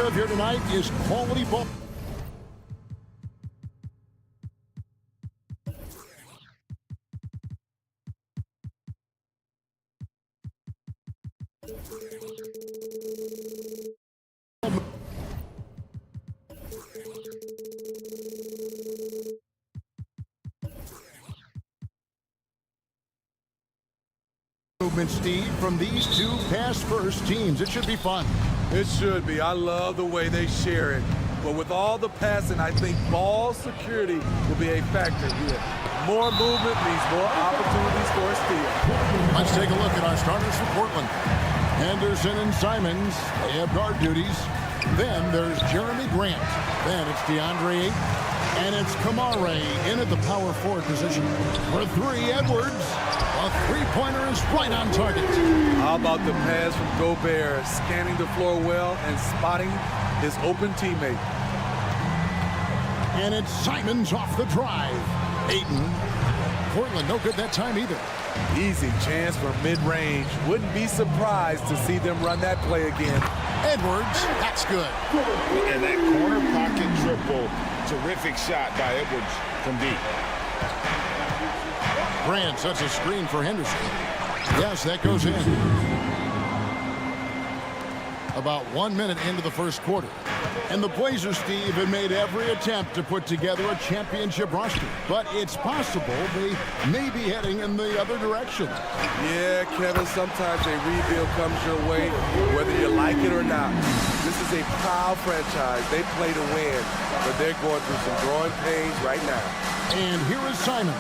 have here tonight is quality ball. Movement, Steve, from these two pass-first teams. It should be fun. It should be. I love the way they share it. But with all the passing, I think ball security will be a factor here. More movement means more opportunities for a steal. Let's take a look at our starters for Portland. Henderson and Simons, they have guard duties. Then there's Jeremy Grant. Then it's DeAndre Ayton. And it's Kamare in at the power forward position. For three, Edwards. A three-pointer is right on target. How about the pass from Gobert, scanning the floor well and spotting his open teammate. And it's Simons off the drive. Ayton. Portland no good that time either. Easy chance for mid-range. Wouldn't be surprised to see them run that play again. Edwards, that's good. And that corner pocket triple. Terrific shot by Edwards from deep. Grant sets a screen for Henderson. Yes, that goes in. About 1 minute into the first quarter. And the Blazers, Steve, have made every attempt to put together a championship roster. But it's possible they may be heading in the other direction. Yeah, Kevin, sometimes a rebuild comes your way, whether you like it or not. This is a proud franchise. They play to win, but they're going through some growing pains right now. And here is Simon.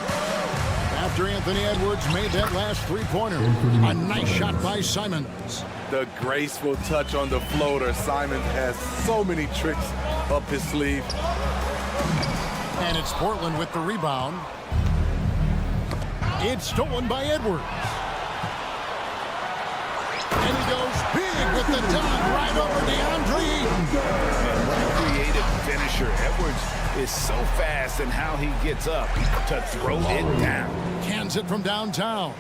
After Anthony Edwards made that last three-pointer. A nice shot by Simons. The graceful touch on the floater. Simons has so many tricks up his sleeve. And it's Portland with the rebound. It's stolen by Edwards. And he goes big with the dunk right over DeAndre Ayton. And what a creative finisher. Edwards is so fast in how he gets up to throw it down. Cans it from downtown.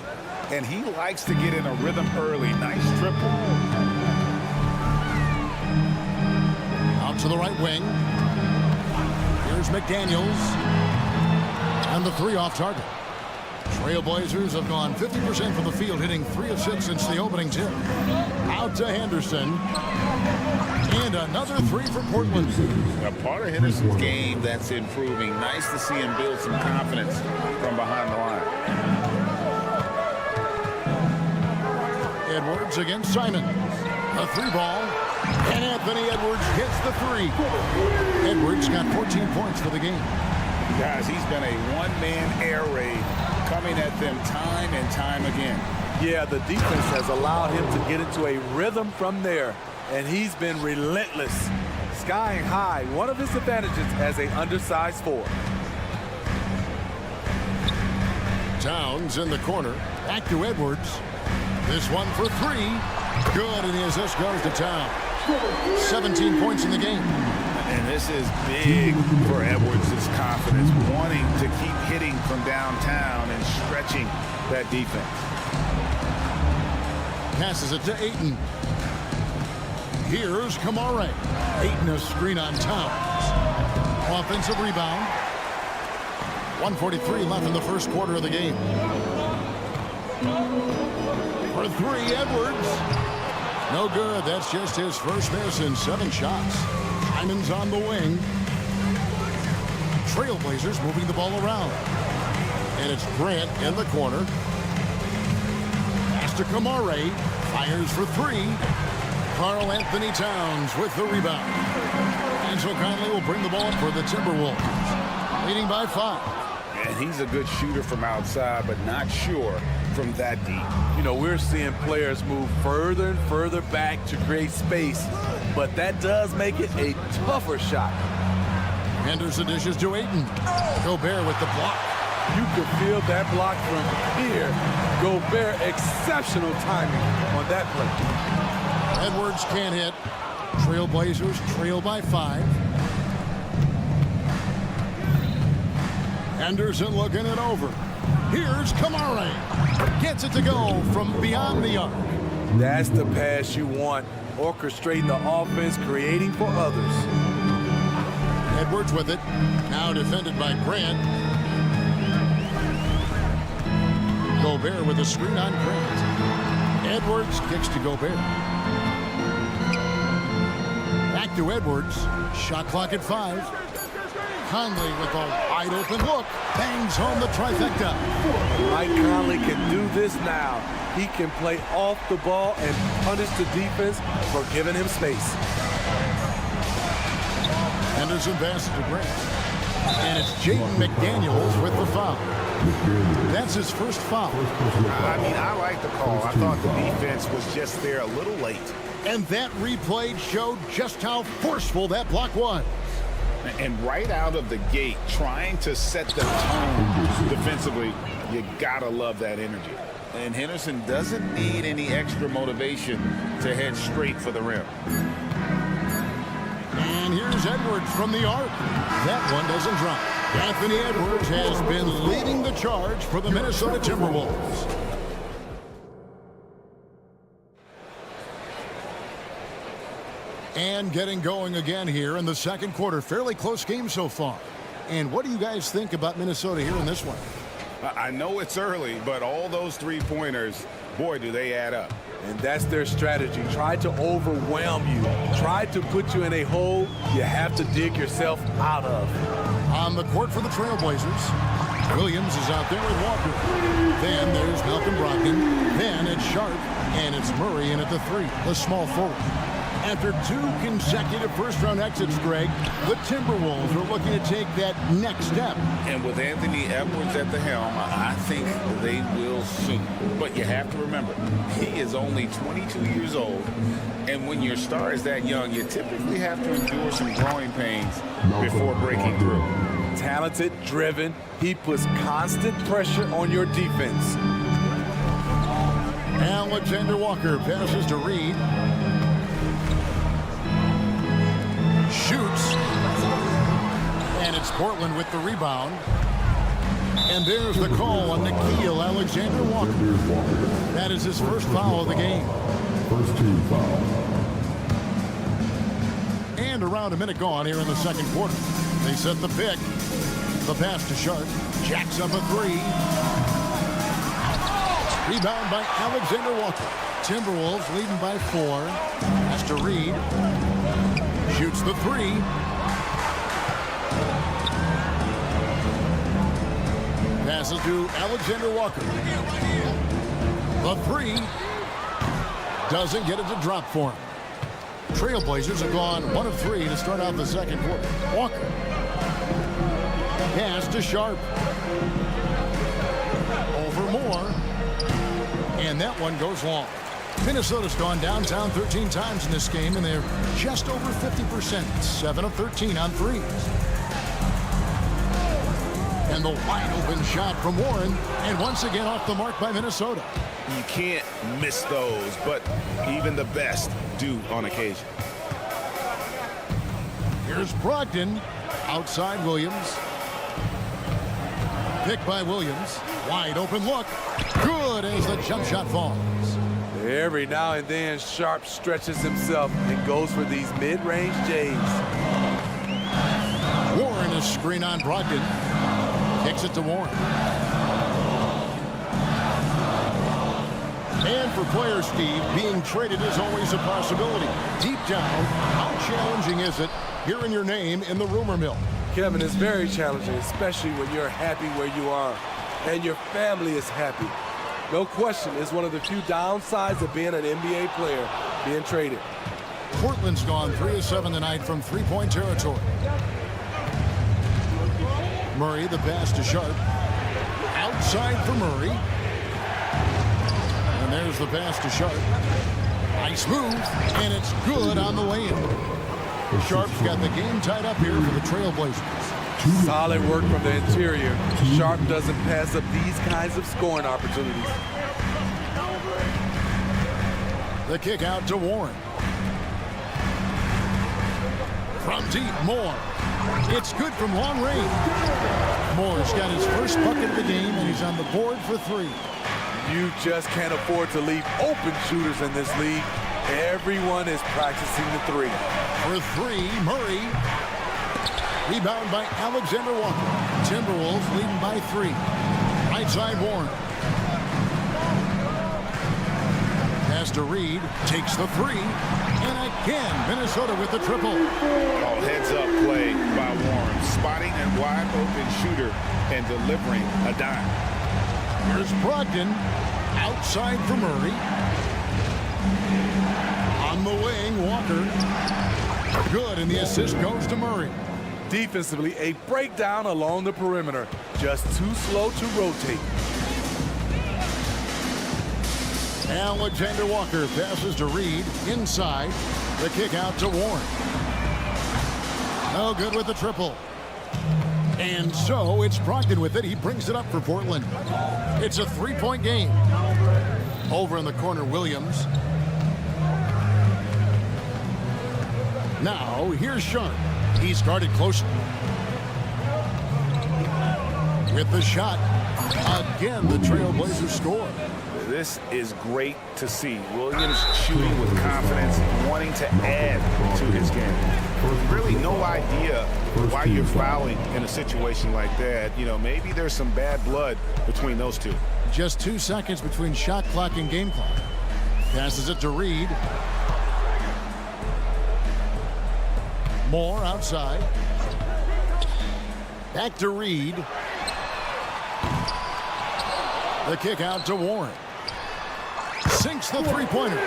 And he likes to get in a rhythm early. Nice triple. Out to the right wing. Here's McDaniels. And the three off target. Trailblazers have gone 50% from the field, hitting 3 of 6 since the opening tip. Out to Henderson. And another three for Portland. A part of Henderson's game that's improving. Nice to see him build some confidence from behind the line. Edwards against Simon. A three ball. And Anthony Edwards hits the three. Edwards got 14 points for the game. Guys, he's been a one-man air raid coming at them time and time again. Yeah, the defense has allowed him to get into a rhythm from there, and he's been relentless. Skying high, one of his advantages as an undersized forward. Towns in the corner. Back to Edwards. This one for three. Good, and the assist goes to Towns. 17 points in the game. And this is big for Edwards' confidence, wanting to keep hitting from downtown and stretching that defense. Passes it to Ayton. Here's Kamare. Ayton a screen on Towns. Offensive rebound. 1:43 left in the first quarter of the game. For three, Edwards. No good. That's just his first miss in 7 shots. Simons on the wing. Trailblazers moving the ball around. And it's Grant in the corner. Pass to Kamare. Fires for three. Karl Anthony Towns with the rebound. And so Conley will bring the ball up for the Timberwolves. Leading by 5. And he's a good shooter from outside, but not sure from that deep. You know, we're seeing players move further and further back to create space, but that does make it a tougher shot. Henderson dishes to Ayton. Gobert with the block. You can feel that block from here. Gobert, exceptional timing on that play. Edwards can't hit. Trailblazers trail by 5. Henderson looking it over. Here's Kamare. Gets it to go from beyond the arc. That's the pass you want. Orchestrating the offense, creating for others. Edwards with it. Now defended by Grant. Gobert with a screen on Grant. Edwards kicks to Gobert. Back to Edwards. Shot clock at 5. Conley with a wide open look. Bangs home the trifecta. Mike Conley can do this now. He can play off the ball and punish the defense for giving him space. Henderson passes to Grant. And it's Jaden McDaniels with the foul. That's his first foul. I mean, I like the call. I thought the defense was just there a little late. And that replay showed just how forceful that block was. And right out of the gate, trying to set the tone defensively, you gotta love that energy. And Henderson doesn't need any extra motivation to head straight for the rim. And here's Edwards from the arc. That one doesn't drop. Anthony Edwards has been leading the charge for the Minnesota Timberwolves. And getting going again here in the second quarter. Fairly close game so far. And what do you guys think about Minnesota here in this one? I know it's early, but all those three-pointers, boy, do they add up. And that's their strategy. Try to overwhelm you. Try to put you in a hole you have to dig yourself out of. On the court for the Trailblazers, Williams is out there with Walker. Then there's Malcolm Brogdon. Then it's Sharp. And it's Murray in at the 3, the small forward. After 2 consecutive first-round exits, Greg, the Timberwolves are looking to take that next step. And with Anthony Edwards at the helm, I think they will soon. But you have to remember, he is only 22 years old. And when your star is that young, you typically have to endure some growing pains before breaking through. Talented, driven, he puts constant pressure on your defense. Alexander Walker passes to Reed. Shoots. And it's Portland with the rebound. And there's the call on Nickeil Alexander Walker. That is his first foul of the game. First team foul. And around a minute gone here in the second quarter. They set the pick. The pass to Sharp. Jacks up a 3. Rebound by Alexander Walker. Timberwolves leading by 4. Pass to Reed. Shoots the 3. Passes to Alexander Walker. The 3. Doesn't get it to drop for him. Trailblazers have gone 1 of 3 to start out the second quarter. Walker. Pass to Sharp. Over Moore. And that one goes long. Minnesota's gone downtown 13 times in this game, and they're just over 50%. 7 of 13 on threes. And the wide open shot from Warren, and once again off the mark by Minnesota. You can't miss those, but even the best do on occasion. Here's Brogdon, outside Williams. Pick by Williams. Wide open look. Good as the jump shot falls. Every now and then, Sharp stretches himself and goes for these mid-range J's. Warren is screen on Brogdon. Kicks it to Warren. And for player Steve, being traded is always a possibility. Deep down, how challenging is it hearing your name in the rumor mill? Kevin, it's very challenging, especially when you're happy where you are and your family is happy. No question, it's one of the few downsides of being an NBA player, being traded. Portland's gone 3 of 7 tonight from three-point territory. Murray, the pass to Sharp. Outside for Murray. And there's the pass to Sharp. Nice move, and it's good on the way-in. Sharp's got the game tied up here for the Trailblazers. Solid work from the interior. Sharp doesn't pass up these kinds of scoring opportunities. The kick out to Warren. From deep, Moore. It's good from long range. Moore's got his first bucket of the game, and he's on the board for 3. You just can't afford to leave open shooters in this league. Everyone is practicing the three. For three, Murray. Rebound by Alexander Walker. Timberwolves leading by 3. Right side, Warren. Pass to Reed. Takes the 3. And again, Minnesota with the triple. Oh, heads-up play by Warren. Spotting a wide-open shooter and delivering a dime. Here's Brogdon. Outside for Murray. On the wing, Walker. Good, and the assist goes to Murray. Defensively, a breakdown along the perimeter. Just too slow to rotate. Alexander Walker passes to Reed. Inside. The kick out to Warren. No good with the triple. And so it's Brogdon with it. He brings it up for Portland. It's a 3-point game. Over in the corner, Williams. Now, here's Sharp. He's guarded closely. With the shot. Again, the Trailblazers score. This is great to see. Williams shooting with confidence, wanting to add to his game. Really no idea why you're fouling in a situation like that. You know, maybe there's some bad blood between those two. Just 2 seconds between shot clock and game clock. Passes it to Reed. Moore outside. Back to Reed. The kick out to Warren. Sinks the three-pointer.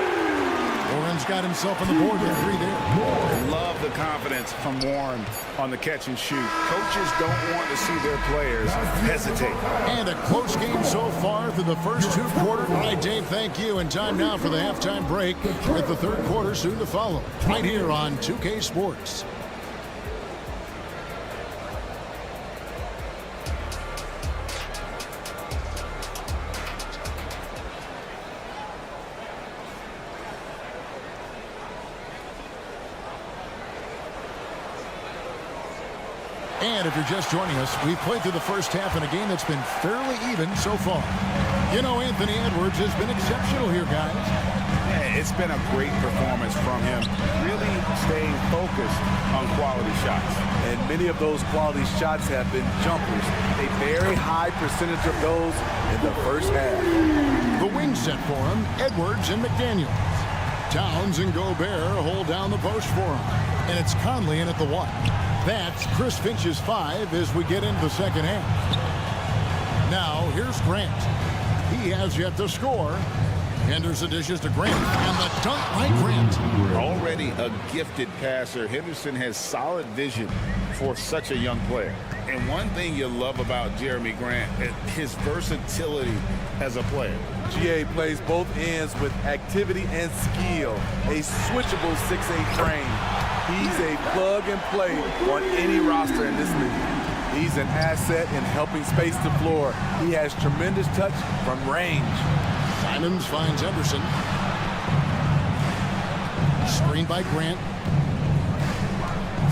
Warren's got himself on the board with 3 there. Love the confidence from Warren on the catch and shoot. Coaches don't want to see their players hesitate. And a close game so far through the first 2 quarters. All right, Dave, thank you. And time now for the halftime break with the 3rd quarter soon to follow. Right here on 2K Sports. And if you're just joining us, we've played through the first half in a game that's been fairly even so far. You know, Anthony Edwards has been exceptional here, guys. Yeah, it's been a great performance from him. Really staying focused on quality shots. And many of those quality shots have been jumpers. A very high percentage of those in the first half. The wing set for him, Edwards and McDaniels. Towns and Gobert hold down the post for him. And it's Conley in at the 1. That's Chris Finch's 5 as we get into the second half. Now, here's Grant. He has yet to score. Henderson dishes to Grant, and the dunk by Grant. Already a gifted passer, Henderson has solid vision for such a young player. And one thing you love about Jeremy Grant is his versatility as a player. GA plays both ends with activity and skill. A switchable 6'8" frame. He's a plug-and-play on any roster in this league. He's an asset in helping space the floor. He has tremendous touch from range. Simons finds Henderson. Screen by Grant.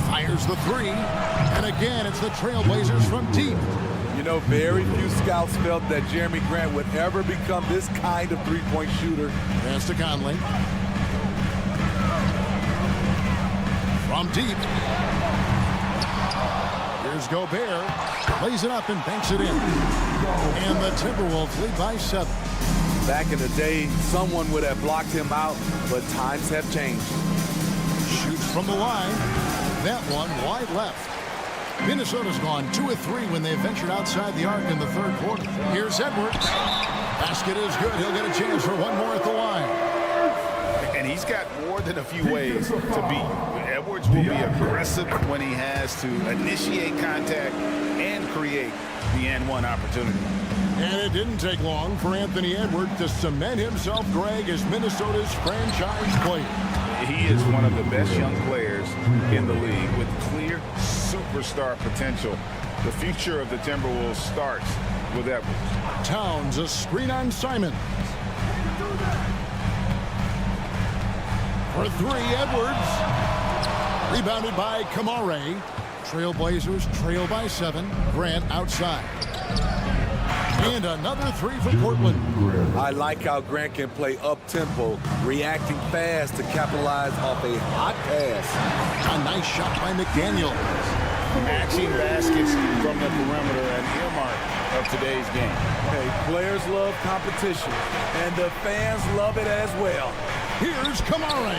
Fires the 3. And again, it's the Trailblazers from deep. You know, very few scouts felt that Jeremy Grant would ever become this kind of three-point shooter. Pass to Conley. From deep. Here's Gobert. Plays it up and banks it in. And the Timberwolves lead by 7. Back in the day, someone would have blocked him out, but times have changed. Shoots from the line. That one wide left. Minnesota's gone 2 of 3 when they ventured outside the arc in the 3rd quarter. Here's Edwards. Basket is good. He'll get a chance for one more at the line. And he's got more than a few ways to beat. Edwards will be aggressive when he has to initiate contact and create the and-one opportunity. And it didn't take long for Anthony Edwards to cement himself, Greg, as Minnesota's franchise player. He is one of the best young players in the league with clear superstar potential. The future of the Timberwolves starts with Edwards. Towns, a screen on Simon. For 3, Edwards. Rebounded by Kamare. Trailblazers trail by 7. Grant outside. And another three for Portland. I like how Grant can play up-tempo, reacting fast to capitalize off a hot pass. A nice shot by McDaniel. Matching baskets from the perimeter, an earmark of today's game. Hey, players love competition, and the fans love it as well. Here's Kamara.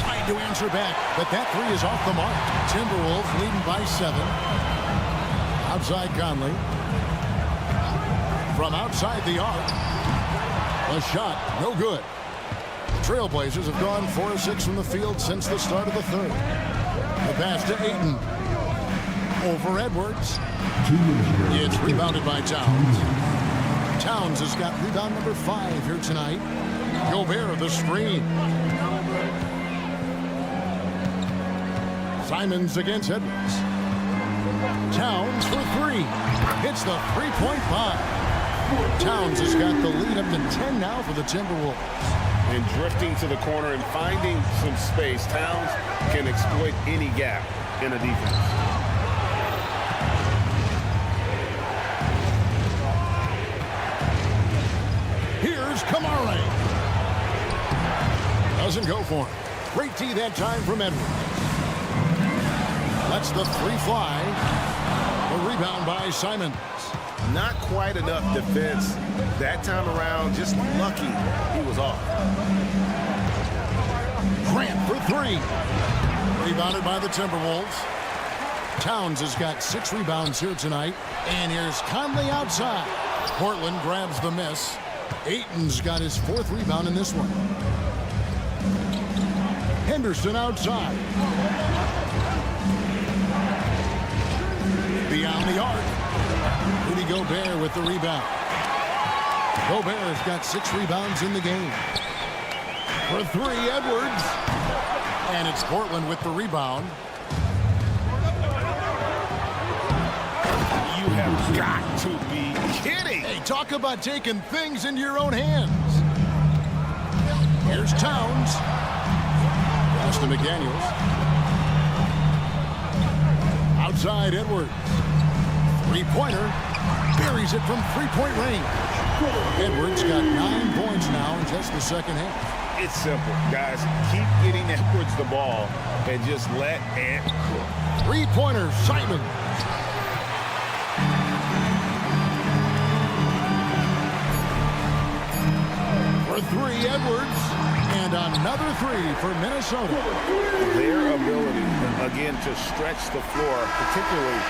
Trying to answer back, but that three is off the mark. Timberwolves leading by 7. Outside Conley. From outside the arc. A shot, no good. Trailblazers have gone 4 of 6 from the field since the start of the third. The pass to Ayton. Over Edwards. It's rebounded by Towns. Towns has got rebound number 5 here tonight. Gobert the screen. Simons against Edwards. Towns for 3. Hits the three-point bomb. Towns has got the lead up to 10 now for the Timberwolves. And drifting to the corner and finding some space, Towns can exploit any gap in a defense. Here's Kamara. Doesn't go for him. Great D that time from Edwards. Lets the three fly. A rebound by Simons. Not quite enough defense that time around. Just lucky he was off. Grant for 3. Rebounded by the Timberwolves. Towns has got 6 rebounds here tonight. And here's Conley outside. Portland grabs the miss. Ayton's got his 4th rebound in this one. Henderson outside. Beyond the arc. Rudy Gobert with the rebound. Gobert has got 6 rebounds in the game. For 3, Edwards. And it's Portland with the rebound. You have got to be kidding. Hey, talk about taking things into your own hands. Here's Towns. Pass to McDaniels. Outside Edwards. Three-pointer. Buries it from three-point range. Edwards got 9 points now in just the second half. It's simple, guys. Keep getting Edwards the ball and just let Ant cook. Three-pointer, Simons. For 3, Edwards. And another 3 for Minnesota. Their ability, again, to stretch the floor, particularly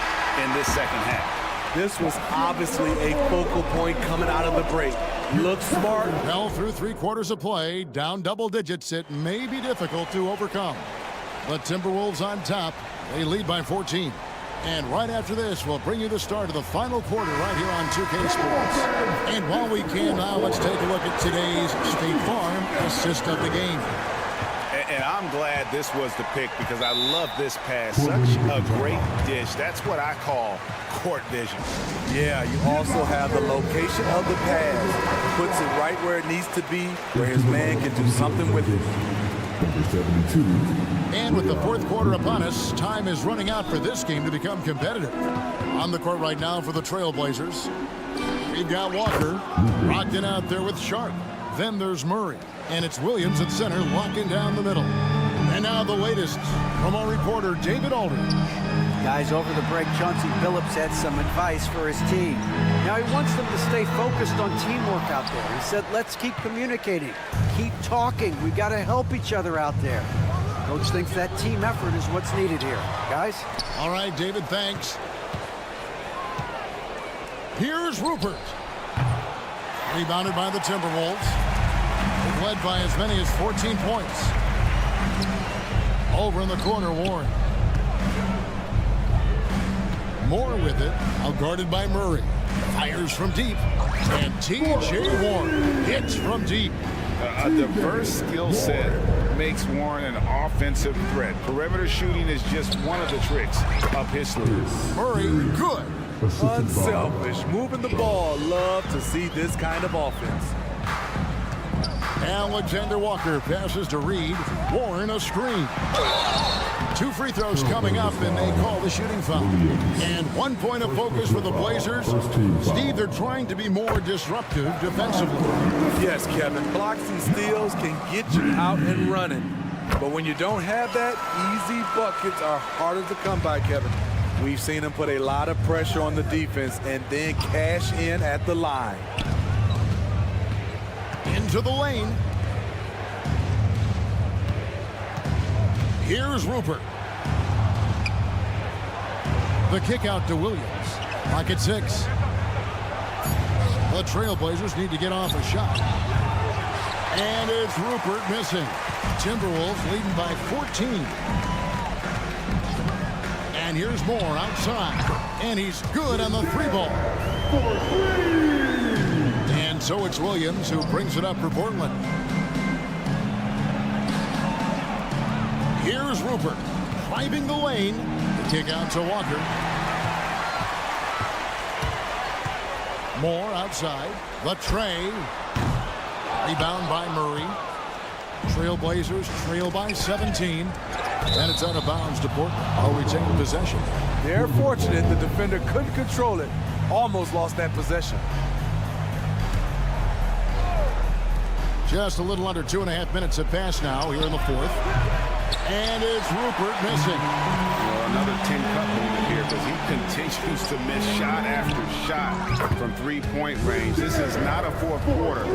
in this second half. This was obviously a focal point coming out of the break. Looks smart. Well, through 3 quarters of play, down double digits, it may be difficult to overcome. The Timberwolves on top. They lead by 14. And right after this, we'll bring you the start of the final quarter right here on 2K Sports. And while we can now, let's take a look at today's State Farm assist of the game. And I'm glad this was the pick because I love this pass. Such a great dish. That's what I call court vision. Yeah, you also have the location of the pass. Puts it right where it needs to be, where his man can do something with it. Number 72. And with the 4th quarter upon us, time is running out for this game to become competitive. On the court right now for the Trailblazers, we've got Walker rocked in out there with Sharp. Then there's Murray, and it's Williams at center locking down the middle. And now the latest from our reporter, David Aldridge. Guys, over the break, Chauncey Billups had some advice for his team. Now he wants them to stay focused on teamwork out there. He said, let's keep communicating, keep talking. We've got to help each other out there. Coach thinks that team effort is what's needed here. Guys? All right, David, thanks. Here's Rupert. Rebounded by the Timberwolves. They've led by as many as 14 points. Over in the corner, Warren. Moore with it, outguarded by Murray. Fires from deep. And T.J. Warren hits from deep. A diverse skill set makes Warren an offensive threat. Perimeter shooting is just one of the tricks up his sleeve. Murray, good. Unselfish, moving the ball. Love to see this kind of offense. Alexander Walker passes to Reed. Warren a screen. 2 free throws coming up, and they call the shooting foul. And 1 point of focus for the Blazers. Steve, they're trying to be more disruptive defensively. Yes, Kevin. Blocks and steals can get you out and running. But when you don't have that, easy buckets are harder to come by, Kevin. We've seen him put a lot of pressure on the defense and then cash in at the line. Into the lane. Here's Rupert. The kick out to Williams. Clock at 6. The Trailblazers need to get off a shot. And it's Rupert missing. Timberwolves leading by 14. And here's Moore outside. And he's good on the 3-ball. And so it's Williams who brings it up for Portland. Here's Rupert driving the lane. The kick out to Walker. Moore outside. The tray. Rebound by Murray. Trailblazers trail by 17. And it's out of bounds to Portland. I'll retain possession. They're fortunate the defender couldn't control it. Almost lost that possession. Just a little under 2.5 minutes have passed now here in the 4th. And it's Rupert missing. Well, another 10-cut moment here because he continues to miss shot after shot from 3-point range. This is not a 4th quarter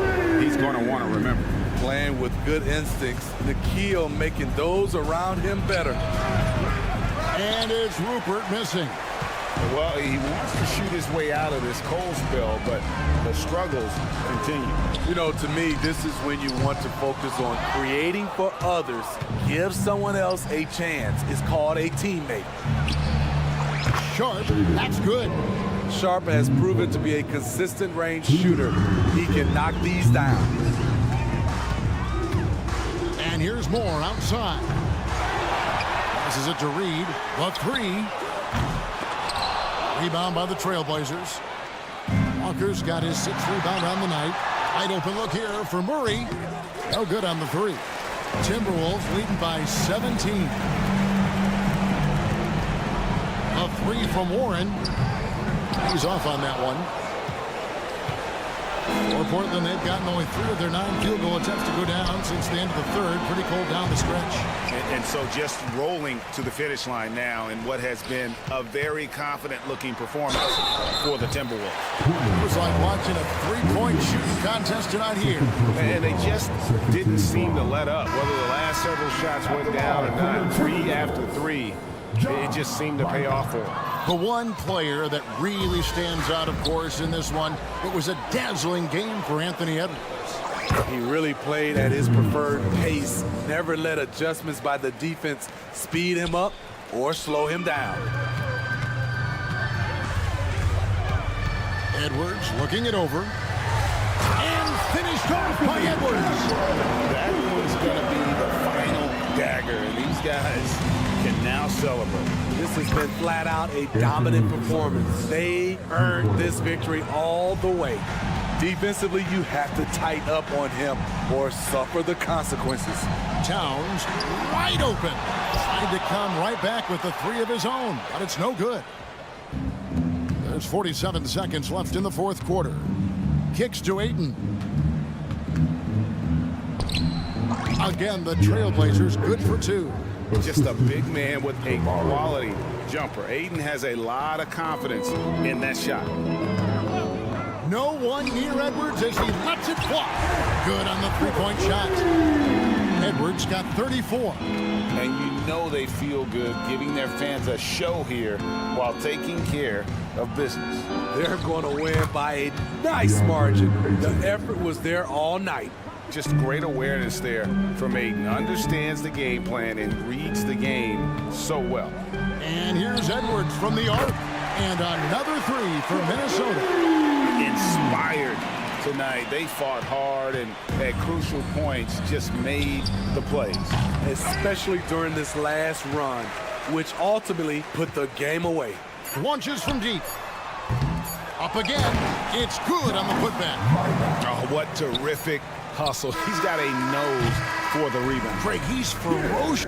he's going to want to remember. Playing with good instincts, Nikhil making those around him better. And it's Rupert missing. Well, he wants to shoot his way out of this cold spell, but the struggles continue. You know, to me, this is when you want to focus on creating for others. Give someone else a chance. It's called a teammate. Sharp, that's good. Sharp has proven to be a consistent range shooter. He can knock these down. And here's Moore outside. Passes it to Reed. The 3. Rebound by the Trailblazers. Walker's got his 6th rebound on the night. Wide open look here for Murray. No good on the 3. Timberwolves leading by 17. A 3 from Warren. He's off on that one. For Portland, they've gotten only 3 of their 9 field goal attempts to go down since the end of the 3rd. Pretty cold down the stretch. And so just rolling to the finish line now in what has been a very confident-looking performance for the Timberwolves. It was like watching a 3-point shooting contest tonight here. And they just didn't seem to let up. Whether the last several shots went down or not, 3 after 3, it just seemed to pay off for them. The one player that really stands out, of course, in this one, it was a dazzling game for Anthony Edwards. He really played at his preferred pace. Never let adjustments by the defense speed him up or slow him down. Edwards looking it over. And finished off by Edwards. That was going to be the final dagger, and these guys can now celebrate. This has been flat out a dominant performance. They earned this victory all the way. Defensively, you have to tighten up on him or suffer the consequences. Towns wide open. Tried to come right back with the 3 of his own, but it's no good. There's 47 seconds left in the 4th quarter. Kicks to Ayton. Again, the Trailblazers good for 2. Just a big man with a quality jumper. Ayton has a lot of confidence in that shot. No one near Edwards as he lets it fly. Good on the 3-point shot. Edwards got 34. And you know they feel good giving their fans a show here while taking care of business. They're going to win by a nice margin. The effort was there all night. Just great awareness there from Ayton. Understands the game plan and reads the game so well. And here's Edwards from the arc. And another 3 for Minnesota. Inspired tonight. They fought hard and at crucial points just made the plays. Especially during this last run, which ultimately put the game away. Launches from deep. Up again. It's good on the putback. Oh, what terrific hustle. He's got a nose for the rebound. Craig, he's ferocious.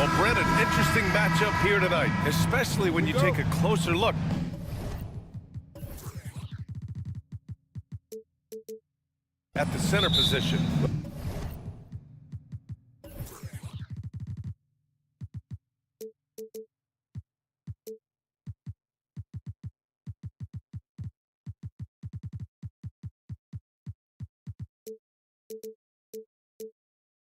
Well, Brent, an interesting matchup here tonight, especially when you take a closer look at the center position.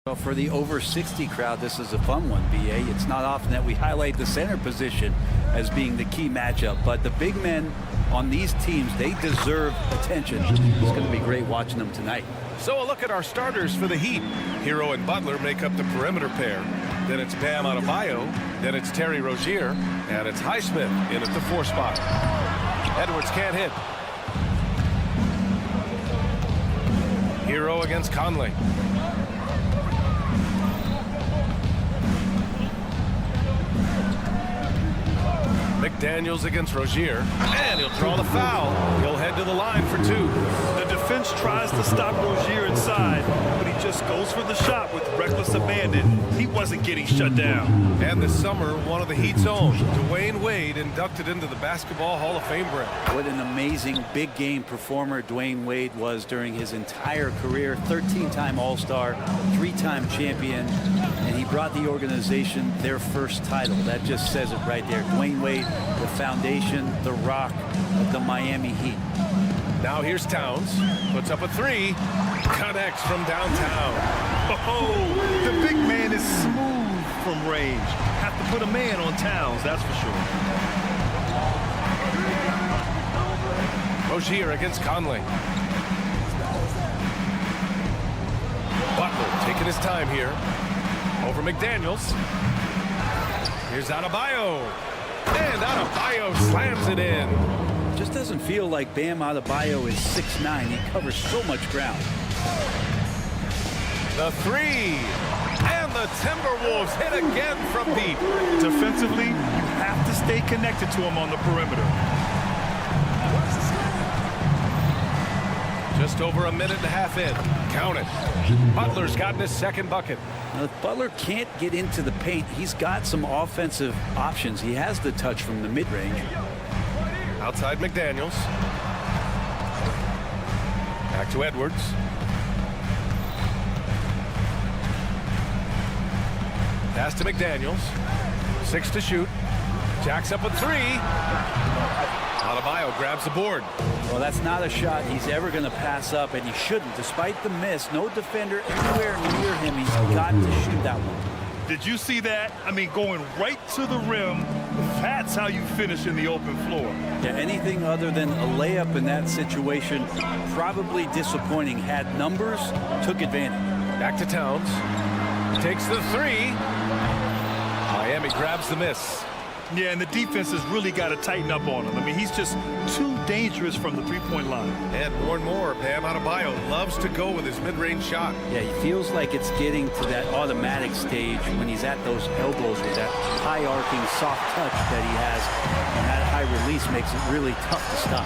Well, for the over 60 crowd, this is a fun one, BA. It's not often that we highlight the center position as being the key matchup, but the big men on these teams, they deserve attention. It's going to be great watching them tonight. So a look at our starters for the Heat. Hero and Butler make up the perimeter pair. Then it's Bam Adebayo. Then it's Terry Rozier. And it's Highsmith in at the 4 spot. Edwards can't hit. Hero against Conley. McDaniels against Rozier, and he'll draw the foul. He'll head to the line for 2. The defense tries to stop Rozier inside, but he just goes for the shot with reckless abandon. He wasn't getting shut down. And this summer, one of the Heat's own, Dwayne Wade, inducted into the Basketball Hall of Fame, Brent. What an amazing big game performer Dwayne Wade was during his entire career. 13-time All-Star, 3-time champion, and he brought the organization their first title. That just says it right there. Dwayne Wade, the foundation, the rock of the Miami Heat. Now here's Towns, puts up a 3, connects from downtown. Oh, the big man is smooth from range. Have to put a man on Towns, that's for sure. Rozier against Conley. Butler taking his time here. Over McDaniels. Here's Adebayo. And Adebayo slams it in. Just doesn't feel like Bam Adebayo is 6'9". He covers so much ground. The 3. And the Timberwolves hit again from deep. Defensively, you have to stay connected to him on the perimeter. Just over a minute and a half in. Count it. Butler's gotten his second bucket. Now, if Butler can't get into the paint, he's got some offensive options. He has the touch from the mid-range. Outside McDaniels. Back to Edwards. Pass to McDaniels. 6 to shoot. Jacks up a 3. Adebayo grabs the board. Well, that's not a shot he's ever going to pass up, and he shouldn't. Despite the miss, no defender anywhere near him. He's got to shoot that one. Did you see that? I mean, going right to the rim, that's how you finish in the open floor. Yeah, anything other than a layup in that situation, probably disappointing. Had numbers, took advantage. Back to Towns. Takes the 3. Miami grabs the miss. Yeah, and the defense has really got to tighten up on him. I mean, he's just too dangerous from the three-point line. And more, Bam Adebayo loves to go with his mid-range shot. Yeah, he feels like it's getting to that automatic stage when he's at those elbows with that high-arcing soft touch that he has. And that high release makes it really tough to stop.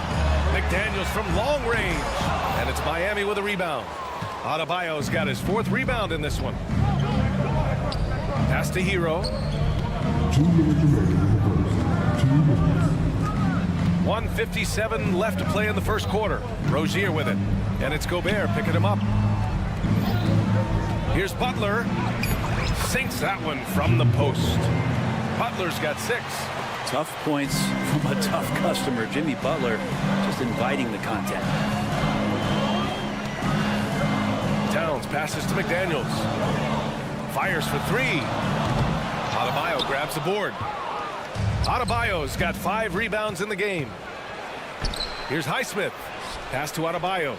McDaniels from long range. And it's Miami with a rebound. Adebayo's got his 4th rebound in this one. Pass to Hero. 2 minutes remaining in the first. 2 minutes. 1:57 left to play in the first quarter. Rozier with it. And it's Gobert picking him up. Here's Butler. Sinks that one from the post. Butler's got 6. Tough points from a tough customer. Jimmy Butler just inviting the contact. Towns passes to McDaniels. Fires for 3. Adebayo grabs the board. Adebayo's got 5 rebounds in the game. Here's Highsmith. Pass to Adebayo.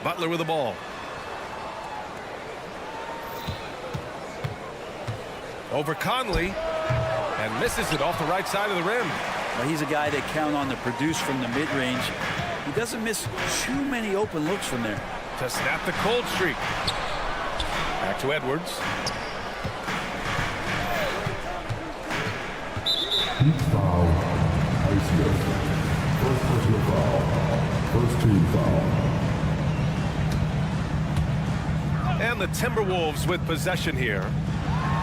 Butler with the ball. Over Conley. And misses it off the right side of the rim. Well, he's a guy that count on to produce from the mid-range. He doesn't miss too many open looks from there. To snap the cold streak. Back to Edwards. Heat foul. Highsmith. First personal foul. First team foul. And And the Timberwolves with possession here.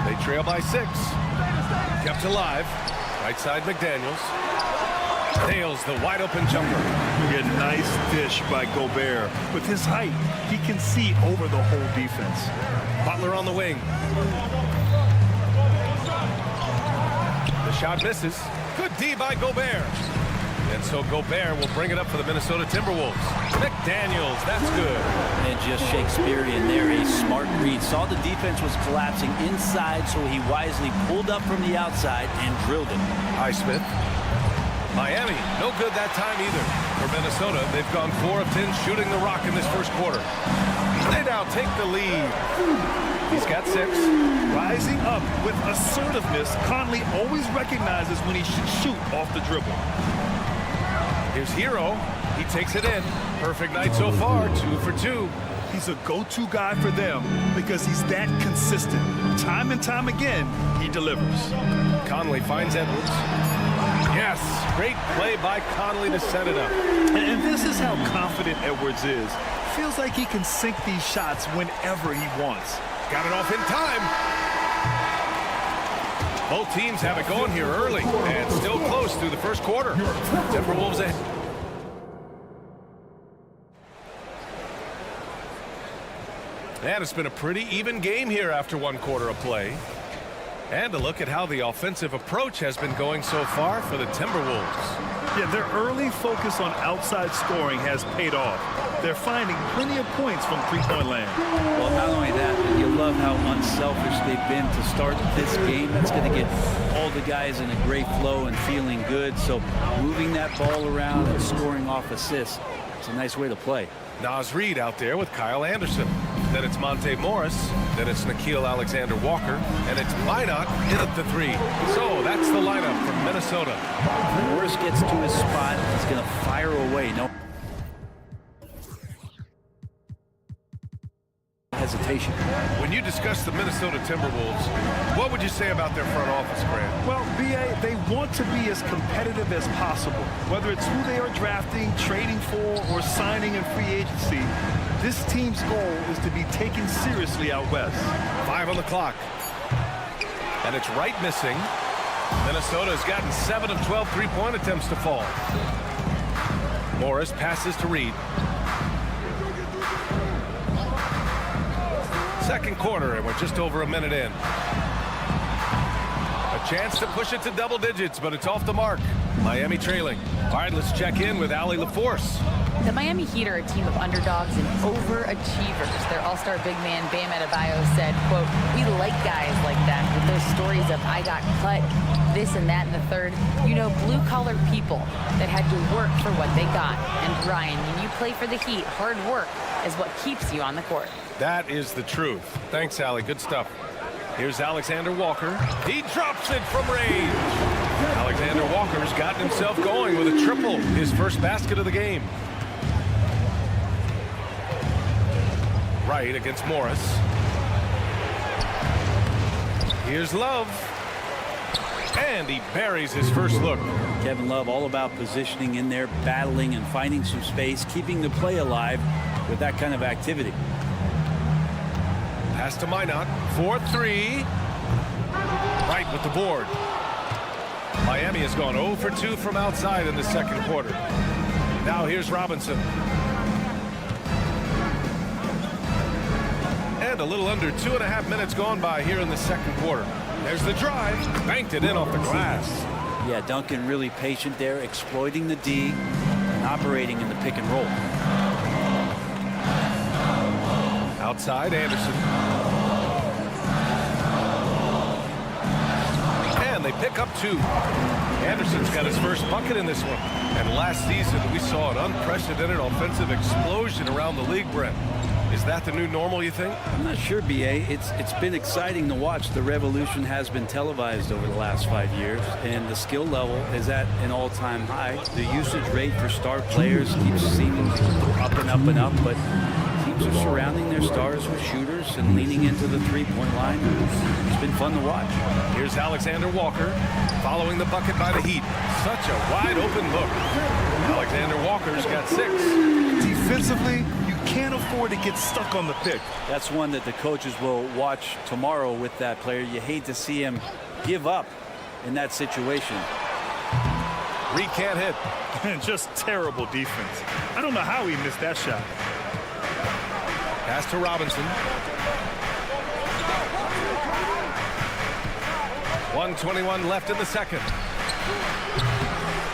They trail by 6. Kept alive. Right side McDaniels. Nails the wide open jumper. A nice dish by Gobert. With his height, he can see over the whole defense. Butler on the wing. The shot misses. Good D by Gobert. And so Gobert will bring it up for the Minnesota Timberwolves. McDaniels, that's good. And just Shakespearean there, a smart read. Saw the defense was collapsing inside, so he wisely pulled up from the outside and drilled it. Highsmith. Miami, no good that time either. For Minnesota, they've gone 4 of 10 shooting the rock in this first quarter. They now take the lead. He's got 6. Rising up with assertiveness, Conley always recognizes when he should shoot off the dribble. Here's Hero. He takes it in. Perfect night so far, 2 for 2. He's a go-to guy for them because he's that consistent. Time and time again, he delivers. Conley finds Edwards. Yes, great play by Conley to set it up. And this is how confident Edwards is. Feels like he can sink these shots whenever he wants. Got it off in time. Both teams have it going here early and still close through the first quarter. Timberwolves ahead. And it's been a pretty even game here after 1 quarter of play. And a look at how the offensive approach has been going so far for the Timberwolves. Yeah, their early focus on outside scoring has paid off. They're finding plenty of points from three-point land. Well, not only that, but you love how unselfish they've been to start this game. That's going to get all the guys in a great flow and feeling good. So moving that ball around and scoring off assists, it's a nice way to play. Naz Reid out there with Kyle Anderson. Then it's Monte Morris. Then it's Nickeil Alexander-Walker. And it's Minot in at the 3. So that's the lineup from Minnesota. Morris gets to his spot. He's going to fire away. No hesitation. When you discuss the Minnesota Timberwolves, what would you say about their front office, Grant? Well, B.A., they want to be as competitive as possible. Whether it's who they are drafting, trading for, or signing in free agency, this team's goal is to be taken seriously out west. 5 on the clock. And it's right missing. Minnesota has gotten 7 of 12 three-point attempts to fall. Morris passes to Reid. Second quarter, and we're just over a minute in. A chance to push it to double digits, but it's off the mark. Miami trailing. All right, let's check in with Allie LaForce. The Miami Heat are a team of underdogs and overachievers. Their all-star big man, Bam Adebayo, said, quote, "We like guys like that with those stories of I got cut, this and that and the third. You know, blue-collar people that had to work for what they got. And Ryan, when you play for the Heat, hard work is what keeps you on the court." That is the truth. Thanks, Allie. Good stuff. Here's Alexander Walker. He drops it from range. Alexander Walker's gotten himself going with a triple, his first basket of the game. Right against Morris. Here's Love. And he buries his first look. Kevin Love all about positioning in there, battling and finding some space, keeping the play alive with that kind of activity. Pass to Minot. 4-3. Right with the board. Miami has gone 0 for 2 from outside in the second quarter. Now here's Robinson. And a little under 2.5 minutes gone by here in the second quarter. There's the drive. Banked it in off the glass. Yeah, Duncan really patient there, exploiting the D and operating in the pick and roll. Outside, Anderson. And they pick up 2. Anderson's got his first bucket in this one. And last season, we saw an unprecedented offensive explosion around the league, Brent. Is that the new normal, you think? I'm not sure, B.A. It's been exciting to watch. The revolution has been televised over the last 5 years, and the skill level is at an all-time high. The usage rate for star players keeps seeming up and up and up, but teams are surrounding their stars with shooters and leaning into the three-point line. It's been fun to watch. Here's Alexander Walker following the bucket by the Heat. Such a wide-open look. Alexander Walker's got 6. Defensively, you can't afford to get stuck on the pick. That's one that the coaches will watch tomorrow with that player. You hate to see him give up in that situation. Reed can't hit. Just terrible defense. I don't know how he missed that shot. Pass to Robinson. 1:21 left in the second.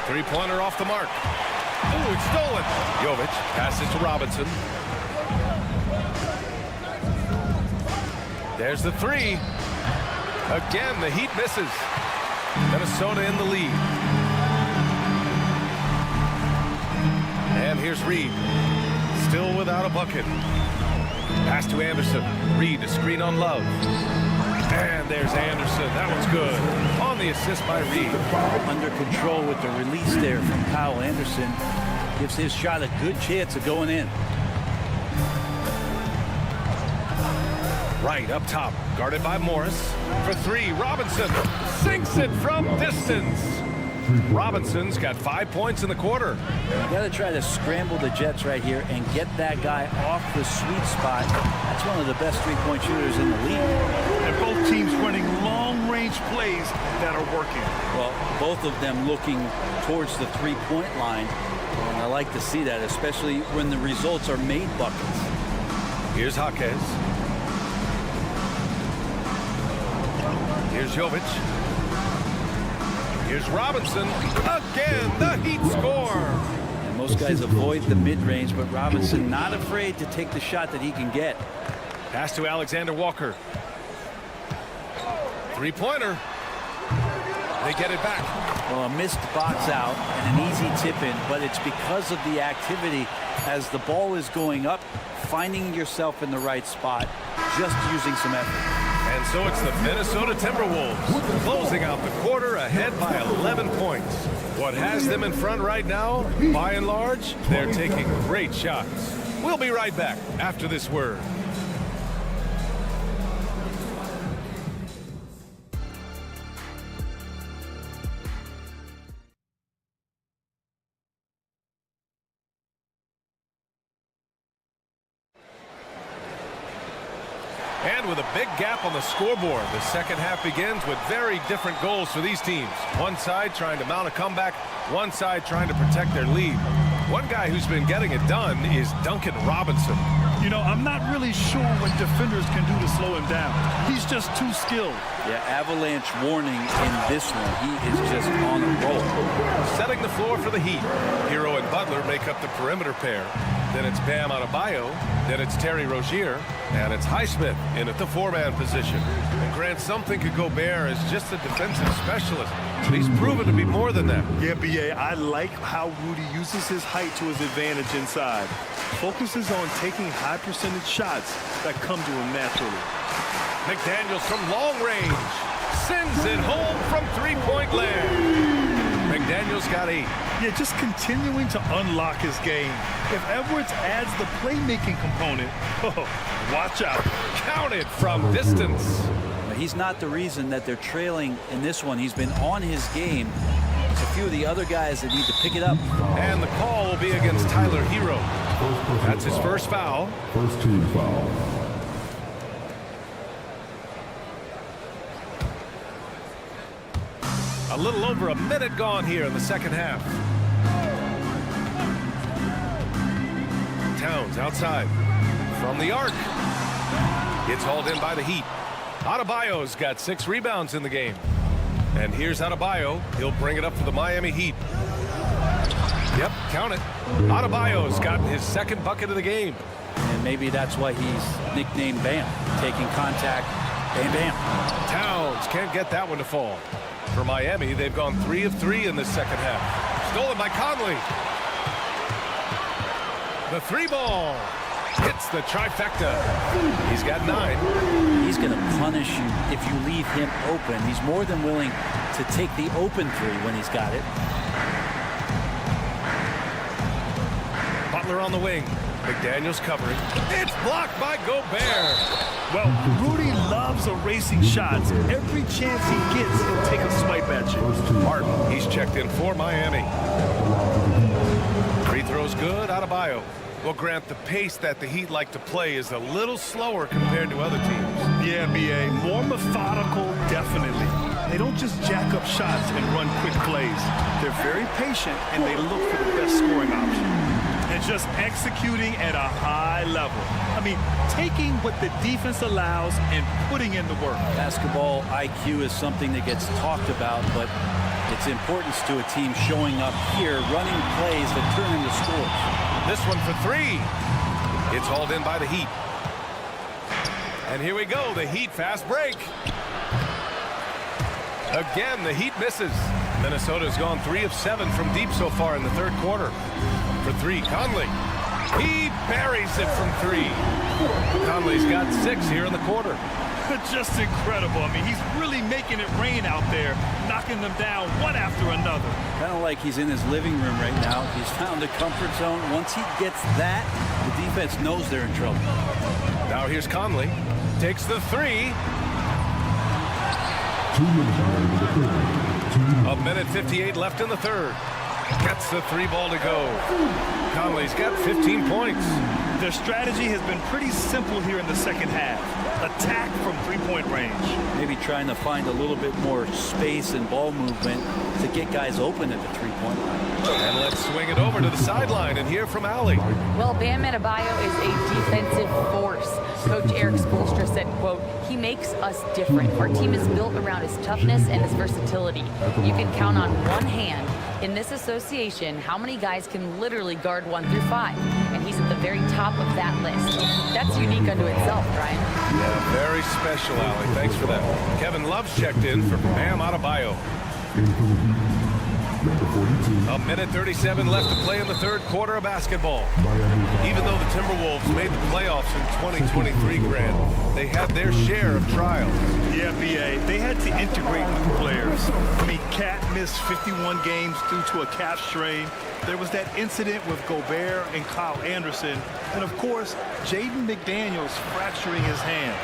Three-pointer off the mark. Oh, it's stolen. Jovic passes to Robinson. There's the three. Again, the Heat misses. Minnesota in the lead. And here's Reed. Still without a bucket. Pass to Anderson. Reed, a screen on Love. And there's Anderson. That one's good. On the assist by Reed. Under control with the release there from Kyle Anderson. Gives his shot a good chance of going in. Right up top. Guarded by Morris. For three, Robinson sinks it from distance. Robinson's got 5 points in the quarter. You got to try to scramble the Jets right here and get that guy off the sweet spot. That's one of the best three-point shooters in the league. And both teams running long-range plays that are working. Well, both of them looking towards the three-point line. And I like to see that, especially when the results are made buckets. Here's Jaquez. Here's Jovic. Here's Robinson. Again, the Heat score. And most guys avoid the mid-range, but Robinson not afraid to take the shot that he can get. Pass to Alexander Walker. Three-pointer. They get it back. Well, a missed box out and an easy tip-in, but it's because of the activity as the ball is going up, finding yourself in the right spot, just using some effort. And so it's the Minnesota Timberwolves closing out the quarter ahead by 11 points. What has them in front right now, by and large, they're taking great shots. We'll be right back after this word. And with a big gap on the scoreboard, the second half begins with very different goals for these teams. One side trying to mount a comeback, one side trying to protect their lead. One guy who's been getting it done is Duncan Robinson. You know, I'm not really sure what defenders can do to slow him down. He's just too skilled. Yeah, avalanche warning in this one. He is just on a roll. Setting the floor for the Heat. Hero and Butler make up the perimeter pair. Then it's Bam Adebayo. Then it's Terry Rozier. And it's Highsmith in at the four-man position. And Grant, some think of Gobert as just a defensive specialist. But he's proven to be more than that. Yeah, B.A., I like how Rudy uses his height to his advantage inside. Focuses on taking high percentage shots that come to him naturally. McDaniels from long range. Sends it home from three-point land. McDaniels got 8. Yeah, just continuing to unlock his game. If Edwards adds the playmaking component, oh, watch out. Counted from distance. He's not the reason that they're trailing in this one. He's been on his game. It's a few of the other guys that need to pick it up. And the call will be against Tyler Hero. That's his first foul. First team foul. A little over a minute gone here in the second half. Towns outside from the arc. It's hauled in by the Heat. Adebayo's got 6 rebounds in the game. And here's Adebayo. He'll bring it up for the Miami Heat. Yep, count it. Adebayo's gotten his second bucket of the game. And maybe that's why he's nicknamed Bam. Taking contact, bam, bam. Towns can't get that one to fall. For Miami, they've gone 3 of 3 in this second half. Stolen by Conley. The 3-ball hits the trifecta. He's got 9. He's going to punish you if you leave him open. He's more than willing to take the open 3 when he's got it. Butler on the wing. McDaniels covering. It's blocked by Gobert. Well, Rudy loves erasing shots. Every chance he gets, he'll take a swipe at you. Martin, he's checked in for Miami. Free throws good. Adebayo. Well, Grant, the pace that the Heat like to play is a little slower compared to other teams. Yeah, B.A. More methodical, definitely. They don't just jack up shots and run quick plays. They're very patient, and they look for the best scoring option. And just executing at a high level. I mean, taking what the defense allows and putting in the work. Basketball IQ is something that gets talked about, but its importance to a team showing up here, running plays that turn into scores. This one for three. It's hauled in by the Heat. And here we go, the Heat fast break. Again, the Heat misses. Minnesota's gone 3 of 7 from deep so far in the third quarter. For three, Conley. He buries it from 3. Conley's got 6 here in the quarter. Just incredible. I mean, he's really making it rain out there, knocking them down one after another. Kind of like he's in his living room right now. He's found a comfort zone. Once he gets that, the defense knows they're in trouble. Now here's Conley. Takes the 3. 2 minutes remaining in the third. 1 minute 58 left in the third. Gets the 3 ball to go. Conley's got 15 points. Their strategy has been pretty simple here in the second half. Attack from three-point range. Maybe trying to find a little bit more space and ball movement to get guys open at the three-point line. And let's swing it over to the sideline and hear from Allie. Well, Bam Adebayo is a defensive force. Coach Eric Spoelstra said, quote, "He makes us different. Our team is built around his toughness and his versatility. You can count on one hand in this association how many guys can literally guard 1 through 5. And he's at the very top of that list. That's unique unto itself, Brian." Yeah, very special, Allie. Thanks for that. Kevin Love's checked in for Bam Adebayo. In for the Heat, number 42. 1 minute 37 left to play in the third quarter of basketball. Even though the Timberwolves made the playoffs in 2023, Grant, they had their share of trials. Yeah, B.A. They had to integrate new players. I mean, Cat missed 51 games due to a calf strain. There was that incident with Gobert and Kyle Anderson. And, of course, Jaden McDaniels fracturing his hand.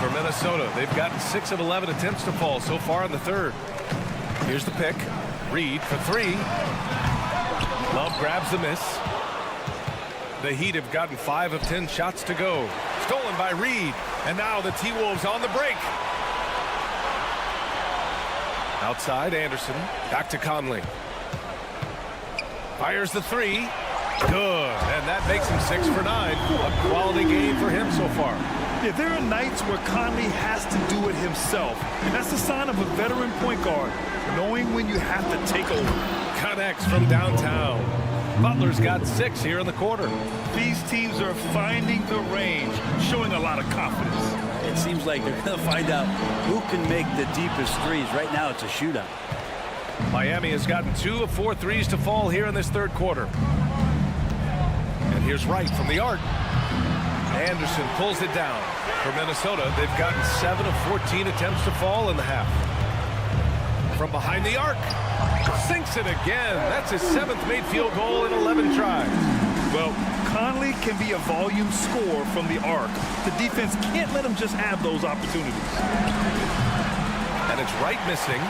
For Minnesota, they've gotten 6 of 11 attempts to fall so far in the third. Here's the pick. Reed for 3. Love grabs the miss. The Heat have gotten 5 of 10 shots to go. Stolen by Reed. And now the T-Wolves on the break. Outside, Anderson. Back to Conley. Fires the 3. Good. And that makes him 6 for 9. A quality game for him so far. Yeah, there are nights where Conley has to do it himself. And that's the sign of a veteran point guard, knowing when you have to take over. Connects from downtown. Butler's got 6 here in the quarter. These teams are finding the range, showing a lot of confidence. It seems like they're going to find out who can make the deepest threes. Right now, it's a shootout. Miami has gotten 2 of 4 threes to fall here in this third quarter. And here's Wright from the arc. Anderson pulls it down. For Minnesota, they've gotten 7 of 14 attempts to fall in the half. From behind the arc. Sinks it again. That's his 7th made field goal in 11 tries. Well, Conley can be a volume scorer from the arc. The defense can't let him just have those opportunities. And it's Wright missing.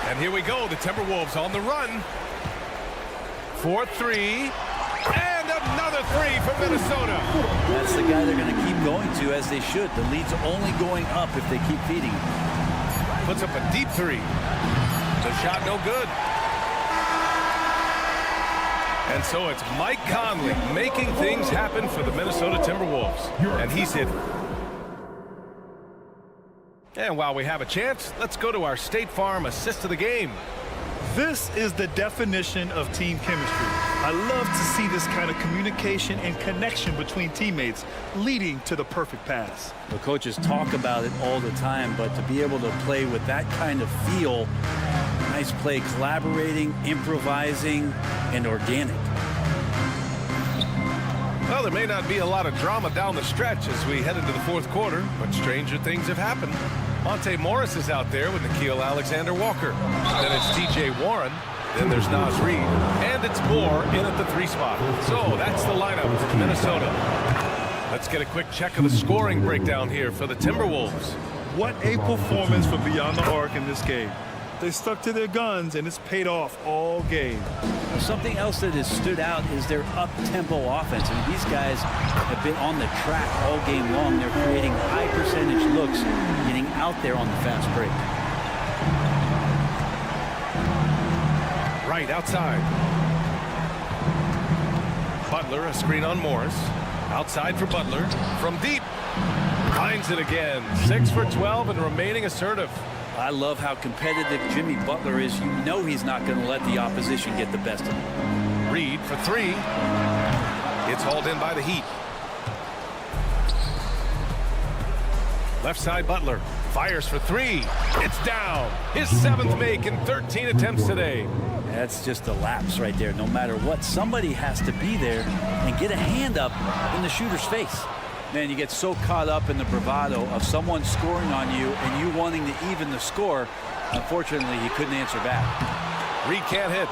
And here we go. The Timberwolves on the run. 4-3. And another 3 for Minnesota. That's the guy they're going to keep going to, as they should. The lead's only going up if they keep feeding him. Puts up a deep 3. The shot no good. And so it's Mike Conley making things happen for the Minnesota Timberwolves. And he's hit. And while we have a chance, let's go to our State Farm assist of the game. This is the definition of team chemistry. I love to see this kind of communication and connection between teammates leading to the perfect pass. The coaches talk about it all the time, but to be able to play with that kind of feel, nice play, collaborating, improvising, and organic. Well, there may not be a lot of drama down the stretch as we head into the fourth quarter, but stranger things have happened. Monte Morris is out there with Nickeil Alexander-Walker. Then it's T.J. Warren. Then there's Naz Reid. And it's Moore in at the 3 spot. So that's the lineup for Minnesota. Let's get a quick check of the scoring breakdown here for the Timberwolves. What a performance for Beyond the Arc in this game. They stuck to their guns, and it's paid off all game. Something else that has stood out is their up-tempo offense. I mean, these guys have been on the track all game long. They're creating high percentage looks, getting out there on the fast break. Right outside. Butler, a screen on Morris. Outside for Butler. From deep. Finds it again. 6 for 12 and remaining assertive. I love how competitive Jimmy Butler is. You know he's not going to let the opposition get the best of him. Reed for 3. It's hauled in by the Heat. Left side Butler. Fires for 3. It's down. His 7th make in 13 attempts today. That's just a lapse right there. No matter what, somebody has to be there and get a hand up in the shooter's face. Man, you get so caught up in the bravado of someone scoring on you and you wanting to even the score. Unfortunately, he couldn't answer back. Reed can't hit.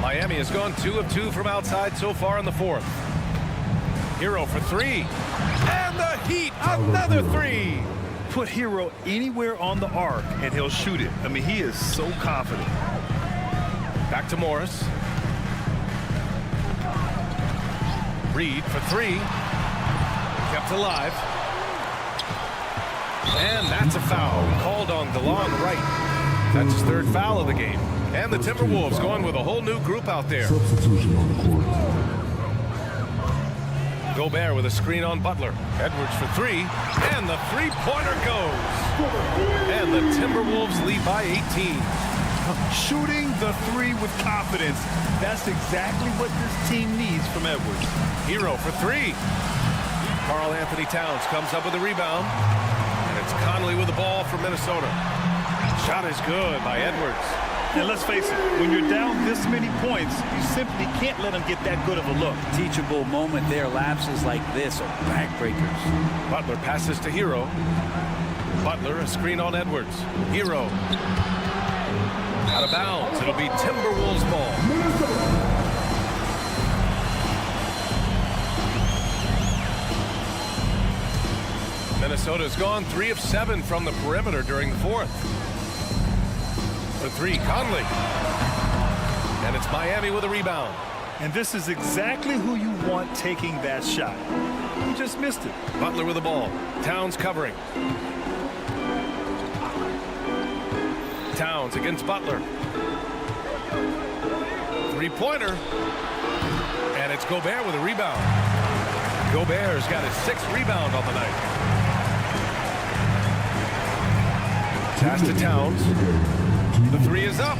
Miami has gone 2 of 2 from outside so far in the 4th. Hero for 3. And the Heat, another 3. Put Hero anywhere on the arc, and he'll shoot it. I mean, he is so confident. Back to Morris. Reed for 3. Kept alive. And that's a foul called on DeLon Wright. That's his 3rd foul of the game. And the Timberwolves going with a whole new group out there. Substitution on the court. Gobert with a screen on Butler. Edwards for 3. And the three-pointer goes. And the Timberwolves lead by 18. Shooting the 3 with confidence. That's exactly what this team needs from Edwards. Hero for 3. Karl Anthony Towns comes up with a rebound. And it's Conley with the ball for Minnesota. Shot is good by Edwards. And let's face it, when you're down this many points, you simply can't let them get that good of a look. Teachable moment there. Lapses like this are backbreakers. Butler passes to Hero. Butler, a screen on Edwards. Hero. Out of bounds. It'll be Timberwolves ball. Minnesota's gone 3 of 7 from the perimeter during the 4th. For 3, Conley. And it's Miami with a rebound. And this is exactly who you want taking that shot. He just missed it. Butler with the ball. Towns covering. Towns against Butler. Three-pointer. And it's Gobert with a rebound. Gobert's got his 6th rebound on the night. Pass to Towns. The 3 is up.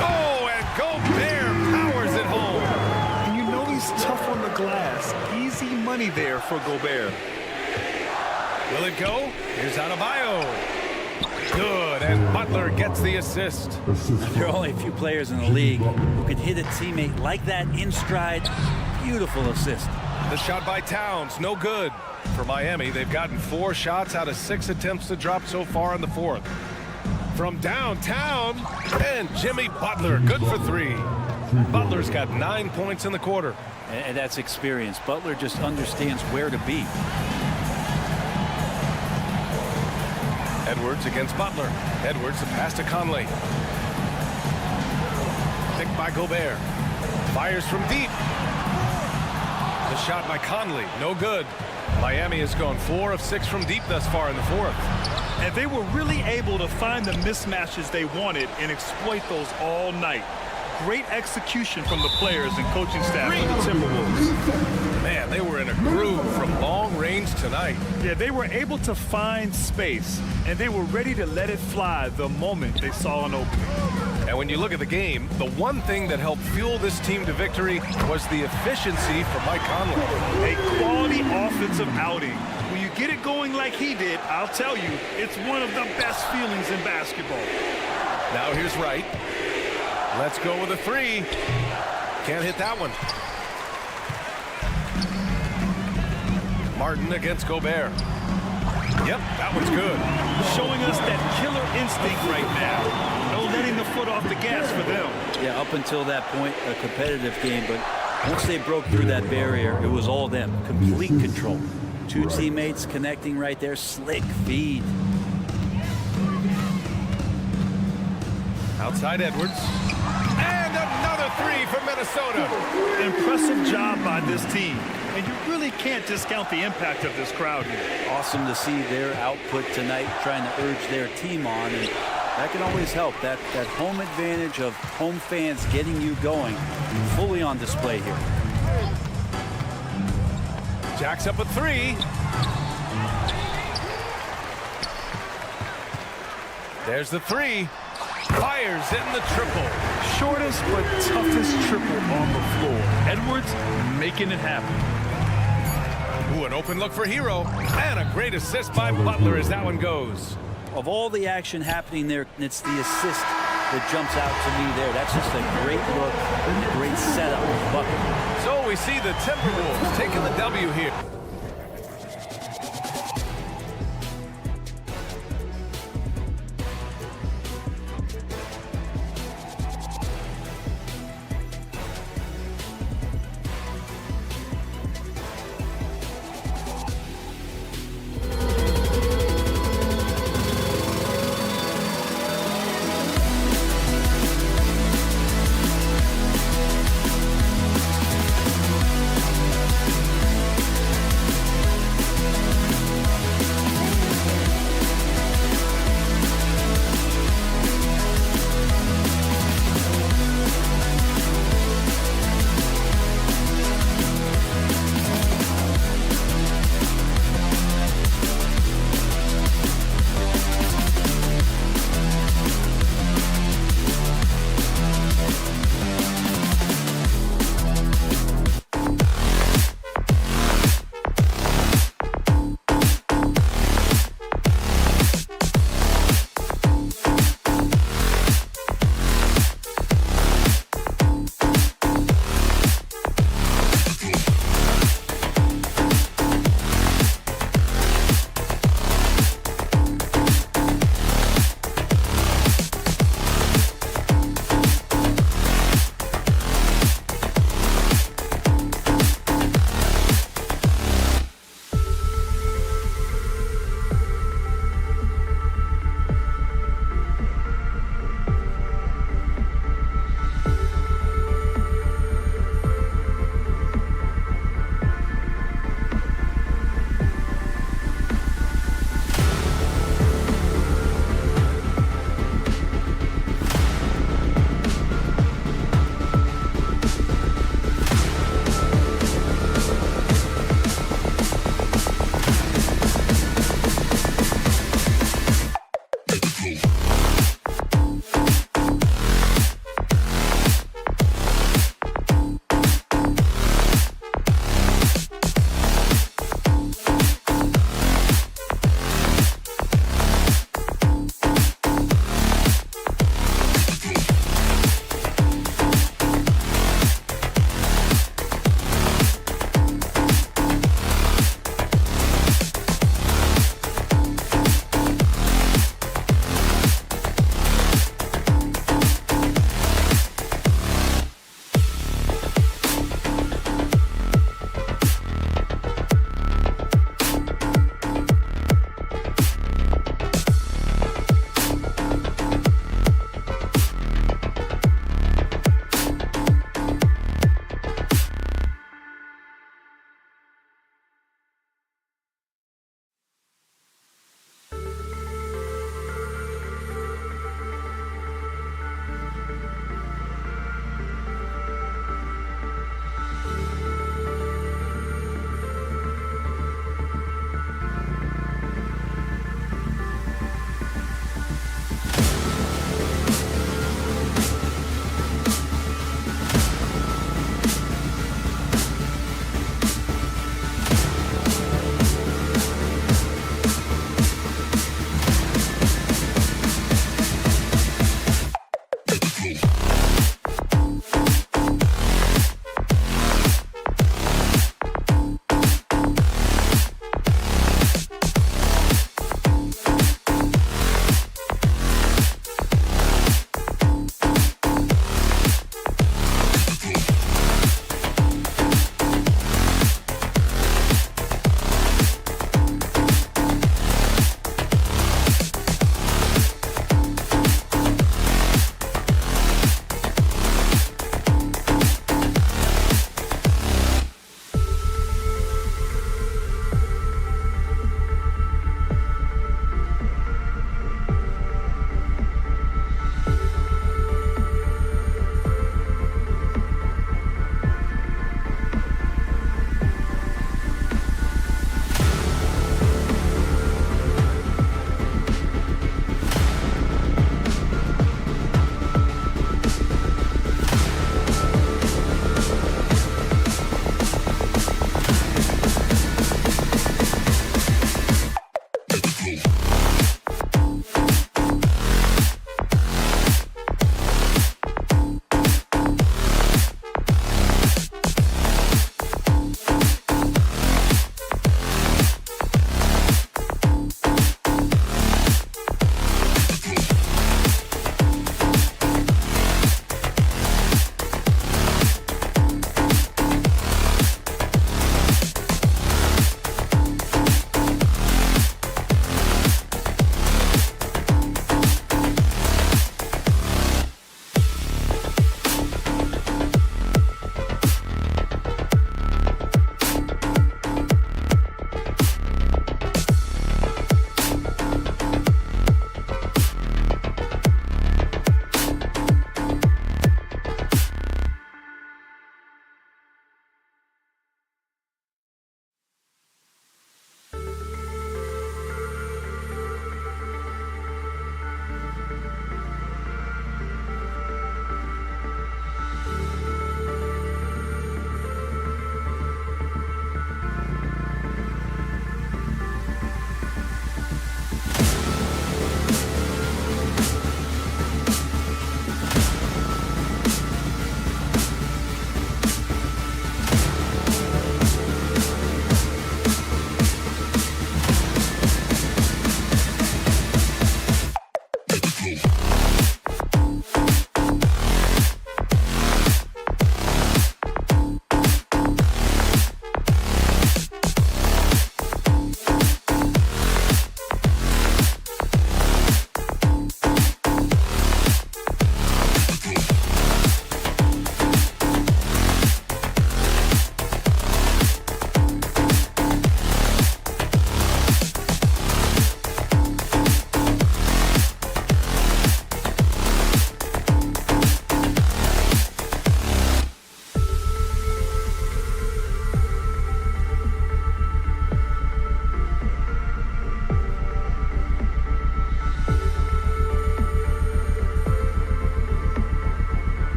Oh, and Gobert powers it home. And you know he's tough on the glass. Easy money there for Gobert. Will it go? Here's Adebayo. Good, and Butler gets the assist. There are only a few players in the league who could hit a teammate like that in stride. Beautiful assist. The shot by Towns, no good. For Miami, they've gotten 4 shots out of 6 attempts to drop so far in the 4th. From downtown, and Jimmy Butler, good for 3. Butler's got 9 points in the quarter. And that's experience. Butler just understands where to be. Edwards against Butler. Edwards, the pass to Conley. Picked by Gobert. Fires from deep. The shot by Conley, no good. Miami has gone 4 of 6 from deep thus far in the 4th. And they were really able to find the mismatches they wanted and exploit those all night. Great execution from the players and coaching staff of the Timberwolves. Man, they were in a groove from long range tonight. Yeah, they were able to find space, and they were ready to let it fly the moment they saw an opening. And when you look at the game, the one thing that helped fuel this team to victory was the efficiency from Mike Conley. A quality offensive outing. When you get it going like he did, I'll tell you, it's one of the best feelings in basketball. Now here's Wright. Let's go with a 3. Can't hit that one. Martin against Gobert. Yep, that one's good. Showing us that killer instinct right now. No letting the foot off the gas for them. Yeah, up until that point, a competitive game, but once they broke through that barrier, it was all them. Complete control. 2 teammates connecting right there. Slick feed. Outside Edwards. And another three for Minnesota. Impressive job by this team. And you really can't discount the impact of this crowd here. Awesome to see their output tonight, trying to urge their team on. And that can always help. That home advantage of home fans getting you going, fully on display here. Jacks up a three. There's the three. Fires in the triple. Shortest but toughest triple on the floor. Edwards making it happen. Ooh, an open look for Hero. And a great assist by Butler as that one goes. Of all the action happening there, it's the assist that jumps out to me there. That's just a great look and a great setup with Butler. So we see the Timberwolves taking the W here.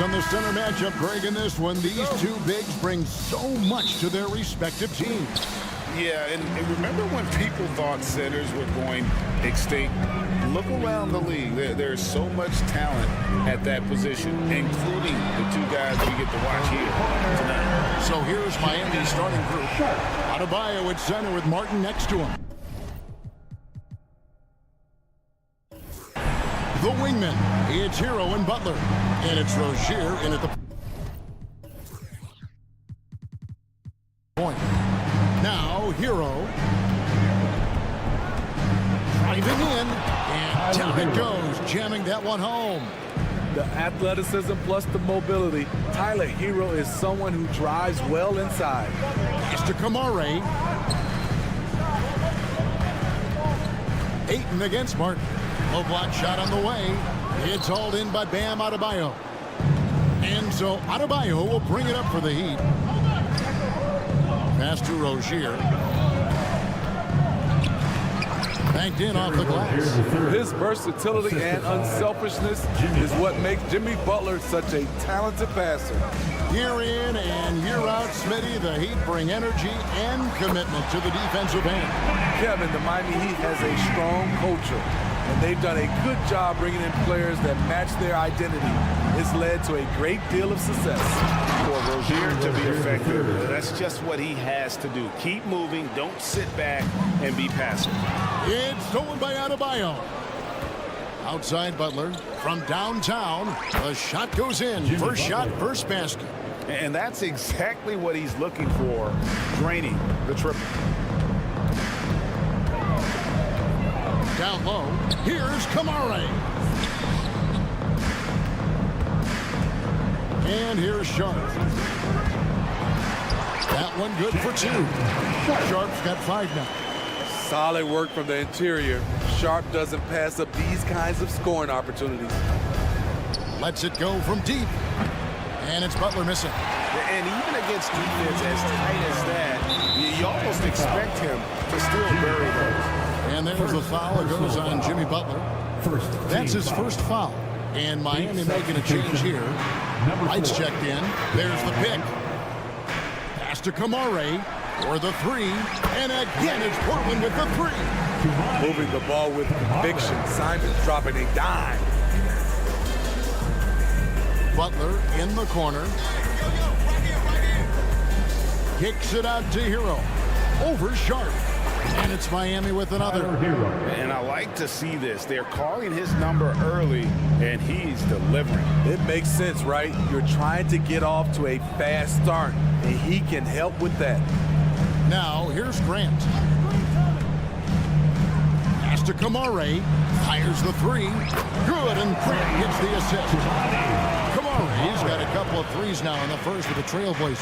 on the center matchup, Greg, in this one. These two bigs bring so much to their respective teams. Yeah, and remember when people thought centers were going extinct? Look around the league. There's so much talent at that position, including the two guys we get to watch here tonight. So here's Miami's starting group. Adebayo at center with Martin next to him. The wingmen, it's Hero and Butler. And it's Rozier in at the point. Now, Hero. Driving in. And down it goes, jamming that one home. The athleticism plus the mobility. Tyler Hero is someone who drives well inside. It's to Kamare. Ayton against Martin. Low block shot on the way. It's hauled in by Bam Adebayo. And so Adebayo will bring it up for the Heat. Pass to Rozier. Banked in off the glass. His versatility and unselfishness is what makes Jimmy Butler such a talented passer. Year in and year out, Smitty, the Heat bring energy and commitment to the defensive end. Kevin, the Miami Heat has a strong culture, and they've done a good job bringing in players that match their identity. It's led to a great deal of success. For Rozier to be effective, that's just what he has to do. Keep moving, don't sit back and be passive. It's stolen by Adebayo. Outside Butler from downtown. The shot goes in. First shot, first basket. And that's exactly what he's looking for, draining the triple. Down low. Here's Kamare. And here's Sharp. That one good for two. Sharp's got 5 now. Solid work from the interior. Sharp doesn't pass up these kinds of scoring opportunities. Lets it go from deep. And it's Butler missing. And even against defense as tight as that, you almost expect him to still bury those. And there's the foul. It goes on Jimmy Butler. That's his first foul. And Miami making a change here. Lights checked in. There's the pick. Pass to Kamare for the 3. And again, it's Portland with the 3. Moving the ball with conviction. Simon dropping a dime. Butler in the corner. Kicks it out to Hero. Over Sharp. And it's Miami with another. And I like to see this. They're calling his number early, and he's delivering. It makes sense, right? You're trying to get off to a fast start, and he can help with that. Now, here's Grant. Pass to Kamare. Fires the 3. Good, and Grant gets the assist. Kamare's got a couple of threes now in the first with the Trailblazers.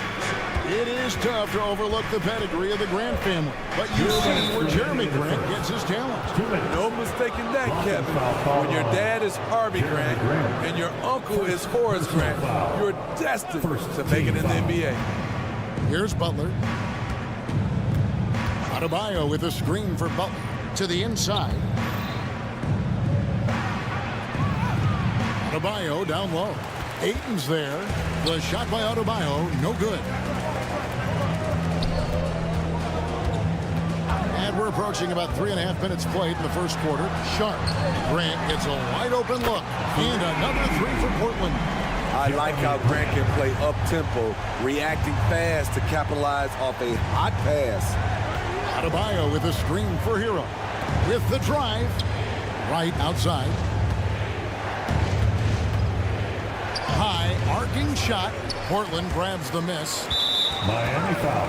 It is tough to overlook the pedigree of the Grant family, but you see where Jeremy Grant gets his talent. No mistaking that, Kevin. When your dad is Harvey Grant and your uncle is Horace Grant, you're destined to make it in the NBA. Here's Butler. Adebayo with a screen for Butler to the inside. Adebayo down low. Ayton's there. The shot by Adebayo, no good. And we're approaching about 3.5 minutes played in the first quarter. Sharp. Grant gets a wide open look. And another 3 for Portland. I like how Grant can play up-tempo, reacting fast to capitalize off a hot pass. Adebayo with a screen for Hero. With the drive. Right outside. High arcing shot. Portland grabs the miss. Miami foul.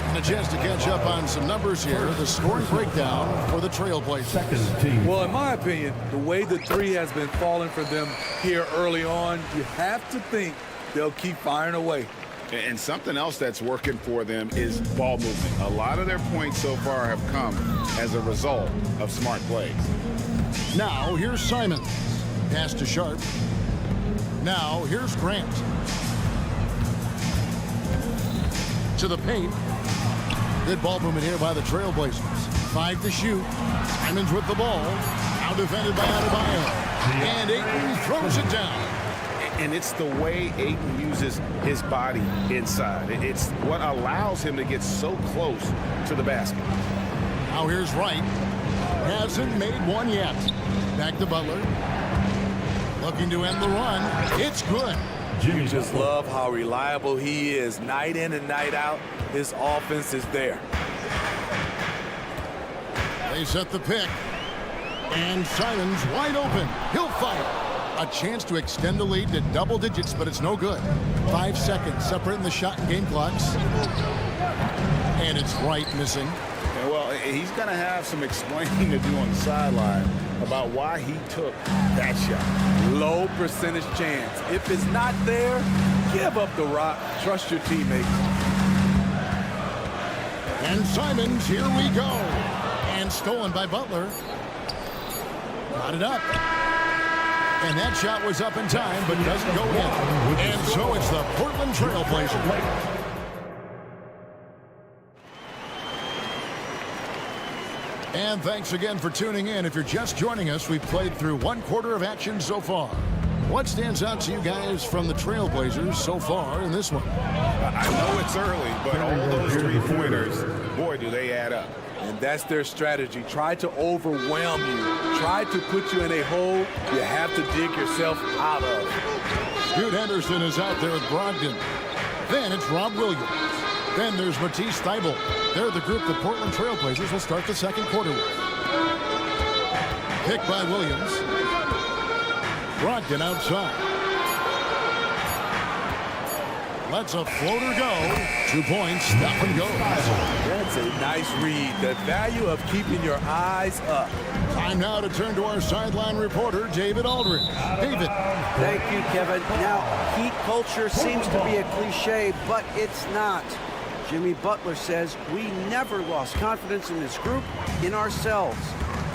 And a chance to catch up on some numbers here. The scoring breakdown for the Trailblazers. Second team. Well, in my opinion, the way the 3 has been falling for them here early on, you have to think they'll keep firing away. And something else that's working for them is ball movement. A lot of their points so far have come as a result of smart plays. Now, here's Simon. Pass to Sharp. Now, here's Grant. To the paint. Good ball movement here by the Trailblazers. 5 to shoot. Simon's with the ball. Now defended by Adebayo. And Ayton throws it down. And it's the way Ayton uses his body inside. It's what allows him to get so close to the basket. Now here's Wright. Hasn't made one yet. Back to Butler. Looking to end the run. It's good. You just love how reliable he is. Night in and night out, his offense is there. They set the pick. And Simons wide open. He'll fire. A chance to extend the lead to double digits, but it's no good. 5 seconds separating the shot and game clocks. And it's Wright missing. Yeah, well, he's going to have some explaining to do on the sideline about why he took that shot. Low percentage chance. If it's not there, give up the rock. Trust your teammates. And Simons, here we go. And stolen by Butler. Got it up. And that shot was up in time, but doesn't go in. And so it's the Portland Trail Blazers. And thanks again for tuning in. If you're just joining us, we've played through 1/4 of action so far. What stands out to you guys from the Trailblazers so far in this one? I know it's early, but all those 3-pointers, boy, do they add up. And that's their strategy. Try to overwhelm you. Try to put you in a hole you have to dig yourself out of. Scoot Henderson is out there with Brogdon. Then it's Rob Williams. Then there's Matisse Thybulle. They're the group the Portland Trailblazers will start the second quarter with. Pick by Williams. Brogdon outside. Lets a floater go. 2 points, stop and go. That's a nice read. The value of keeping your eyes up. Time now to turn to our sideline reporter, David Aldridge. David. Thank you, Kevin. Now, Heat culture seems to be a cliche, but it's not. Jimmy Butler says we never lost confidence in this group, in ourselves.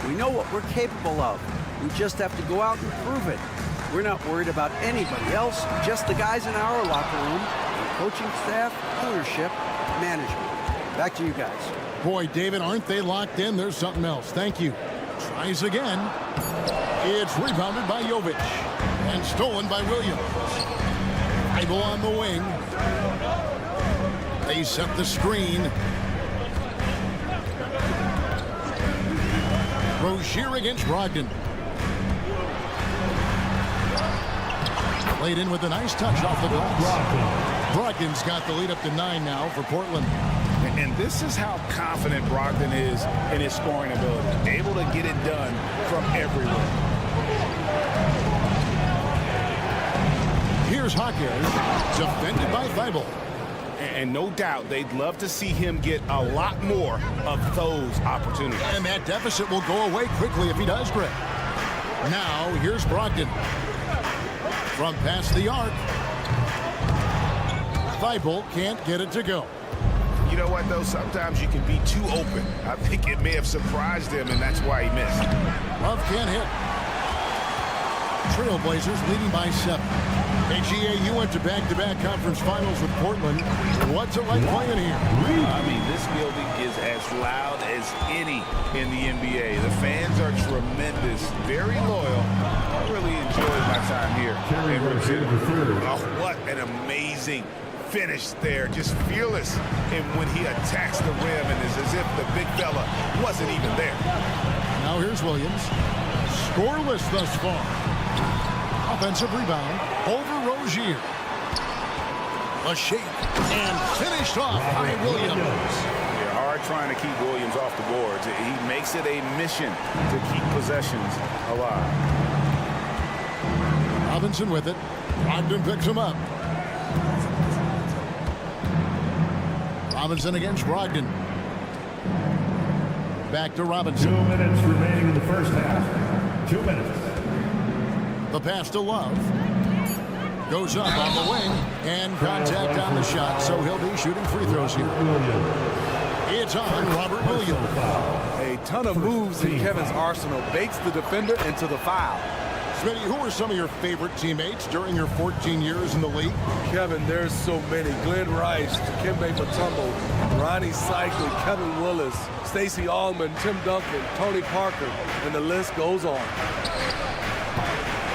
We know what we're capable of. We just have to go out and prove it. We're not worried about anybody else, just the guys in our locker room, coaching staff, ownership, management. Back to you guys. Boy, David, aren't they locked in? There's something else. Thank you. Tries again. It's rebounded by Jovic and stolen by Williams. Thybulle on the wing. They set the screen. Rozier against Brogdon. Played in with a nice touch off the glass. Brogdon's got the lead up to 9 now for Portland. And this is how confident Brogdon is in his scoring ability. Able to get it done from everywhere. Here's Hawkins, defended by Thybulle. And no doubt they'd love to see him get a lot more of those opportunities. And that deficit will go away quickly if he does, Greg. Now, here's Brogdon. From past the arc. Thybulle can't get it to go. You know what, though? Sometimes you can be too open. I think it may have surprised him, and that's why he missed. Love can't hit. Trailblazers leading by 7. Hey, GA, you went to back-to-back conference finals with Portland. What's it like playing here? I mean, this building is as loud as any in the NBA. The fans are tremendous, very loyal. I really enjoyed my time here. Oh, what an amazing finish there. Just fearless and when he attacks the rim, and it's as if the big fella wasn't even there. Now here's Williams. Scoreless thus far. Offensive rebound over Rozier. A shake and finished off by Williams. Yeah, hard trying to keep Williams off the boards. He makes it a mission to keep possessions alive. Robinson with it. Brogdon picks him up. Robinson against Brogdon. Back to Robinson. 2 minutes remaining in the first half. 2 minutes. The pass to Love. Goes up on the wing and contact on the shot, so he'll be shooting free throws here. It's on Robert Williams. A ton of moves in Kevin's arsenal baits the defender into the foul. Smitty, who are some of your favorite teammates during your 14 years in the league? Kevin, there's so many. Glenn Rice, Dikembe Mutombo, Ronnie Cycli, Kevin Willis, Stacey Allman, Tim Duncan, Tony Parker, and the list goes on.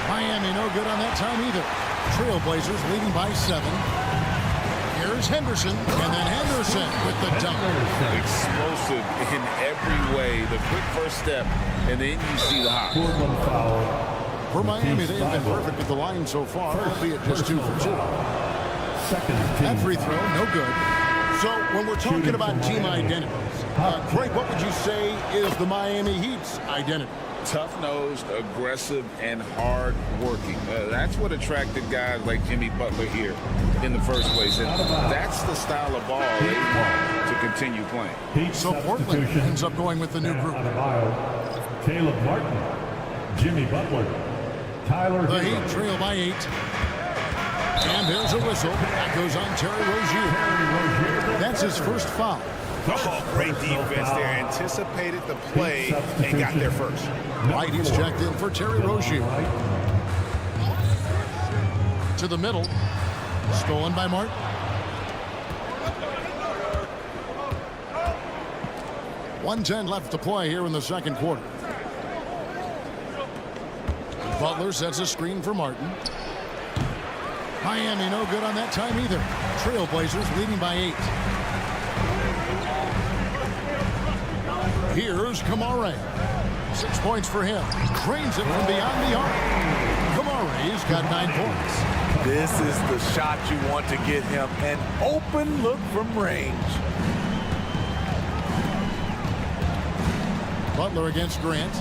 Miami no good on that time either. Trailblazers leading by 7. Here's Henderson, and then Henderson with the dunk. Explosive in every way. The quick first step, and then you see the hop. For Miami, they have been perfect at the line so far, albeit just 2 for 2. That free throw, no good. So when we're talking about team identities, Craig, what would you say is the Miami Heat's identity? Tough-nosed, aggressive, and hard-working. That's what attracted guys like Jimmy Butler here in the first place. And that's the style of ball they want to continue playing. So Portland ends up going with the new group. Caleb Martin, Jimmy Butler, Tyler. The Heat trail by 8. And there's a whistle. That goes on Terry Rozier. That's his first foul. Oh, great defense there. Anticipated the play and got there first. White is checked in for Terry Rozier. To the middle. Stolen by Martin. .110 left to play here in the second quarter. Butler sets a screen for Martin. Miami no good on that time either. Trailblazers leading by 8. Here's Kamare. 6 points for him. Drains it from beyond the arc. Kamare's got 9 points. This is the shot you want to get him. An open look from range. Butler against Grant.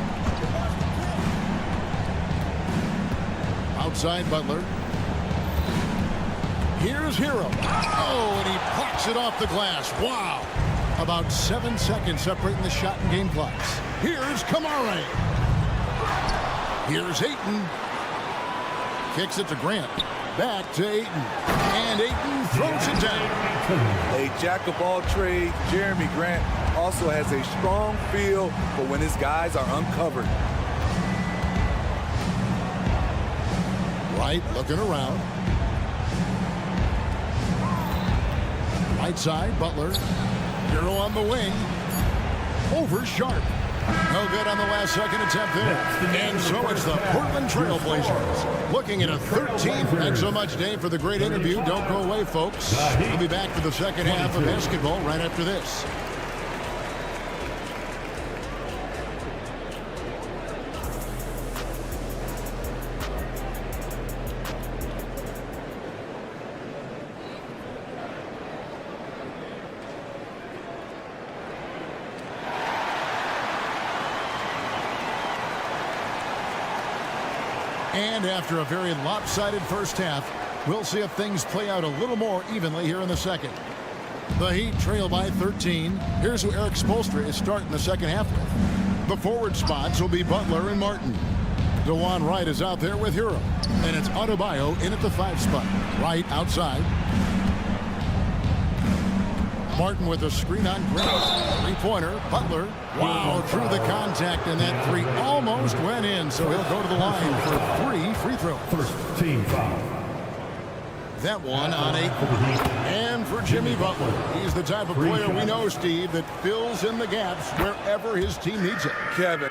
Outside Butler. Here's Hero. Oh, and he plucks it off the glass. Wow. About 7 seconds separating the shot and game clocks. Here's Kamare. Here's Ayton. Kicks it to Grant. Back to Ayton. And Ayton throws it down. A jack of all trades, Jeremy Grant also has a strong feel for when his guys are uncovered. Right, looking around. Right side, Butler. Hero on the wing. Over Sharp. No good on the last second attempt there. And so it's the Portland Trailblazers. Looking at a 13. Thanks so much, Dave, for the great interview. Don't go away, folks. We'll be back for the second half of basketball right after this. And after a very lopsided first half, we'll see if things play out a little more evenly here in the second. The Heat trail by 13. Here's who Eric Spoelstra is starting the second half with. The forward spots will be Butler and Martin. DeJuan Wright is out there with Hero. And it's Adebayo in at the 5 spot. Wright outside. Martin with a screen on Grant. Three-pointer. Butler. Wow, through the contact, and that 3 almost went in, so he'll go to the line for 3 free throws. First team foul. That one on 8. And for Jimmy Butler. He's the type of player we know, Steve, that fills in the gaps wherever his team needs it. Kevin.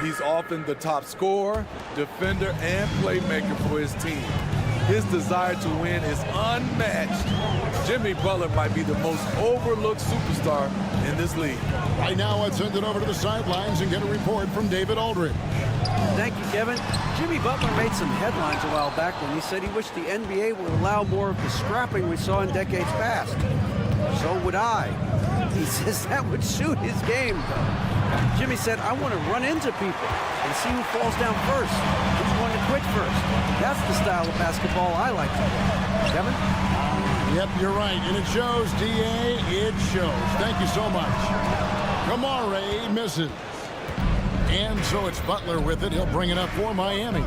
He's often the top scorer, defender, and playmaker for his team. His desire to win is unmatched. Jimmy Butler might be the most overlooked superstar in this league. Right now, let's send it over to the sidelines and get a report from David Aldridge. Thank you, Kevin. Jimmy Butler made some headlines a while back when he said he wished the NBA would allow more of the scrapping we saw in decades past. So would I. He says that would suit his game, though. Jimmy said, I want to run into people and see who falls down first, who's going to quit first. That's the style of basketball I like to play. Kevin? Yep, you're right. And it shows, D.A. It shows. Thank you so much. Kamare misses. And so it's Butler with it. He'll bring it up for Miami.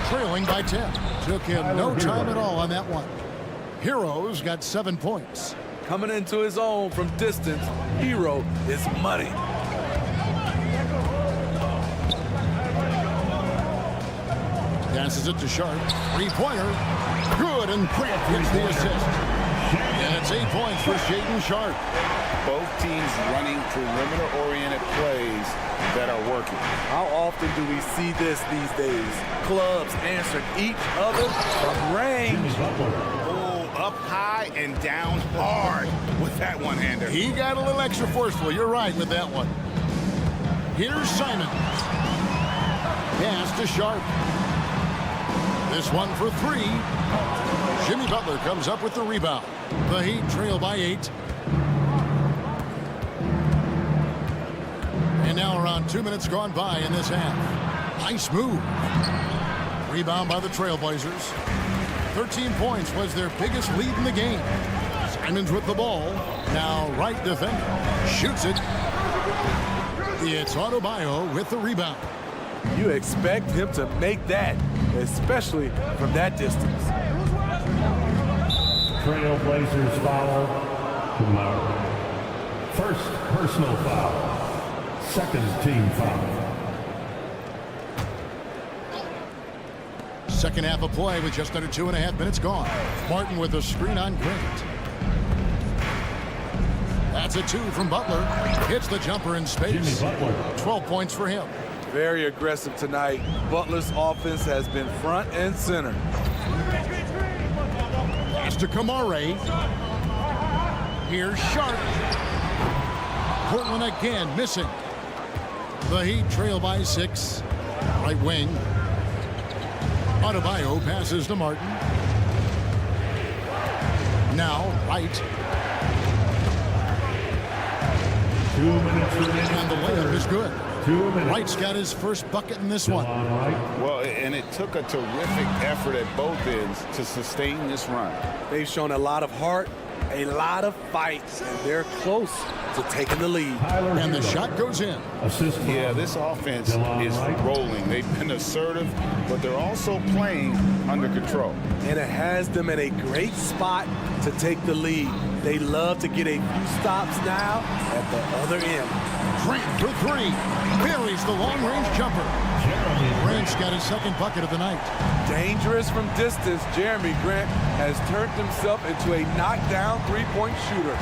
Trailing by 10. Took him no time at all on that one. Hero's got 7 points. Coming into his own from distance, Hero is money. Passes it to Sharp. Three-pointer. Good, and Grant gets the assist. And it's 8 points for Shaedon Sharp. Both teams running perimeter-oriented plays that are working. How often do we see this these days? Clubs answering each other from range. Up high and down hard with that one-hander. He got a little extra forceful. You're right with that one. Here's Simons. Pass to Sharp. This one for 3. Jimmy Butler comes up with the rebound. The Heat trail by 8. And now around 2 minutes gone by in this half. Nice move. Rebound by the Trailblazers. 13 points was their biggest lead in the game. Simons with the ball. Now right defender. Shoots it. It's Adebayo with the rebound. You expect him to make that, especially from that distance. Trailblazers foul. Tomorrow. First personal foul. Second team foul. Second half of play with just under 2.5 minutes gone. Martin with a screen on Grant. That's a 2 from Butler. Hits the jumper in space. 12 points for him. Very aggressive tonight. Butler's offense has been front and center. Pass to Kamare. Here's Sharp. Portland again missing. The Heat trail by 6. Right wing. Adebayo passes to Martin. Now right. 2 minutes remaining. And the layup is good. 2 minutes. Wright's got his first bucket in this one. Well, and it took a terrific effort at both ends to sustain this run. They've shown a lot of heart, a lot of fight, and they're close to taking the lead. And the shot goes in. Yeah, this offense is rolling. They've been assertive, but they're also playing under control. And it has them in a great spot to take the lead. They love to get a few stops now at the other end. Grant for 3. Buries the long-range jumper. Grant's got his second bucket of the night. Dangerous from distance, Jeremy Grant has turned himself into a knockdown three-point shooter.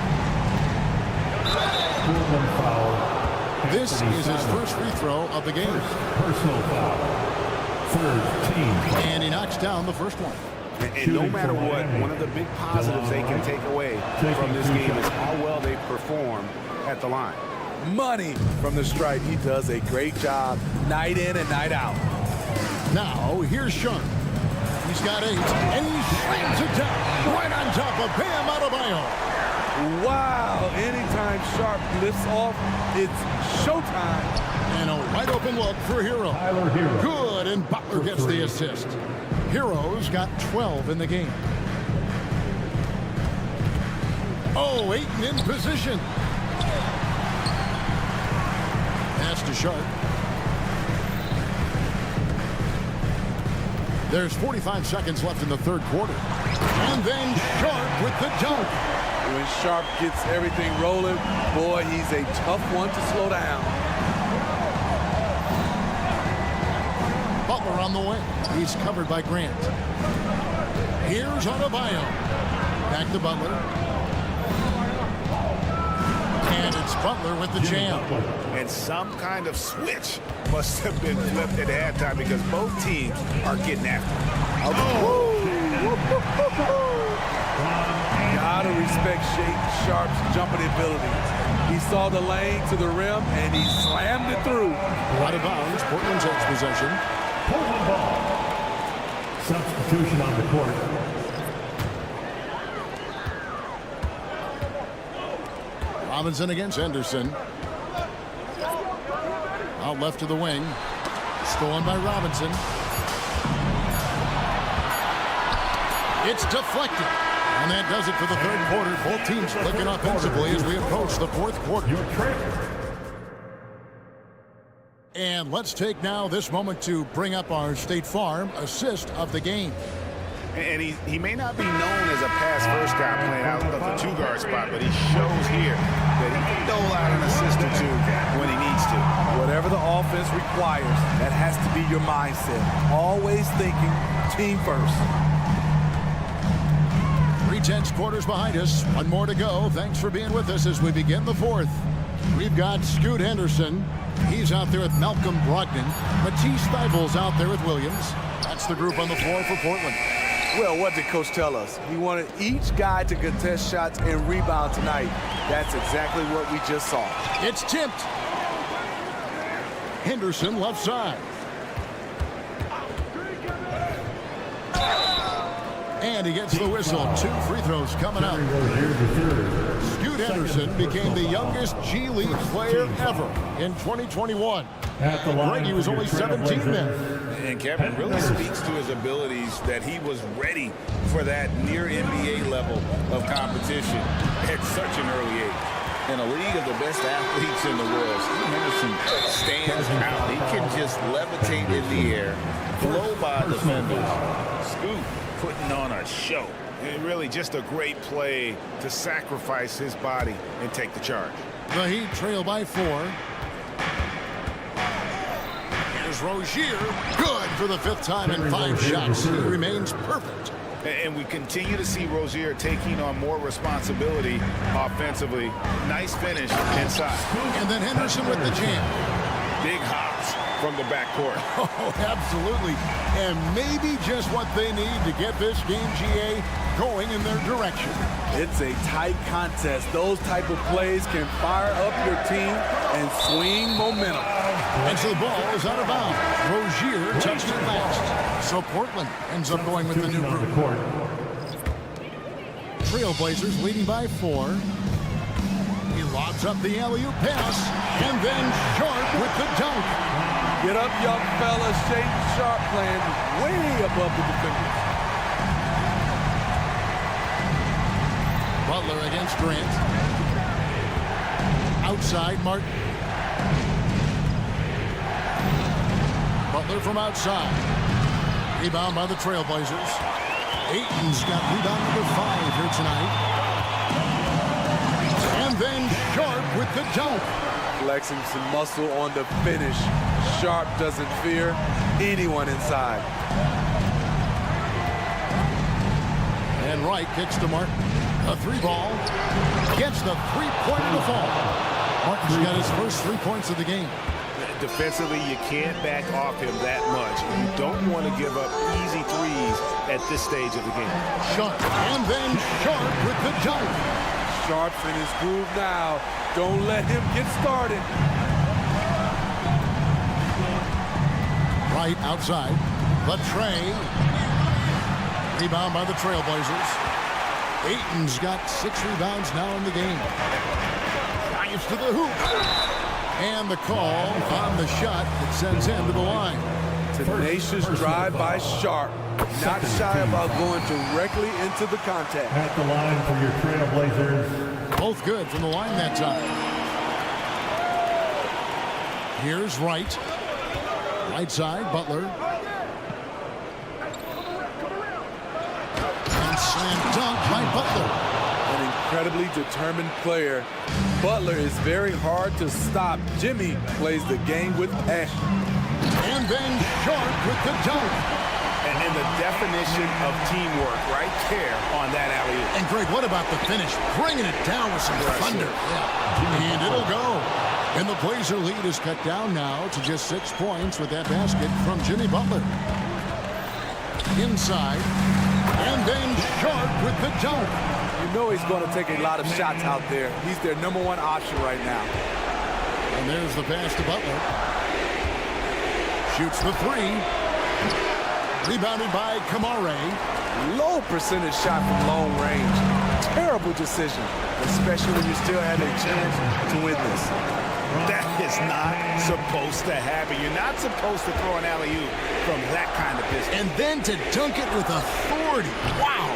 This is his first free throw of the game. Personal foul. Third team. And he knocks down the first one. And no matter what, one of the big positives they can take away from this game is how well they perform at the line. Money from the stripe. He does a great job night in and night out. Now, here's Sharp. He's got 8, and he slams it down right on top of Bam Adebayo. Wow, anytime Sharp lifts off, it's showtime. And a wide open look for Hero. Good, and Butler gets the assist. Hero's got 12 in the game. Oh, Ayton in position. Pass to Sharp. There's 45 seconds left in the third quarter. And then Sharp with the dunk. When Sharp gets everything rolling, boy, he's a tough one to slow down. Butler on the wing. He's covered by Grant. Here's Adebayo. Back to Butler. And it's Butler with the jam. And some kind of switch must have been flipped at halftime because both teams are getting after it. Oh! Gotta respect Sharp's jumping ability. He saw the lane to the rim, and he slammed it through. Out of bounds, Portland takes possession. Portland ball. Substitution on the court. Robinson against Henderson. Out left to the wing. Stolen by Robinson. It's deflected. And that does it for the third quarter. Both teams clicking offensively as we approach the fourth quarter. And let's take now this moment to bring up our State Farm assist of the game. And he may not be known as a pass-first guy playing out of the two-guard spot, but he shows here that he can dole out an assist or two when he needs to. Whatever the offense requires, that has to be your mindset. Always thinking team first. 3/10 quarters behind us. One more to go. Thanks for being with us as we begin the fourth. We've got Scoot Henderson. He's out there with Malcolm Brogdon. Matisse Thybulle out there with Williams. That's the group on the floor for Portland. Well, what did Coach tell us? He wanted each guy to contest shots and rebound tonight. That's exactly what we just saw. It's tipped. Henderson left side. And he gets the whistle. 2 free throws coming up. Scoot Henderson became the youngest G League player ever in 2021. Right, he was only 17 then. And Kevin really speaks to his abilities that he was ready for that near NBA level of competition at such an early age. In a league of the best athletes in the world, Scoot Henderson stands out. He can just levitate in the air, blow by defenders. Scoot putting on a show. And really just a great play to sacrifice his body and take the charge. The Heat trail by 4. Here's Rozier. Good for the 5th time in 5 shots. He remains perfect. And we continue to see Rozier taking on more responsibility offensively. Nice finish inside. And then Henderson with the jam. Big hops from the backcourt. Oh, absolutely. And maybe just what they need to get this game, GA, going in their direction. It's a tight contest. Those type of plays can fire up your team and swing momentum. And so the ball is out of bounds. Rozier touched it last. So Portland ends up going with the new group. Trailblazers leading by 4. He lobs up the alley-oop pass, and then Sharp with the dunk. Get up, young fella. Shaden Sharp playing way above the defenders. Butler against Grant. Outside, Martin. Butler from outside. Rebound by the Trailblazers. Ayton's got rebound number 5 here tonight. And then Sharp with the dunk. Flexing some muscle on the finish. Sharp doesn't fear anyone inside. And Wright kicks to Martin. A 3-ball. Gets the 3-point to fall. Martin's got his first 3 points of the game. Defensively, you can't back off him that much. You don't want to give up easy threes at this stage of the game. Sharp. And then Sharp with the dunk. Sharp's in his groove now. Don't let him get started. Right outside. The tray. Rebound by the Trailblazers. Ayton's got 6 rebounds now in the game. Drives to the hoop. And the call on the shot that sends him to the line. Tenacious drive by Sharp. Not shy about going directly into the contact. At the line for your Trailblazers. Both good from the line that time. Here's Wright. Right side, Butler. And slam dunk by Butler. An incredibly determined player. Butler is very hard to stop. Jimmy plays the game with passion. And then Sharp with the dunk. And the definition of teamwork right there on that alley-oop. And Greg, what about the finish? Bringing it down with some thunder. Yeah. And it'll go. And the Blazer lead is cut down now to just 6 points with that basket from Jimmy Butler. Inside. And then Sharp with the dunk. You know he's going to take a lot of shots out there. He's their #1 option right now. And there's the pass to Butler. Shoots the three. Rebounded by Kamare. Low percentage shot from long range. Terrible decision, especially when you still have a chance to win this. That is not supposed to happen. You're not supposed to throw an alley-oop from that kind of distance. And then to dunk it with authority. Wow.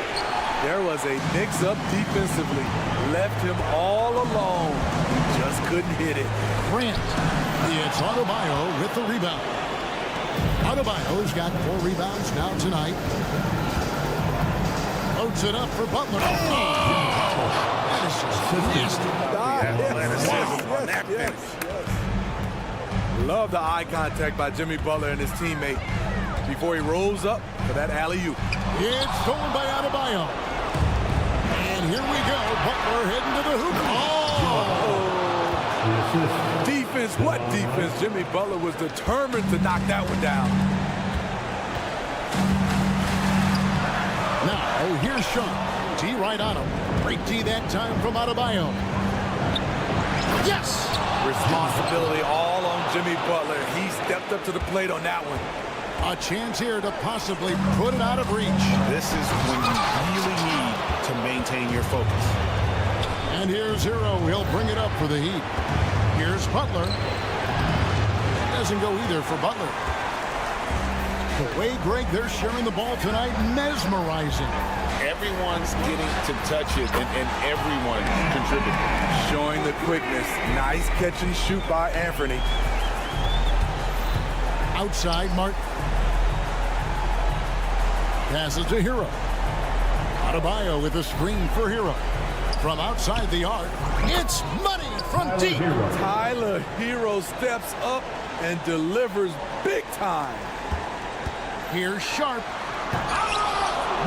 There was a mix-up defensively. Left him all alone. He just couldn't hit it. Grant. It's Adebayo with the rebound. Adebayo's got 4 rebounds now tonight. Loads it up for Butler. Oh! That is just nasty. Yes. Love the eye contact by Jimmy Butler and his teammate before he rolls up for that alley-oop. It's stolen by Adebayo. And here we go. Butler heading to the hoop. Oh! Defense, what defense? Jimmy Butler was determined to knock that one down. Now, here's Sean. T right on him. Great T that time from Adebayo. Yes! Responsibility all on Jimmy Butler. He stepped up to the plate on that one. A chance here to possibly put it out of reach. This is when you really need to maintain your focus. And here's Hero. He'll bring it up for the Heat. Here's Butler. Doesn't go either for Butler. The way, Greg, they're sharing the ball tonight, mesmerizing. Everyone's getting to touch it, and everyone contributing. Showing the quickness. Nice catch and shoot by Anthony. Outside, Martin. Passes to Hero. Adebayo with a screen for Hero. From outside the arc, it's money from deep. Tyler Hero steps up and delivers big time. Here's Sharp.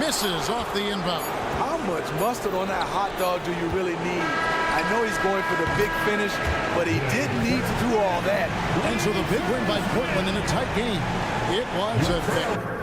Misses off the inbound. How much mustard on that hot dog do you really need? I know he's going for the big finish, but he didn't need to do all that. And so the big win by Portland in a tight game. It was a victory.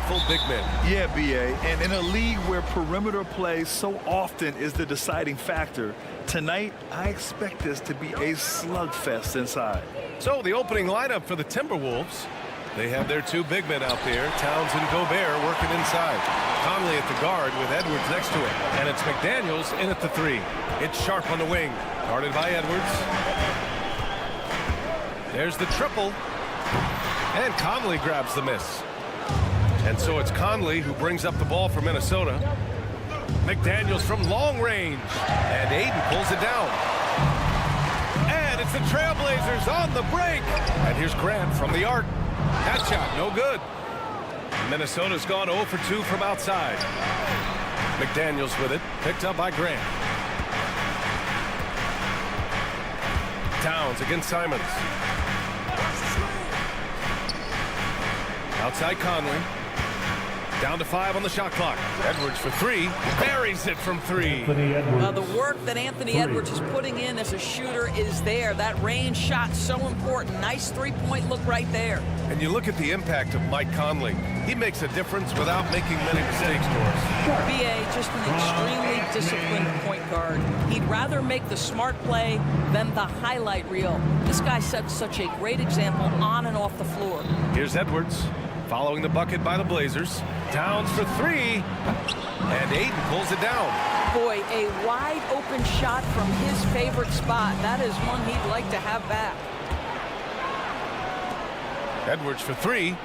powerful big men. Yeah, B.A. And in a league where perimeter play so often is the deciding factor, tonight I expect this to be a slugfest inside. So the opening lineup for the Timberwolves. They have their two big men out there, Towns and Gobert, working inside. Conley at the guard with Edwards next to him. And it's McDaniels in at the 3. It's Sharp on the wing, guarded by Edwards. There's the triple. And Conley grabs the miss. And so it's Conley who brings up the ball for Minnesota. McDaniels from long range. And Aiden pulls it down. And it's the Trailblazers on the break. And here's Grant from the arc. That shot, no good. Minnesota's gone 0 for 2 from outside. McDaniels with it, picked up by Grant. Towns against Simons. Outside Conley. Down to 5 on the shot clock. Edwards for 3. Buries it from 3. The work that Anthony Edwards is putting in as a shooter is there. That range shot so important. Nice three-point look right there. And you look at the impact of Mike Conley. He makes a difference without making many mistakes for us. B.A. just an extremely disciplined point guard. He'd rather make the smart play than the highlight reel. This guy sets such a great example on and off the floor. Here's Edwards. Following the bucket by the Blazers. Towns for 3. And Aiden pulls it down. Boy, a wide open shot from his favorite spot. That is one he'd like to have back. Edwards for 3.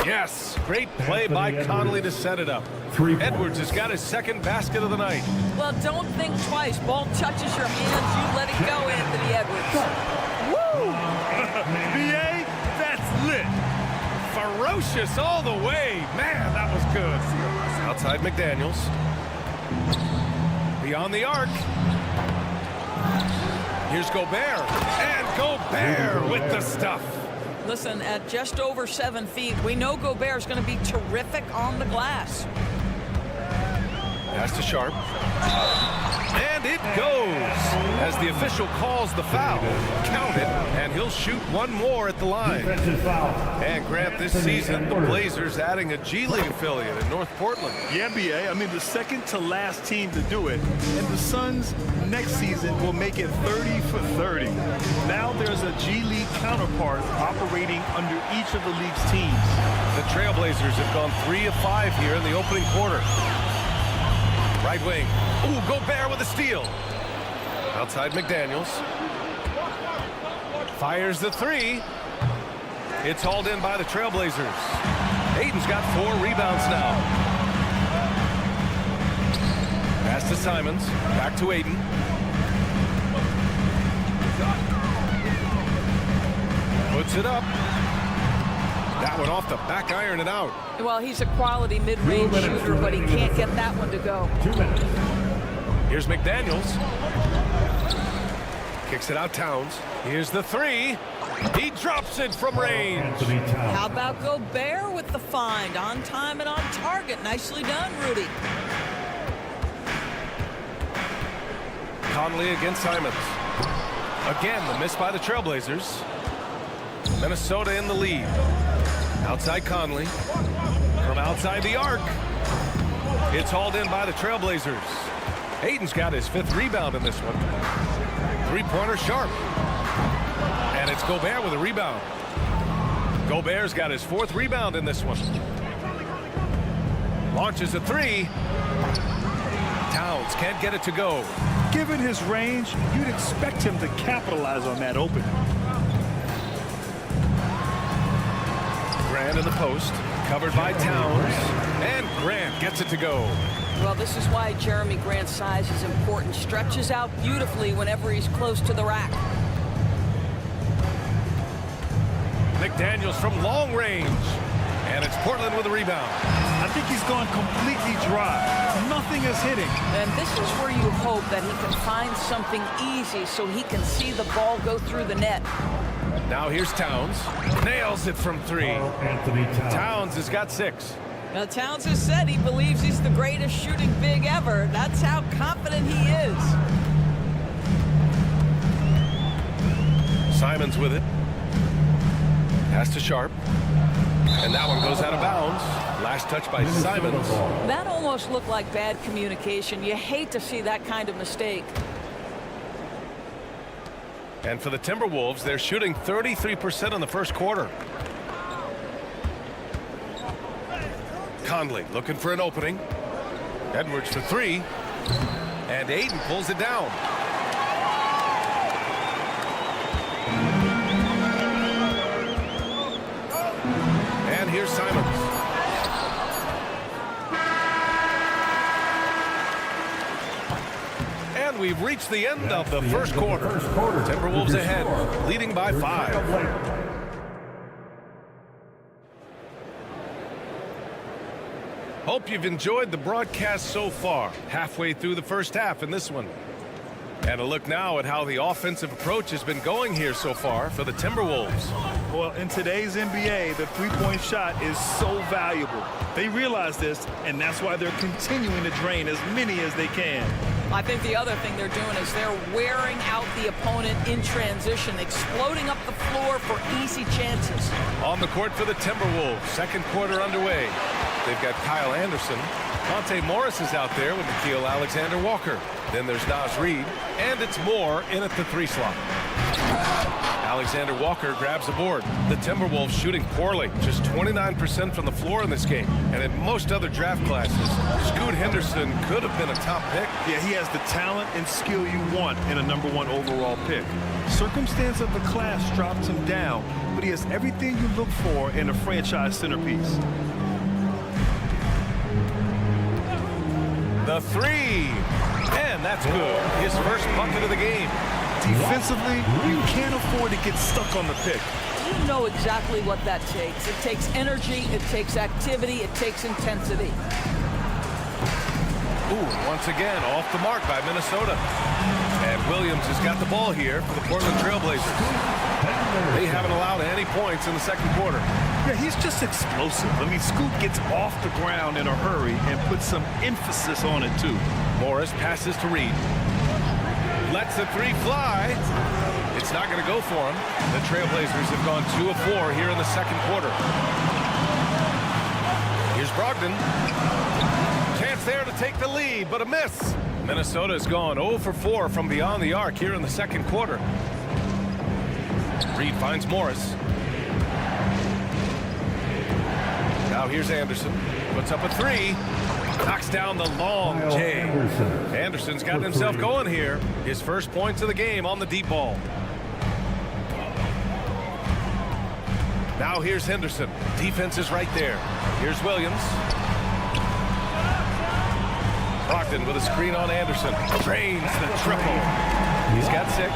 Yes, great play by Conley to set it up. Edwards has got his second basket of the night. Well, don't think twice. Ball touches your hands, you let it go, Anthony Edwards. Woo! B.A., that's lit. Ferocious all the way. Man, that was good. Outside McDaniels. Beyond the arc. Here's Gobert. And Gobert with the stuff. Listen, at just over 7 feet, we know Gobert's going to be terrific on the glass. Pass to Sharp. And it goes. As the official calls the foul, count it, and he'll shoot one more at the line. And Grant, this season, the Blazers adding a G League affiliate in North Portland. Yeah, B.A. I mean, the second to last team to do it. And the Suns next season will make it 30 for 30. Now there's a G League counterpart operating under each of the league's teams. The Trailblazers have gone 3 of 5 here in the opening quarter. Right wing. Ooh, Gobert with a steal. Outside McDaniels. Fires the 3. It's hauled in by the Trailblazers. Aiden's got 4 rebounds now. Pass to Simons. Back to Aiden. Puts it up. That one off the back iron and out. Well, he's a quality mid-range shooter, but he can't get that one to go. Here's McDaniels. Kicks it out Towns. Here's the 3. He drops it from range. How about Gobert with the find? On time and on target. Nicely done, Rudy. Conley against Simons. Again, the miss by the Trailblazers. Minnesota in the lead. Outside Conley. From outside the arc. It's hauled in by the Trailblazers. Aiden's got his 5th rebound in this one. 3-pointer Sharp. And it's Gobert with a rebound. Gobert's got his 4th rebound in this one. Launches a 3. Towns can't get it to go. Given his range, you'd expect him to capitalize on that opening. Grant in the post, covered by Towns, and Grant gets it to go. Well, this is why Jeremy Grant's size is important. Stretches out beautifully whenever he's close to the rack. McDaniels from long range, and it's Portland with a rebound. I think he's gone completely dry. Nothing is hitting. And this is where you hope that he can find something easy so he can see the ball go through the net. Now here's Towns. Nails it from 3. Towns has got 6. Now, Towns has said he believes he's the greatest shooting big ever. That's how confident he is. Simons with it. Pass to Sharp. And that one goes out of bounds. Last touch by Simons. That almost looked like bad communication. You hate to see that kind of mistake. And for the Timberwolves, they're shooting 33% in the first quarter. Conley looking for an opening. Edwards for three. And Aiden pulls it down. And here's Simons. And we've reached the end of the first quarter. Timberwolves ahead, leading by 5. Hope you've enjoyed the broadcast so far. Halfway through the first half in this one. And a look now at how the offensive approach has been going here so far for the Timberwolves. Well, in today's NBA, the three-point shot is so valuable. They realize this, and that's why they're continuing to drain as many as they can. I think the other thing they're doing is they're wearing out the opponent in transition, exploding up the floor for easy chances. On the court for the Timberwolves, second quarter underway. They've got Kyle Anderson. Monte Morris is out there with Nickeil Alexander-Walker. Then there's Naz Reid, and it's Moore in at the 3 slot. Alexander-Walker grabs the board. The Timberwolves shooting poorly, just 29% from the floor in this game. And in most other draft classes, Scoot Henderson could have been a top pick. Yeah, he has the talent and skill you want in a #1 overall pick. Circumstance of the class dropped him down, but he has everything you look for in a franchise centerpiece. The 3, and that's good. His first bucket of the game. Defensively, you can't afford to get stuck on the pick. You know exactly what that takes. It takes energy, it takes activity, it takes intensity. Ooh, once again, off the mark by Minnesota. And Williams has got the ball here for the Portland Trailblazers. They haven't allowed any points in the second quarter. Yeah, he's just explosive. I mean, Scoot gets off the ground in a hurry and puts some emphasis on it, too. Morris passes to Reid. Lets the 3 fly. It's not going to go for him. The Trailblazers have gone 2 of 4 here in the second quarter. Here's Brogdon. Chance there to take the lead, but a miss. Minnesota's gone 0 for 4 from beyond the arc here in the second quarter. Reid finds Morris. Now here's Anderson. Puts up a 3. Knocks down the long J. Anderson's gotten himself going here. His first points of the game on the deep ball. Now here's Henderson. Defense is right there. Here's Williams. Brogdon with a screen on Anderson. Drains the triple. He's got 6.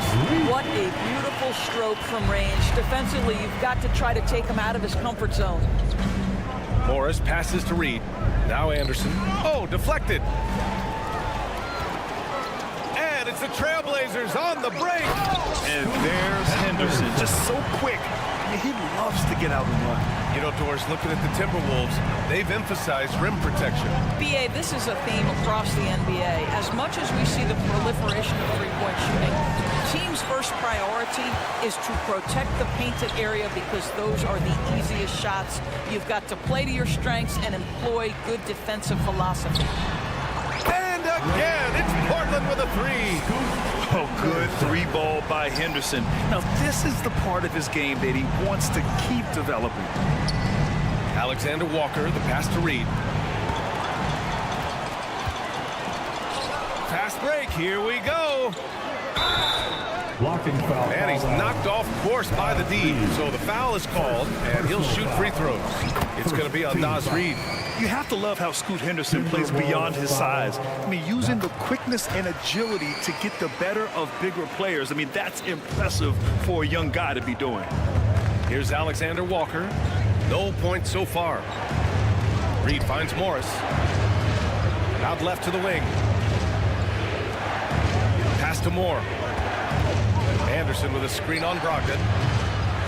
What a beautiful stroke from range. Defensively, you've got to try to take him out of his comfort zone. Morris passes to Reid. Now Anderson. Oh, deflected. And it's the Trailblazers on the break. And there's Henderson, just so quick. I mean, he loves to get out and run. You know, Doris, looking at the Timberwolves, they've emphasized rim protection. BA, this is a theme across the NBA. As much as we see the proliferation of three-point shooting, team's first priority is to protect the painted area because those are the easiest shots. You've got to play to your strengths and employ good defensive philosophy. And again, it's Portland with a 3. Oh, good 3-ball by Henderson. Now, this is the part of his game that he wants to keep developing. Alexander Walker, the pass to Reid. Fast break, here we go. Blocking foul. And he's knocked off course by the D. So the foul is called, and he'll shoot free throws. It's going to be on Naz Reid. You have to love how Scoot Henderson plays beyond his size. I mean, using the quickness and agility to get the better of bigger players. I mean, that's impressive for a young guy to be doing. Here's Alexander Walker. No points so far. Reid finds Morris. Out left to the wing. Pass to Moore. Anderson with a screen on Brogdon.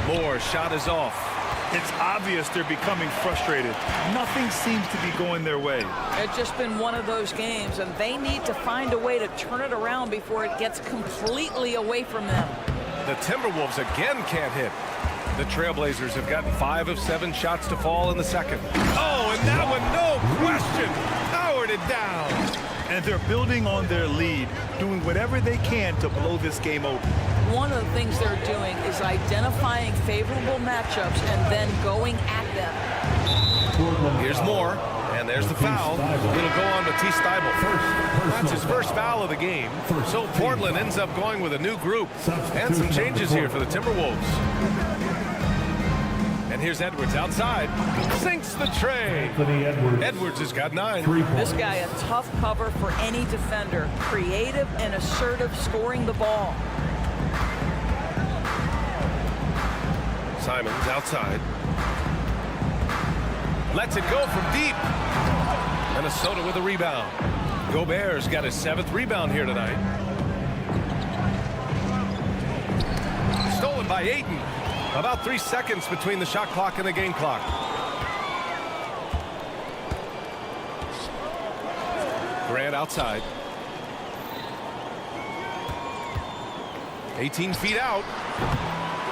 Moore's shot is off. It's obvious they're becoming frustrated. Nothing seems to be going their way. It's just been one of those games, and they need to find a way to turn it around before it gets completely away from them. The Timberwolves again can't hit. The Trailblazers have gotten 5 of 7 shots to fall in the second. Oh, And that one, no question, powered it down. And they're building on their lead, doing whatever they can to blow this game open. One of the things they're doing is identifying favorable matchups and then going at them. Here's more, and there's the foul. It'll go on to T. Steibel. That's his first foul of the game. So Portland ends up going with a new group. And some changes here for the Timberwolves. And here's Edwards outside. Sinks the tray. Edwards has got 9. This guy a tough cover for any defender. Creative and assertive scoring the ball. Simons outside. Lets it go from deep. Minnesota with a rebound. Gobert's got his 7th rebound here tonight. Stolen by Ayton. About 3 seconds between the shot clock and the game clock. Grant outside. 18 feet out.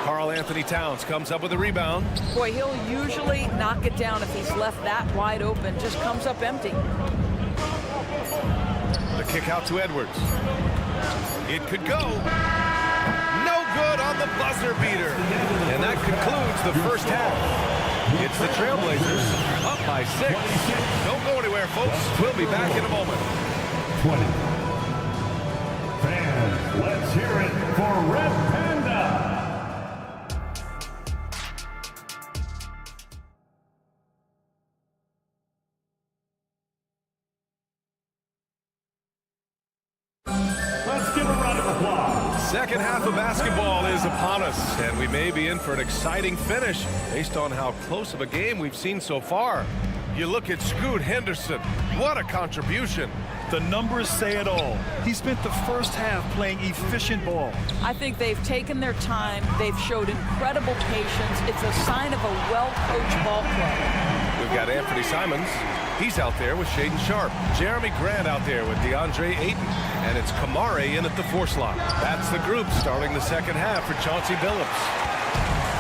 Karl Anthony Towns comes up with a rebound. Boy, he'll usually knock it down if he's left that wide open. Just comes up empty. The kick out to Edwards. It could go. No good on the buzzer beater. And that concludes the first half. It's the Trailblazers up by 6. Don't go anywhere, folks. We'll be back in a moment. 20. Fans, let's hear it for Red Panda. Second half of basketball is upon us, and we may be in for an exciting finish based on how close of a game we've seen so far. You look at Scoot Henderson. What a contribution. The numbers say it all. He spent the first half playing efficient ball. I think they've taken their time. They've showed incredible patience. It's a sign of a well-coached ball club. We've got Anthony Simons. He's out there with Shaden Sharp. Jeremy Grant out there with DeAndre Ayton. And it's Kamare in at the 4 slot. That's the group starting the second half for Chauncey Billups.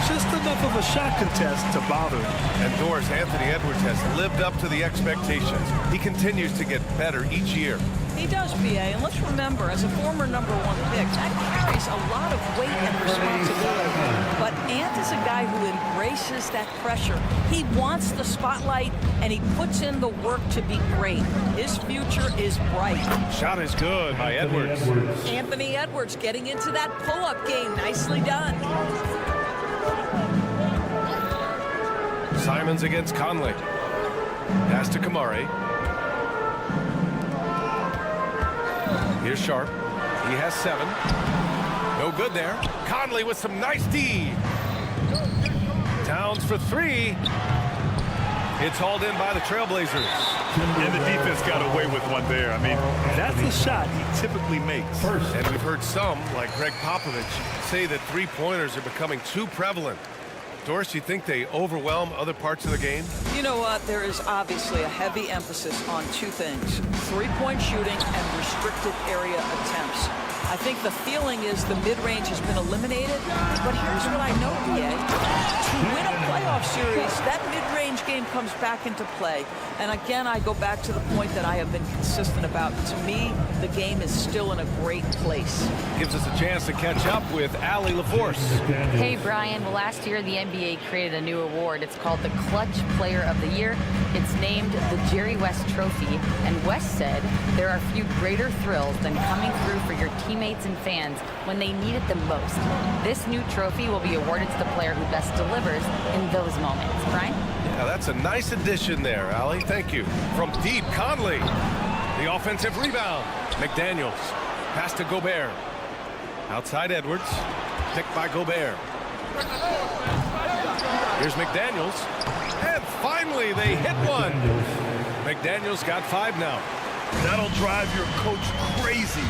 Just enough of a shot contest to bother him. And Doris, Anthony Edwards has lived up to the expectations. He continues to get better each year. He does, B.A., and let's remember, as a former #1 pick, that carries a lot of weight and responsibility. But Ant is a guy who embraces that pressure. He wants the spotlight, and he puts in the work to be great. His future is bright. Shot is good by Edwards. Anthony Edwards getting into that pull-up game. Nicely done. Simons against Conley. Pass to Kamare. Here's Sharp. He has 7. No good there. Conley with some nice D. Towns for 3. It's hauled in by the Trailblazers. And the defense got away with one there. I mean, that's the shot he typically makes. And we've heard some, like Greg Popovich, say that 3-pointers are becoming too prevalent. Doris, you think they overwhelm other parts of the game? You know what? There is obviously a heavy emphasis on 2 things. 3-point shooting and restricted area attempts. I think the feeling is the mid-range has been eliminated, but here's what I know, BA. To win a playoff series, that mid-range game comes back into play. And again, I go back to the point that I have been consistent about. To me, the game is still in a great place. Gives us a chance to catch up with Allie LaForce. Hey, Brian. Well, last year, the NBA created a new award. It's called the Clutch Player of the Year. It's named the Jerry West Trophy. And West said, there are few greater thrills than coming through for your teammates and fans when they need it the most. This new trophy will be awarded to the player who best delivers in those moments. Brian? Yeah, that's a nice addition there, Allie. Thank you. From deep, Conley. The offensive rebound. McDaniels. Pass to Gobert. Outside Edwards. Picked by Gobert. Here's McDaniels. And finally, they hit one. McDaniels got 5 now. That'll drive your coach crazy,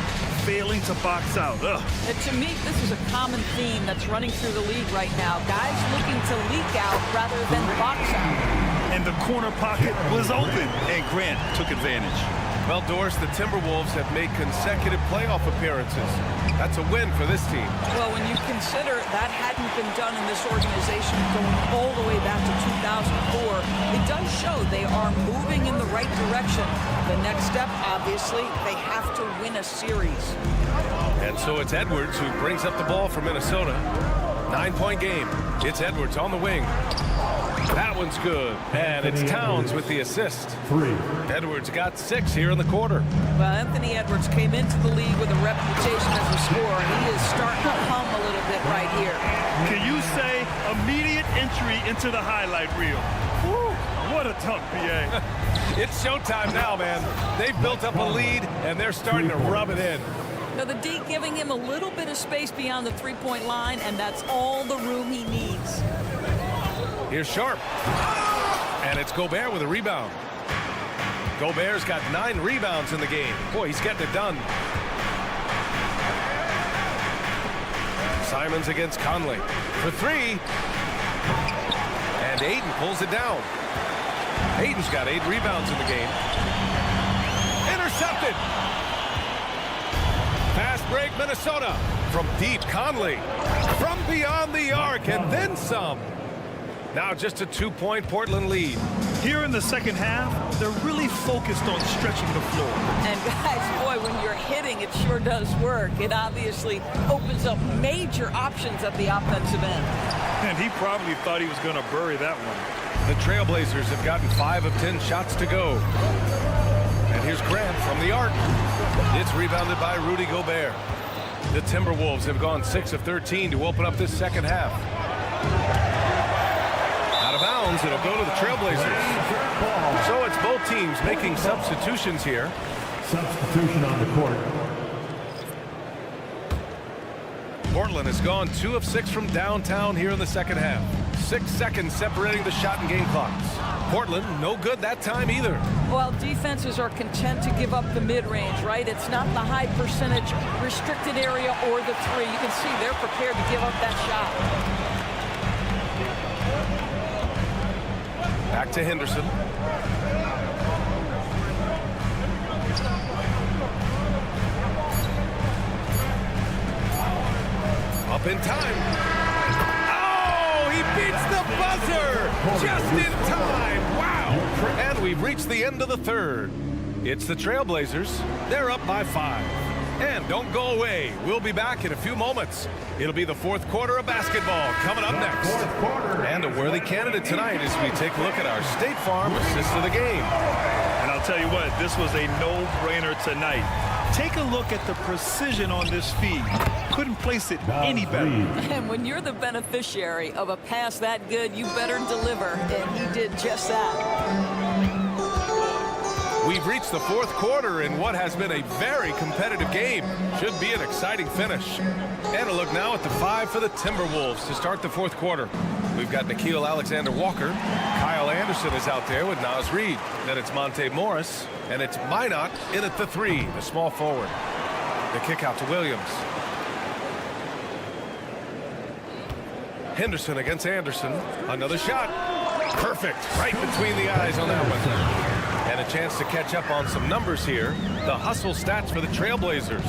failing to box out. Ugh. And to me, this is a common theme that's running through the league right now. Guys looking to leak out rather than box out. And the corner pocket was open, and Grant took advantage. Well, Doris, the Timberwolves have made consecutive playoff appearances. That's a win for this team. Well, when you consider that hadn't been done in this organization going all the way back to 2004, it does show they are moving in the right direction. The next step, obviously, they have to win a series. And so it's Edwards who brings up the ball for Minnesota. 9-point game. It's Edwards on the wing. That one's good. And it's Towns with the assist. 3. Edwards got 6 here in the quarter. Well, Anthony Edwards came into the league with a reputation as a scorer. He is starting to hum a little bit right here. Can you say immediate entry into the highlight reel? Woo, what a dunk, PA. It's showtime now, man. They've built up a lead, and they're starting to rub it in. Now, the D giving him a little bit of space beyond the three-point line, and that's all the room he needs. Here's Sharp. And it's Gobert with a rebound. Gobert's got 9 rebounds in the game. Boy, he's getting it done. Simons against Conley for 3. And Ayton pulls it down. Ayton's got 8 rebounds in the game. Intercepted. Fast break, Minnesota. From deep, Conley. From beyond the arc, and then some. Now just a 2-point Portland lead. Here in the second half, they're really focused on stretching the floor. And guys, boy, when you're hitting, it sure does work. It obviously opens up major options at the offensive end. And he probably thought he was going to bury that one. The Trailblazers have gotten 5 of 10 shots to go. And here's Grant from the arc. It's rebounded by Rudy Gobert. The Timberwolves have gone 6 of 13 to open up this second half. Out of bounds, it'll go to the Trailblazers. So it's both teams making substitutions here. Substitution on the court. Portland has gone 2 of 6 from downtown here in the second half. 6 seconds separating the shot and game clocks. Portland, no good that time either. Well, defenses are content to give up the mid-range, right? It's not the high percentage restricted area or the 3. You can see they're prepared to give up that shot. Back to Henderson. Up in time. Oh, he beats the buzzer just in time. Wow. And we've reached the end of the third. It's the Trailblazers. They're up by 5. And don't go away. We'll be back in a few moments. It'll be the fourth quarter of basketball coming up next. And a worthy candidate tonight as we take a look at our State Farm assist of the game. And I'll tell you what, this was a no-brainer tonight. Take a look at the precision on this feed. Couldn't place it any better. And when you're the beneficiary of a pass that good, you better deliver. And he did just that. We've reached the fourth quarter in what has been a very competitive game. Should be an exciting finish. And a look now at the 5 for the Timberwolves to start the fourth quarter. We've got Nickeil Alexander-Walker. Kyle Anderson is out there with Naz Reid. Then it's Monte Morris. And it's Minot in at the 3, the small forward. The kick out to Williams. Henderson against Anderson. Another shot. Perfect. Right between the eyes on that one. And a chance to catch up on some numbers here. The hustle stats for the Trailblazers.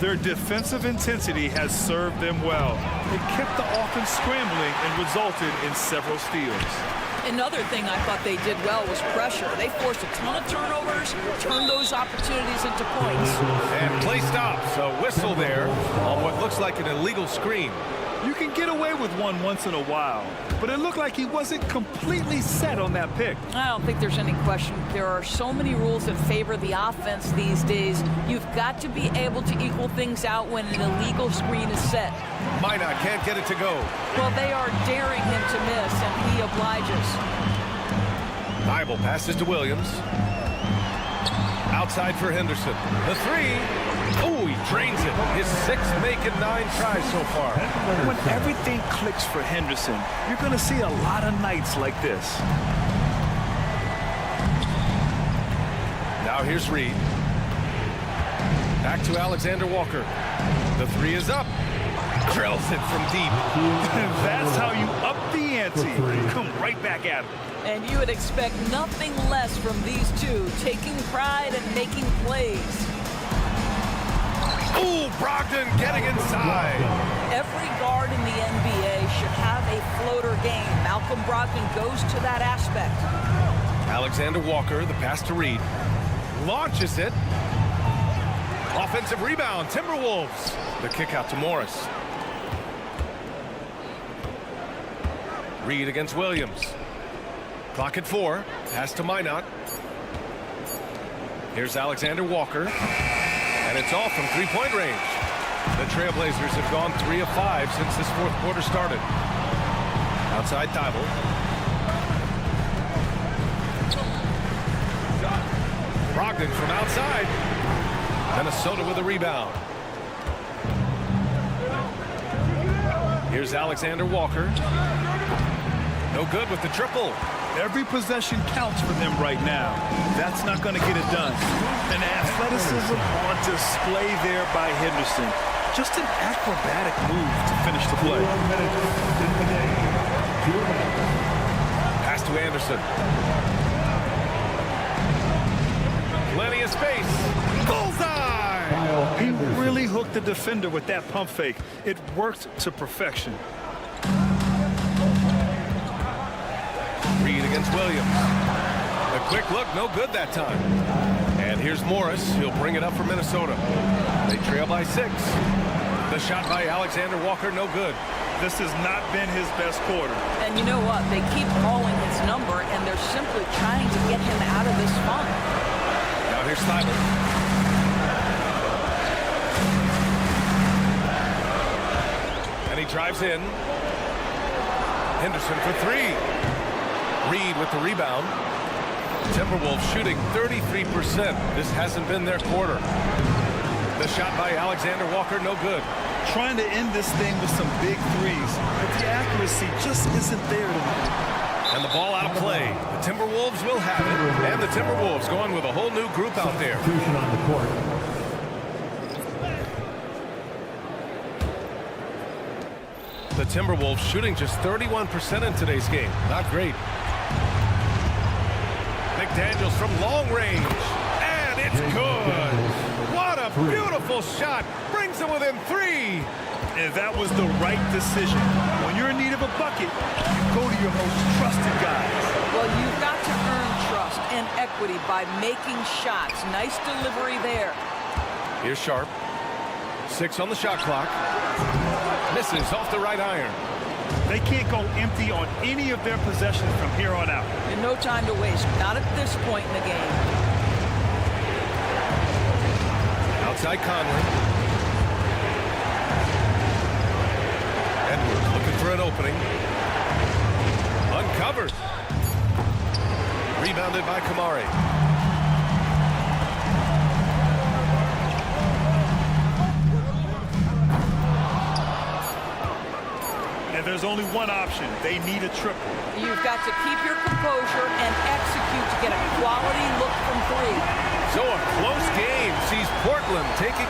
Their defensive intensity has served them well. It kept the offense scrambling and resulted in several steals. Another thing I thought they did well was pressure. They forced a ton of turnovers, turned those opportunities into points. And play stops. A whistle there on what looks like an illegal screen. You can get away with one once in a while, but it looked like he wasn't completely set on that pick. I don't think there's any question. There are so many rules that favor the offense these days. You've got to be able to equal things out when an illegal screen is set. Minot can't get it to go. Well, they are daring him to miss, and he obliges. Bible passes to Williams. Outside for Henderson. The 3. Oh, he drains it. His 6th making 9 tries so far. When everything clicks for Henderson, you're going to see a lot of nights like this. Now here's Reid. Back to Alexander Walker. The 3 is up. Drills it from deep. That's how you up the ante. Come right back at him. And you would expect nothing less from these two, taking pride and making plays. Ooh, Brogdon getting inside. Every guard in the NBA should have a floater game. Malcolm Brogdon goes to that aspect. Alexander Walker, the pass to Reed. Launches it. Offensive rebound, Timberwolves. The kick out to Morris. Reed against Williams. Clock at 4. Pass to Minot. Here's Alexander Walker. And it's off from three-point range. The Trailblazers have gone 3 of 5 since this fourth quarter started. Outside Thibault. Brogdon from outside. Minnesota with a rebound. Here's Alexander Walker. No good with the triple. Every possession counts for them right now. That's not going to get it done. And athleticism on display there by Henderson. Just an acrobatic move to finish the play. Pass to Anderson. Plenty of space. Bullseye! He really hooked the defender with that pump fake. It worked to perfection. Reed against Williams. A quick look, no good that time. And here's Morris. He'll bring it up for Minnesota. They trail by 6. The shot by Alexander Walker, no good. This has not been his best quarter. And you know what? They keep calling his number, and they're simply trying to get him out of this funk. Now here's Thibault. And he drives in. Henderson for 3. Reed with the rebound. Timberwolves shooting 33%. This hasn't been their quarter. The shot by Alexander Walker, no good. Trying to end this thing with some big threes, but the accuracy just isn't there tonight. And the ball out of play. The Timberwolves will have it. And the Timberwolves going with a whole new group out there. On the court. The Timberwolves shooting just 31% in today's game. Not great. McDaniels from long range. And it's good. What a beautiful shot. Brings them within 3. And that was the right decision. When you're in need of a bucket, you go to your most trusted guys. Well, you've got to earn trust and equity by making shots. Nice delivery there. Here's Sharp. 6 on the shot clock. Misses off the right iron. They can't go empty on any of their possessions from here on out. And no time to waste. Not at this point in the game. Outside Conley. Edwards looking for an opening. Uncovered. Rebounded by Kamari. And there's only one option. They need a triple. You've got to keep your composure and execute to get a quality look from 3. So a close game sees Portland taking...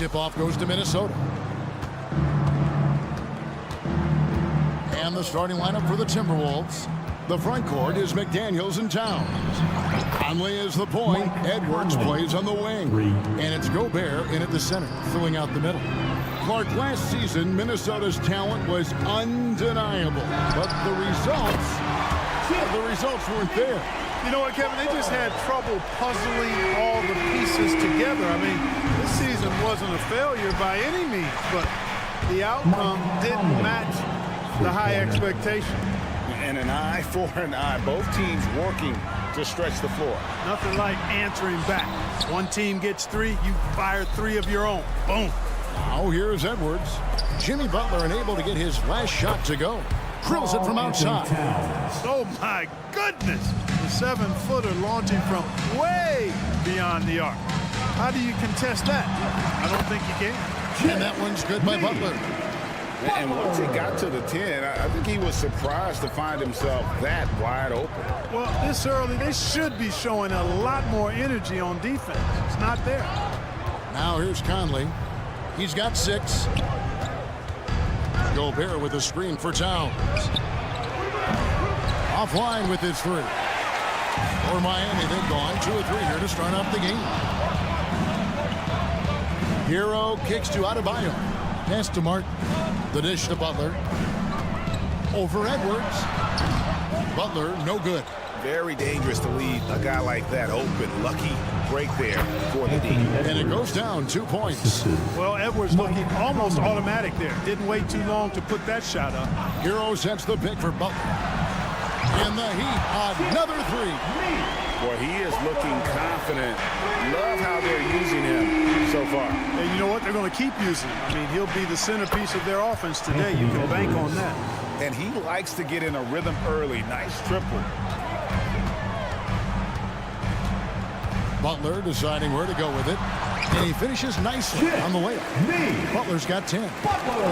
Tip-off goes to Minnesota. And the starting lineup for the Timberwolves. The front court is McDaniels and Towns. Conley is the point. Edwards plays on the wing. And it's Gobert in at the center, filling out the middle. Clark, last season, Minnesota's talent was undeniable. But the results weren't there. You know what, Kevin? They just had trouble puzzling all the pieces together. I mean, this season wasn't a failure by any means, but the outcome didn't match the high expectation. And an eye for an eye. Both teams working to stretch the floor. Nothing like answering back. One team gets 3, you fire 3 of your own. Boom. Now here's Edwards. Jimmy Butler unable to get his last shot to go. Drills it from outside. Oh, my goodness. The 7-footer launching from way beyond the arc. How do you contest that? I don't think you can. And that one's good by Butler. And once he got to the 10, I think he was surprised to find himself that wide open. Well, this early, they should be showing a lot more energy on defense. It's not there. Now here's Conley. He's got 6. Gobert with a screen for Towns. Offline with his 3. For Miami, they've gone 2 or 3 here to start off the game. Hero kicks to Adebayo. Pass to Martin. The dish to Butler. Over Edwards. Butler, no good. Very dangerous to leave a guy like that open. Lucky break there for the D. And it goes down 2 points. Well, Edwards looking almost automatic there. Didn't wait too long to put that shot up. Hero sets the pick for Butler. In the Heat, another 3. Boy, he is looking confident. Love how they're using him so far. And you know what? They're going to keep using him. I mean, he'll be the centerpiece of their offense today. You can bank on that. And he likes to get in a rhythm early. Nice triple. Butler deciding where to go with it. And he finishes nicely on the layup. Butler's got 10.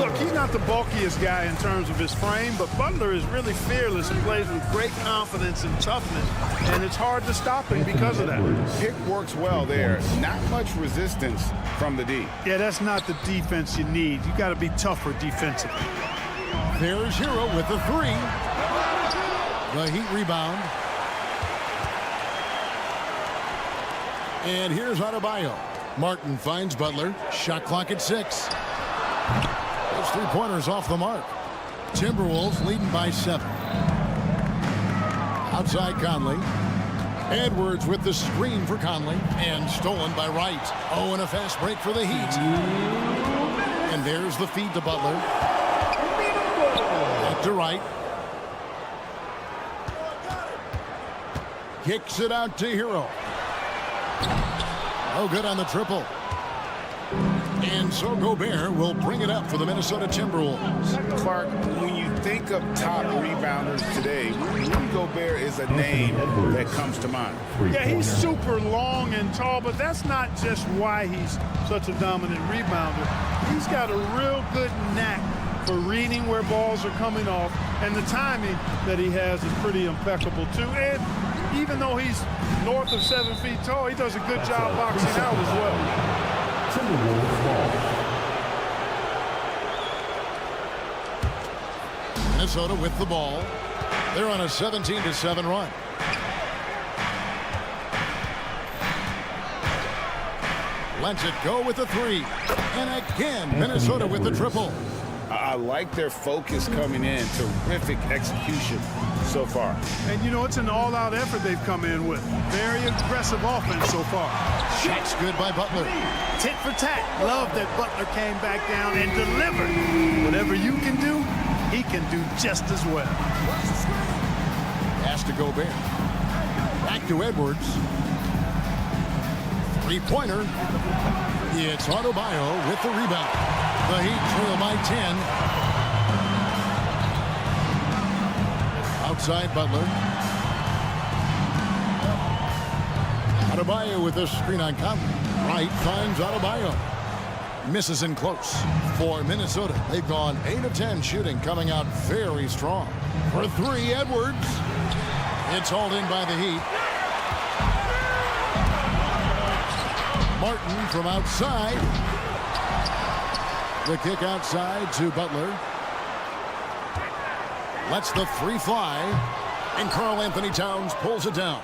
Look, he's not the bulkiest guy in terms of his frame, but Butler is really fearless and plays with great confidence and toughness, and it's hard to stop him because of that. Pick works well there. Not much resistance from the D. Yeah, that's not the defense you need. You got to be tougher defensively. There's Hero with the 3. The Heat rebound. And here's Adebayo. Martin finds Butler. Shot clock at 6. Those 3-pointers off the mark. Timberwolves leading by 7. Outside Conley. Edwards with the screen for Conley. And stolen by Wright. Oh, and a fast break for the Heat. And there's the feed to Butler. Back to Wright. Kicks it out to Hero. Oh, good on the triple. And so Gobert will bring it up for the Minnesota Timberwolves. Clark, when you think of top rebounders today, Rudy Gobert is a name that comes to mind. Yeah, he's super long and tall, but that's not just why he's such a dominant rebounder. He's got a real good knack for reading where balls are coming off, and the timing that he has is pretty impeccable too. And even though he's north of 7 feet tall, he does a good job boxing out as well. Minnesota with the ball. They're on a 17-7 run. Lets it go with the 3. And again, Minnesota with the triple. I like their focus coming in. Terrific execution so far. And, you know, it's an all-out effort they've come in with. Very aggressive offense so far. Shots good by Butler. Tit for tat. Love that Butler came back down and delivered. Whatever you can do, he can do just as well. Pass to Gobert. Back to Edwards. 3-pointer. It's Adebayo with the rebound. The Heat trail by 10. Outside Butler. Adebayo with the screen on Conley. Wright finds Adebayo. Misses in close. For Minnesota, they've gone 8 of 10 shooting, coming out very strong. For 3, Edwards. It's hauled in by the Heat. Martin from outside. The kick outside to Butler. Lets the three fly. And Karl Anthony Towns pulls it down.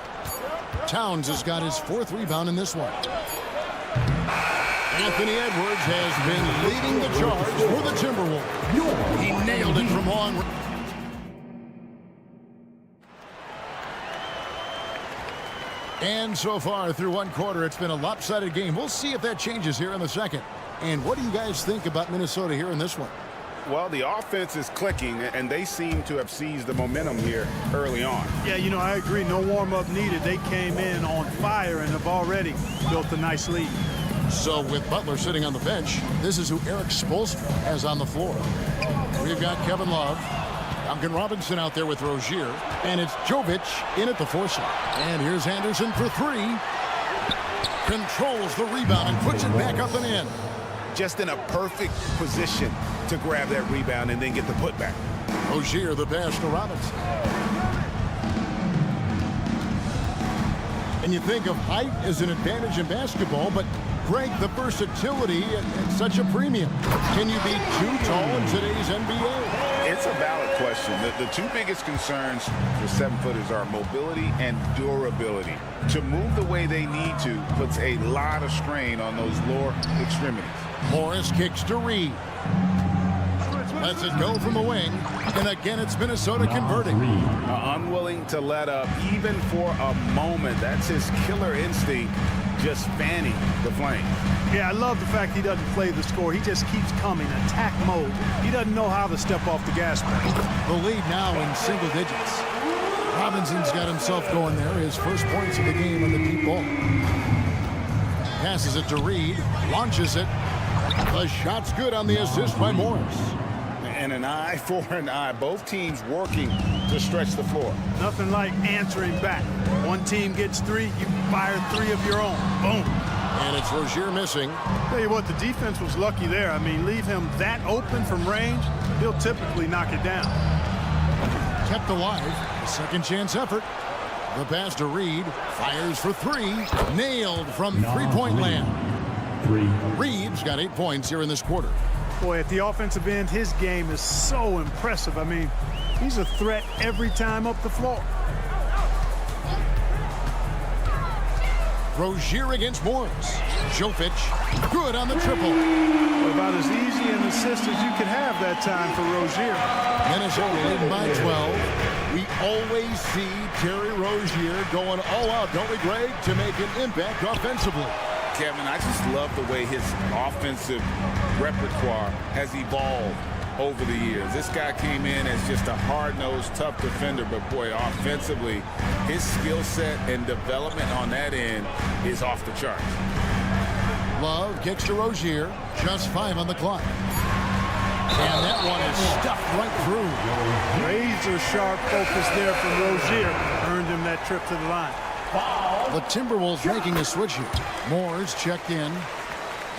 Towns has got his 4th rebound in this one. Anthony Edwards has been leading the charge for the Timberwolves. He nailed it from long. And so far through one quarter, it's been a lopsided game. We'll see if that changes here in the second. And what do you guys think about Minnesota here in this one? Well, the offense is clicking, and they seem to have seized the momentum here early on. Yeah, you know, I agree. No warm-up needed. They came in on fire and have already built a nice lead. So with Butler sitting on the bench, this is who Eric Spoelstra has on the floor. We've got Kevin Love, Duncan Robinson out there with Rozier, and it's Jovic in at the 4 slot. And here's Anderson for 3. Controls the rebound and puts it back up and in. Just in a perfect position to grab that rebound and then get the putback. Rozier the pass to Robinson. And you think of height as an advantage in basketball, but Greg, the versatility at such a premium. Can you be too tall in today's NBA? It's a valid question. The two biggest concerns for 7-footers are mobility and durability. To move the way they need to puts a lot of strain on those lower extremities. Morris kicks to Reed. Lets it go from the wing. And again, it's Minnesota converting. Unwilling to let up even for a moment. That's his killer instinct, just fanning the flame. Yeah, I love the fact he doesn't play the score. He just keeps coming, attack mode. He doesn't know how to step off the gas pedal. The lead now in single digits. Robinson's got himself going there. His first points of the game on the deep ball. Passes it to Reed. Launches it. The shot's good on the assist by Morris. And an eye for an eye. Both teams working to stretch the floor. Nothing like answering back. One team gets 3, you fire 3 of your own. Boom. And it's Rozier missing. Tell you what, the defense was lucky there. I mean, leave him that open from range, he'll typically knock it down. Kept alive. A second chance effort. The pass to Reed. Fires for 3. Nailed from three-point land. Reed's got 8 points here in this quarter. Boy, at the offensive end, his game is so impressive. I mean, he's a threat every time up the floor. Rozier against Morris. Jovic, good on the triple. About as easy an assist as you could have that time for Rozier. Minnesota leading by 12. We always see Terry Rozier going all out, don't we, Greg, to make an impact offensively. Kevin, I just love the way his offensive repertoire has evolved over the years. This guy came in as just a hard-nosed, tough defender, but boy, offensively, his skill set and development on that end is off the charts. Love kicks to Rozier, just 5 on the clock. And that one is stuffed right through. Razor sharp focus there from Rozier. Earned him that trip to the line. The Timberwolves making a switch here. Moore's checked in.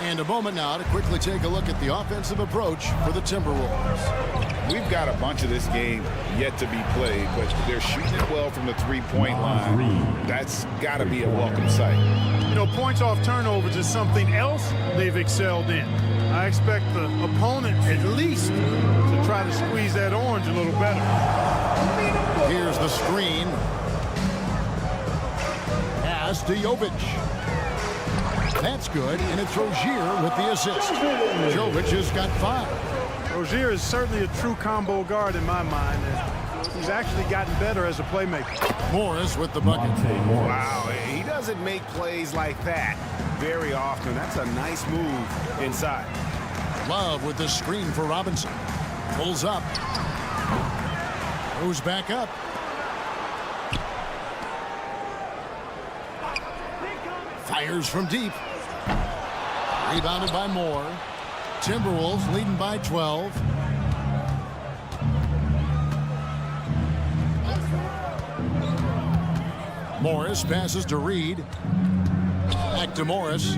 And a moment now to quickly take a look at the offensive approach for the Timberwolves. We've got a bunch of this game yet to be played, but they're shooting it well from the three-point line. That's got to be a welcome sight. You know, points off turnovers is something else they've excelled in. I expect the opponent at least to try to squeeze that orange a little better. Here's the screen. Pass to Jovic. That's good, and it's Rozier with the assist. Jovic has got 5. Rozier is certainly a true combo guard in my mind, and he's actually gotten better as a playmaker. Morris with the bucket. Wow, he doesn't make plays like that very often. That's a nice move inside. Love with the screen for Robinson. Pulls up. Goes back up. Fires from deep. Rebounded by Moore. Timberwolves leading by 12. Morris passes to Reed. Back to Morris.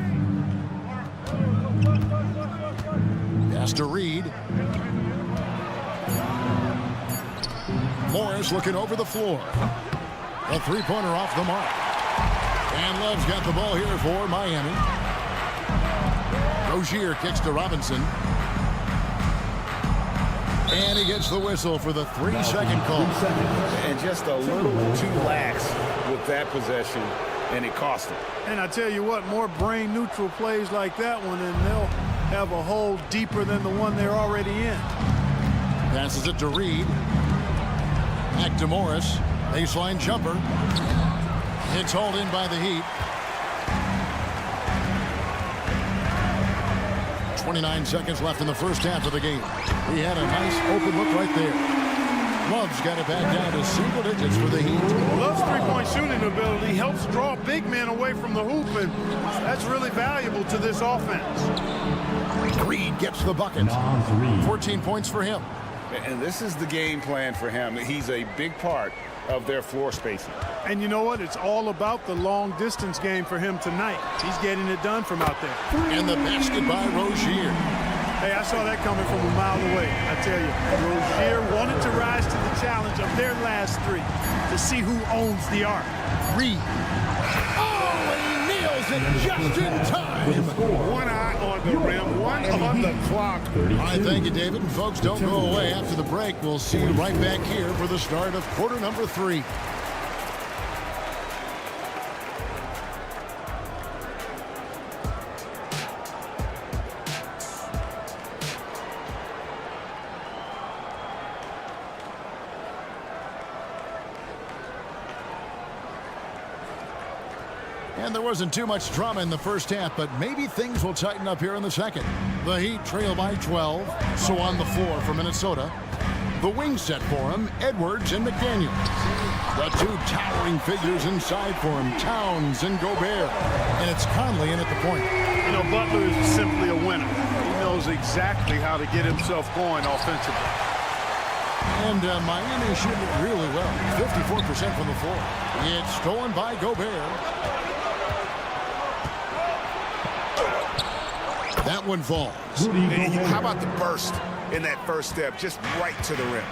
Pass to Reed. Morris looking over the floor. A three-pointer off the mark. And Love's got the ball here for Miami. Rozier kicks to Robinson. And he gets the whistle for the 3-second call. And just a little too lax with that possession, and it cost him. And I tell you what, more brain-neutral plays like that one, and they'll have a hole deeper than the one they're already in. Passes it to Reed. Back to Morris. Baseline jumper. It's hauled in by the Heat. 29 seconds left in the first half of the game. He had a nice open look right there. Love's got it back down to single digits for the Heat. Love's three-point shooting ability helps draw big men away from the hoop, and that's really valuable to this offense. Reed gets the bucket. 14 points for him. And this is the game plan for him. He's a big part of their floor spacing. And you know what? It's all about the long-distance game for him tonight. He's getting it done from out there. And the basket by Rozier. Hey, I saw that coming from a mile away. I tell you, Rozier wanted to rise to the challenge of their last three to see who owns the arc. Reed. Oh, he nails it just in time. One eye on the rim, one on the clock. I thank you, David. And folks, don't go away. After the break, we'll see you right back here for the start of quarter number 3. And there wasn't too much drama in the first half, but maybe things will tighten up here in the second. The Heat trail by 12. So on the floor for Minnesota. The wing set for him, Edwards and McDaniel. The two towering figures inside for him, Towns and Gobert. And it's Conley in at the point. You know, Butler is simply a winner. He knows exactly how to get himself going offensively. And Miami shooting it really well. 54% from the floor. It's stolen by Gobert. That one falls. How about the burst in that first step, just right to the rim?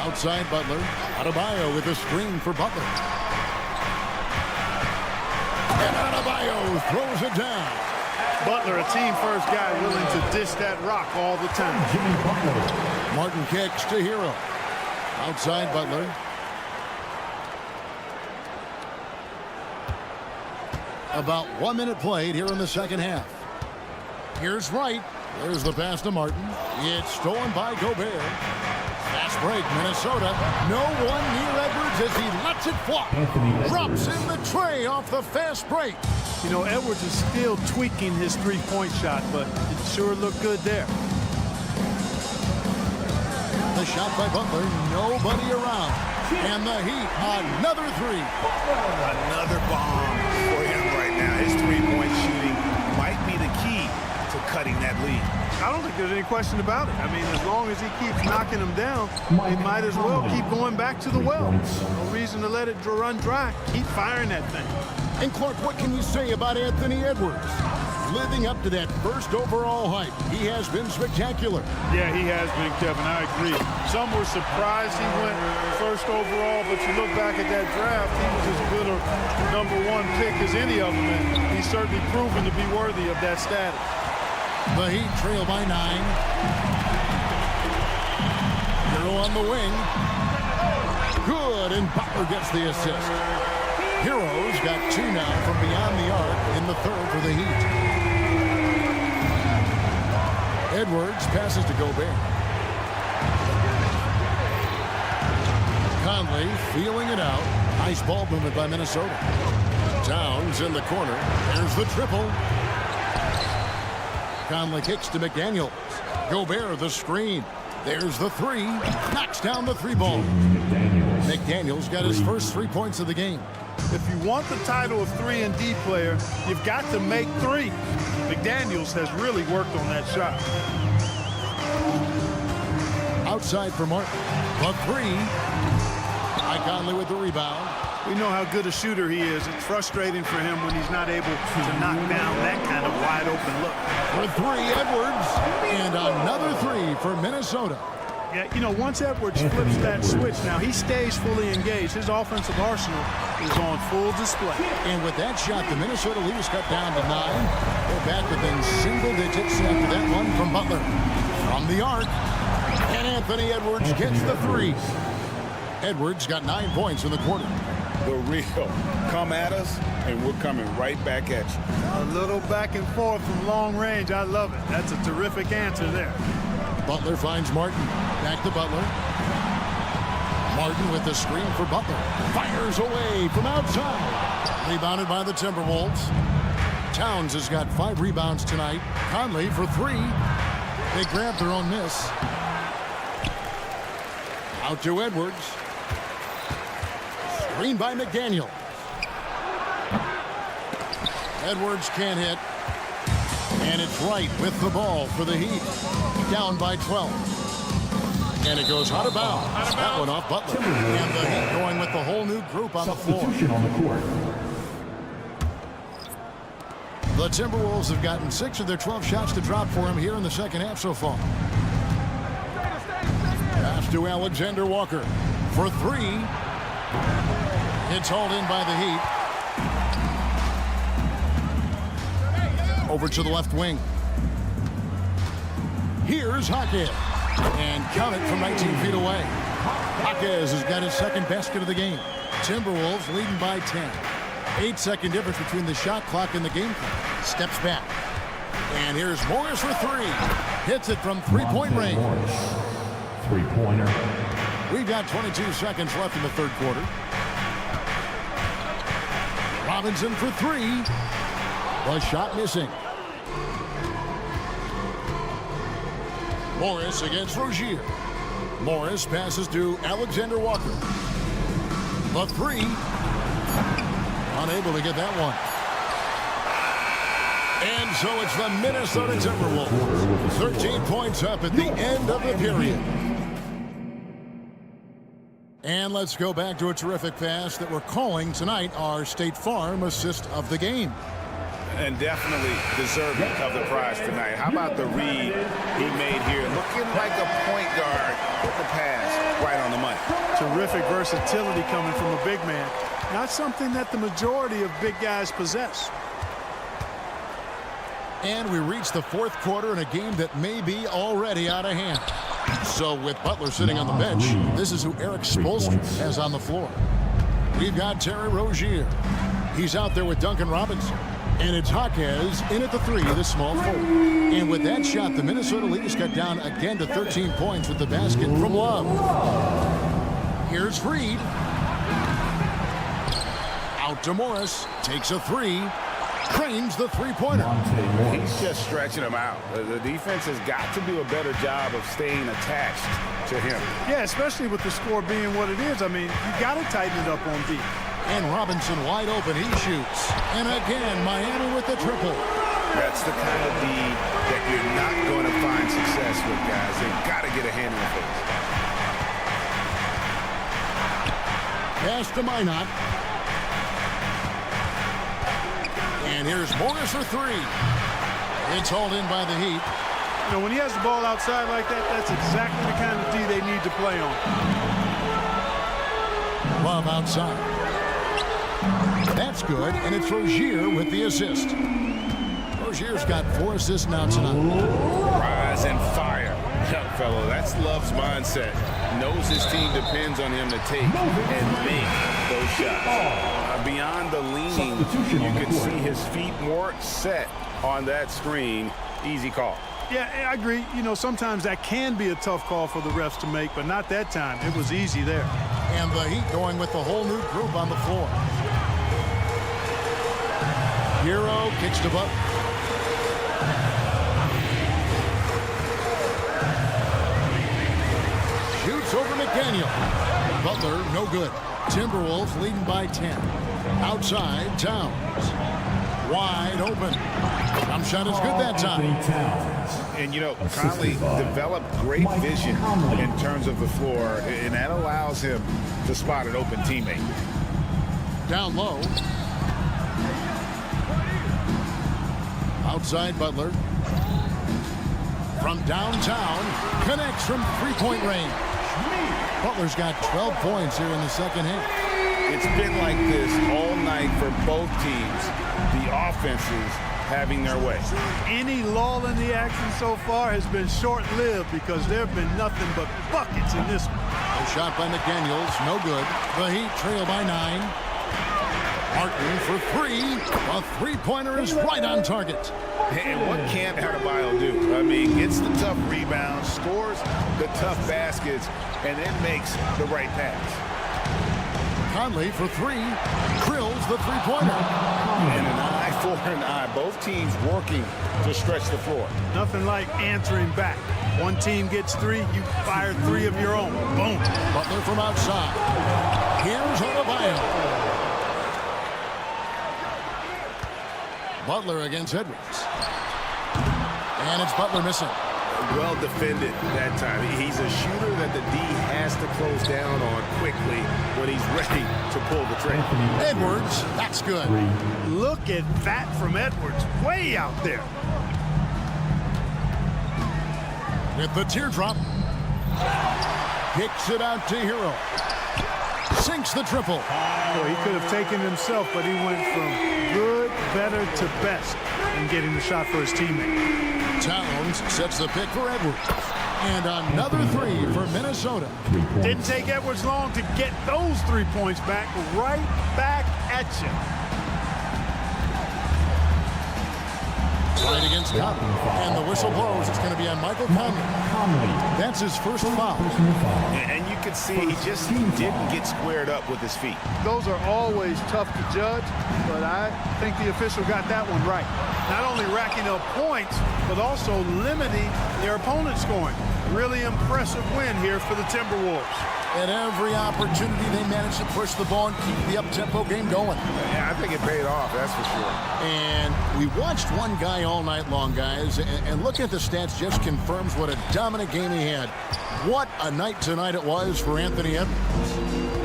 Outside Butler. Adebayo with a screen for Butler. And Adebayo throws it down. Butler, a team-first guy willing to dish that rock all the time. Martin kicks to Hero. Outside Butler. About 1 minute played here in the second half. Here's Wright. There's the pass to Martin. It's stolen by Gobert. Fast break, Minnesota. No one near Edwards as he lets it fly. Drops in the tray off the fast break. You know, Edwards is still tweaking his three-point shot, but it sure looked good there. The shot by Butler. Nobody around. And the Heat, another three. Another bomb for him right now. His three-point shooting might be the key to cutting that lead. I don't think there's any question about it. I mean, as long as he keeps knocking them down, they might as well keep going back to the well. No reason to let it run dry. Keep firing that thing. And Clark, what can you say about Anthony Edwards? Living up to that first overall hype. He has been spectacular. Yeah, he has been, Kevin. I agree. Some were surprised he went first overall, but you look back at that draft, he was as good a #1 pick as any of them, and he's certainly proven to be worthy of that status. The Heat trail by 9. Hero on the wing. Good, and Butler gets the assist. Hero's got 2 now from beyond the arc in the third for the Heat. Edwards passes to Gobert. Conley feeling it out. Nice ball movement by Minnesota. Towns in the corner. There's the triple. Conley kicks to McDaniels. Gobert the screen. There's the 3. Knocks down the 3 ball. McDaniels got his first 3 points of the game. If you want the title of 3-and-D player, you've got to make 3. McDaniels has really worked on that shot. Outside for Martin. The 3. Conley with the rebound. We know how good a shooter he is. It's frustrating for him when he's not able to knock down that kind of wide open look. For 3, Edwards. And another 3 for Minnesota. Yeah, you know, once Edwards flips that switch, now he stays fully engaged. His offensive arsenal is on full display. And with that shot, the Minnesota Leafs cut down to 9. They're back within single digits after that one from Butler. From the arc, and Anthony Edwards gets the 3. Edwards got 9 points in the quarter. The real come at us, and we're coming right back at you. A little back and forth from long range. I love it. That's a terrific answer there. Butler finds Martin. Back to Butler. Martin with the screen for Butler. Fires away from outside. Rebounded by the Timberwolves. Towns has got 5 rebounds tonight. Conley for 3. They grab their own miss. Out to Edwards. Screen by McDaniel. Edwards can't hit. And it's Wright with the ball for the Heat. Down by 12. And it goes out of bounds. That one off Butler. And the Heat going with the whole new group on the floor. On the court. The Timberwolves have gotten 6 of their 12 shots to drop for him here in the second half so far. Pass to Alexander Walker for 3. It's hauled in by the Heat. Over to the left wing. Here's Jaquez. And count it from 19 feet away. Jaquez has got his second basket of the game. Timberwolves leading by 10. 8-second difference between the shot clock and the game clock. Steps back. And here's Morris for 3. Hits it from three-point range. Three-pointer. We've got 22 seconds left in the third quarter. Robinson for 3. The shot missing. Morris against Rozier. Morris passes to Alexander Walker. The 3. Unable to get that one. And so it's the Minnesota Timberwolves. 13 points up at the end of the period. And let's go back to a terrific pass that we're calling tonight our State Farm assist of the game. And definitely deserving of the prize tonight. How about the read he made here? Looking like a point guard. Put the pass right on the money. Terrific versatility coming from a big man. Not something that the majority of big guys possess. And we reach the fourth quarter in a game that may be already out of hand. So with Butler sitting on the bench, this is who Eric Spoelstra has on the floor. We've got Terry Rozier. He's out there with Duncan Robinson. And it's Jaquez in at the 3, the small forward. And with that shot, the Minnesota Leafs got down again to 13 points with the basket from Love. Here's Reed. Out to Morris. Takes a 3. Cranes the three-pointer. He's just stretching him out. The defense has got to do a better job of staying attached to him. Yeah, especially with the score being what it is. I mean, you got to tighten it up on D. And Robinson wide open. He shoots. And again, Miami with the triple. That's the kind of D that you're not going to find success with, guys. They've got to get a hand in the face. Pass to Minot. And here's Morris for 3. It's hauled in by the Heat. You know, when he has the ball outside like that, that's exactly the kind of D they need to play on. Love outside. That's good, and it's Rozier with the assist. Rozier's got 4 assists now tonight. Rise and fire. Young fellow, that's Love's mindset. Knows his team depends on him to take and make those shots. Beyond the leaning, you can see his feet more set on that screen. Easy call. Yeah, I agree. You know, sometimes that can be a tough call for the refs to make, but not that time. It was easy there. And the Heat going with the whole new group on the floor. Hero kicks to Butler. Shoots over McDaniel. Butler, no good. Timberwolves leading by 10. Outside, Towns. Wide open. Jump shot is good that time. And, you know, Conley developed great vision in terms of the floor, and that allows him to spot an open teammate. Down low. Outside Butler. from downtown, connects from three-point range. Butler's got 12 points here in the second half. It's been like this all night for both teams. The offenses having their way. Any lull in the action so far has been short-lived because there have been nothing but buckets in this one. A shot by McDaniels, no good. The Heat trail by 9. Martin for 3. A three-pointer is right on target. And what can't Adebayo do? I mean, gets the tough rebounds, scores the tough baskets, and then makes the right pass. Conley for 3. Drills the three-pointer. And an eye for an eye. Both teams working to stretch the floor. Nothing like answering back. One team gets 3, you fire 3 of your own. Boom. Butler from outside. Here's Adebayo. Butler against Edwards. And it's Butler missing. Well defended that time. He's a shooter that the D has to close down on quickly when he's ready to pull the trigger. Edwards, that's good. Look at that from Edwards, way out there. With the teardrop. Kicks it out to Hero. Sinks the triple. Well, he could have taken himself, but he went from good, better to best in getting the shot for his teammate. Towns sets the pick for Edwards. And another 3 for Minnesota. Didn't take Edwards long to get those 3 points back, right back at you. Right against Conley. And the whistle blows. It's going to be on Michael Conley. That's his first foul. And you can see he just didn't get squared up with his feet. Those are always tough to judge, but I think the official got that one right. Not only racking up points, but also limiting their opponent's scoring. Really impressive win here for the Timberwolves. At every opportunity, they managed to push the ball and keep the up-tempo game going. Yeah, I think it paid off, that's for sure. And we watched one guy all night long, guys, and looking at the stats just confirms what a dominant game he had. What a night tonight it was for Anthony Edwards.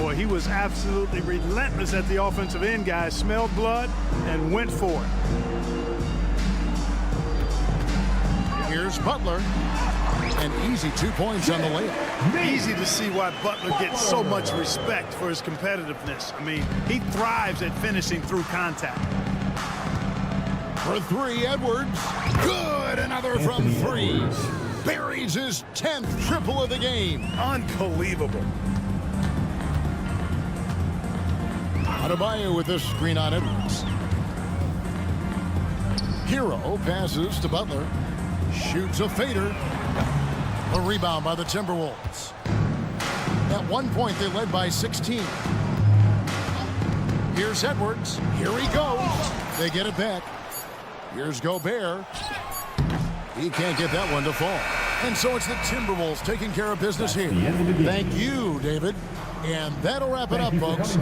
Boy, he was absolutely relentless at the offensive end, guys. Smelled blood and went for it. Here's Butler. An easy 2 points on the layup. Easy to see why Butler gets so much respect for his competitiveness. I mean, he thrives at finishing through contact. For 3, Edwards. Good, another from 3. Buries his 10th triple of the game. Unbelievable. Adebayo with this screen on Edwards. Hero passes to Butler. Shoots a fader. A rebound by the Timberwolves. At one point, they led by 16. Here's Edwards. Here he goes. They get it back. Here's Gobert. He can't get that one to fall. And so it's the Timberwolves taking care of business here. Thank you, David. And that'll wrap it up, folks.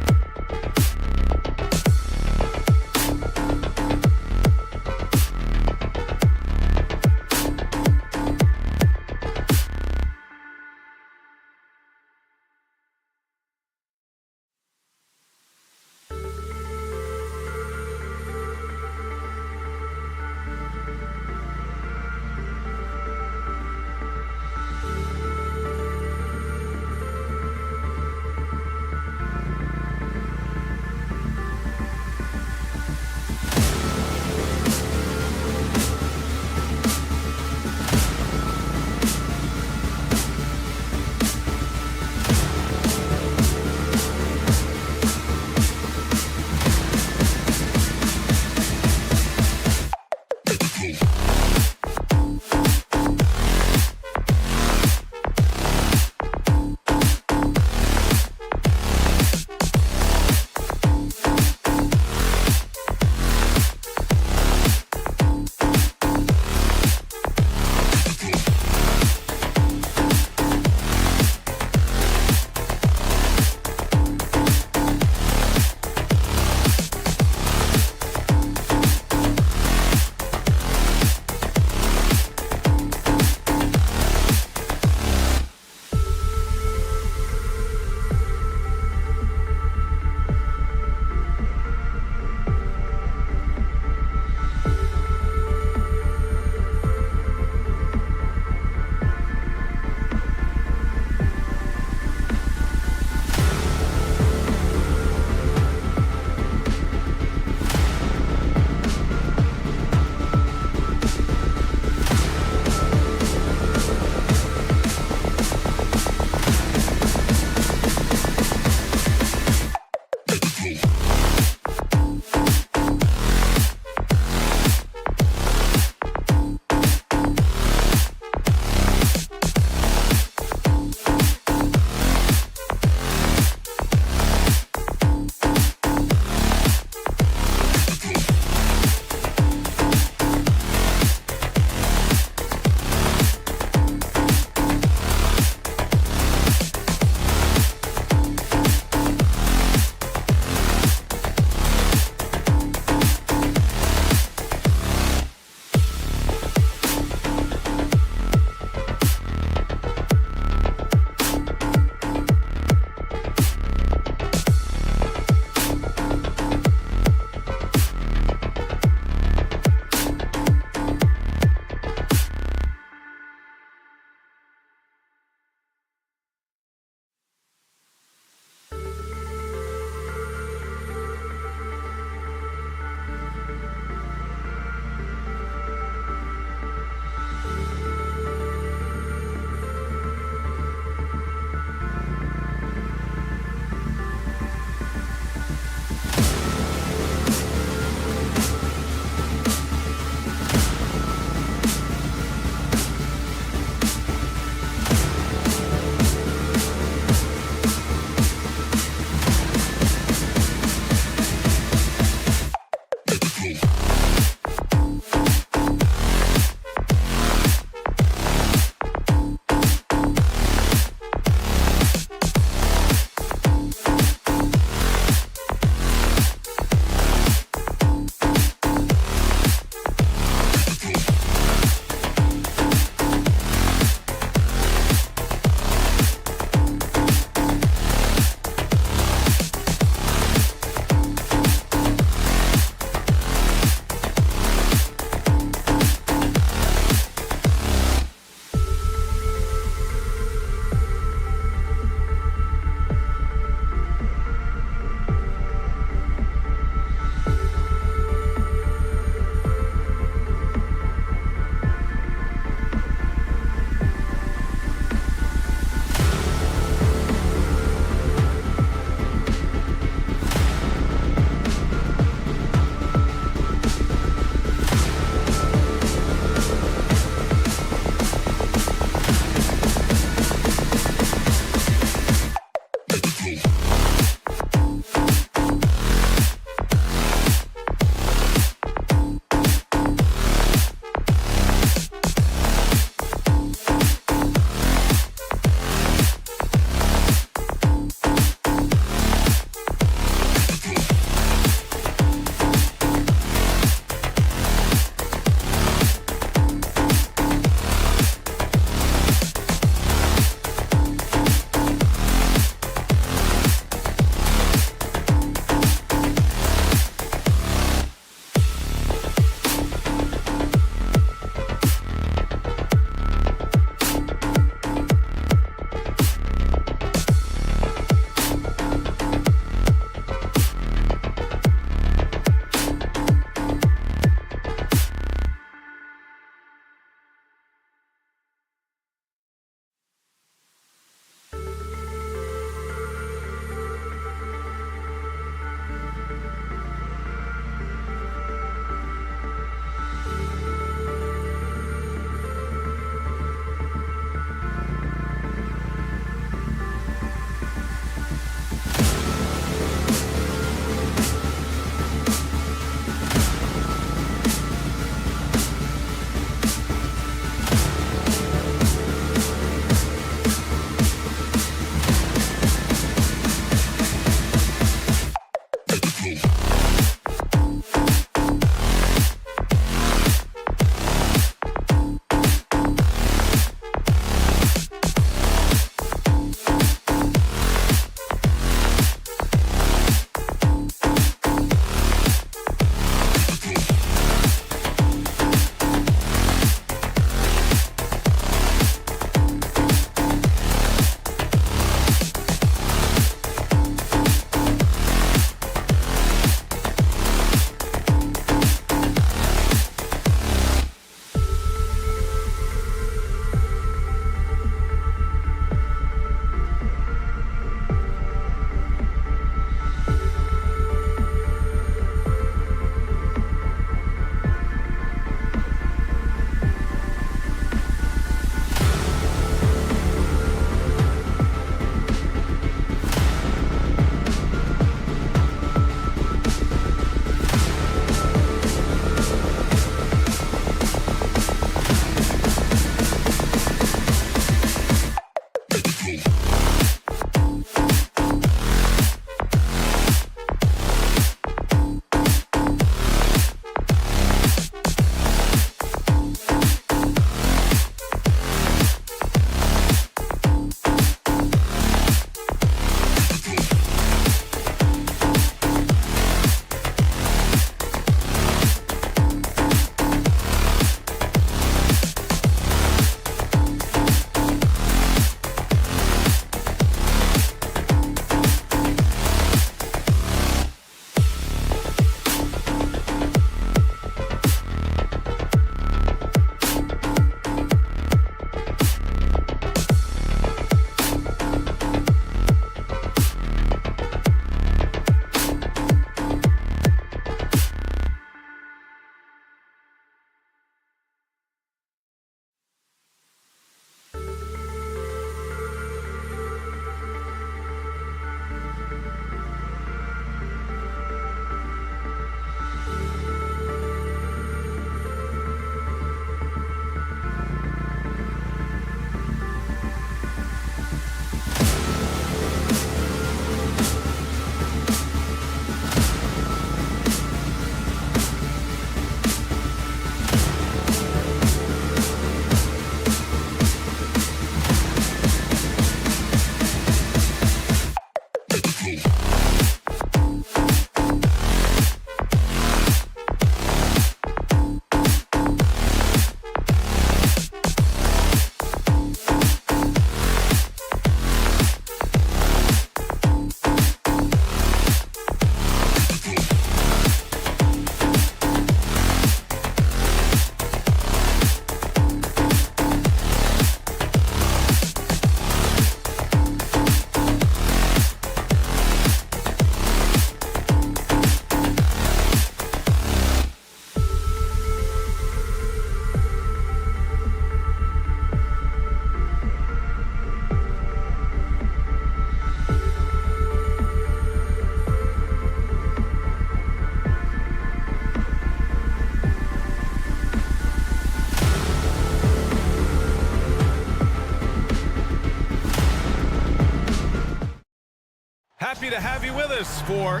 Happy to have you with us for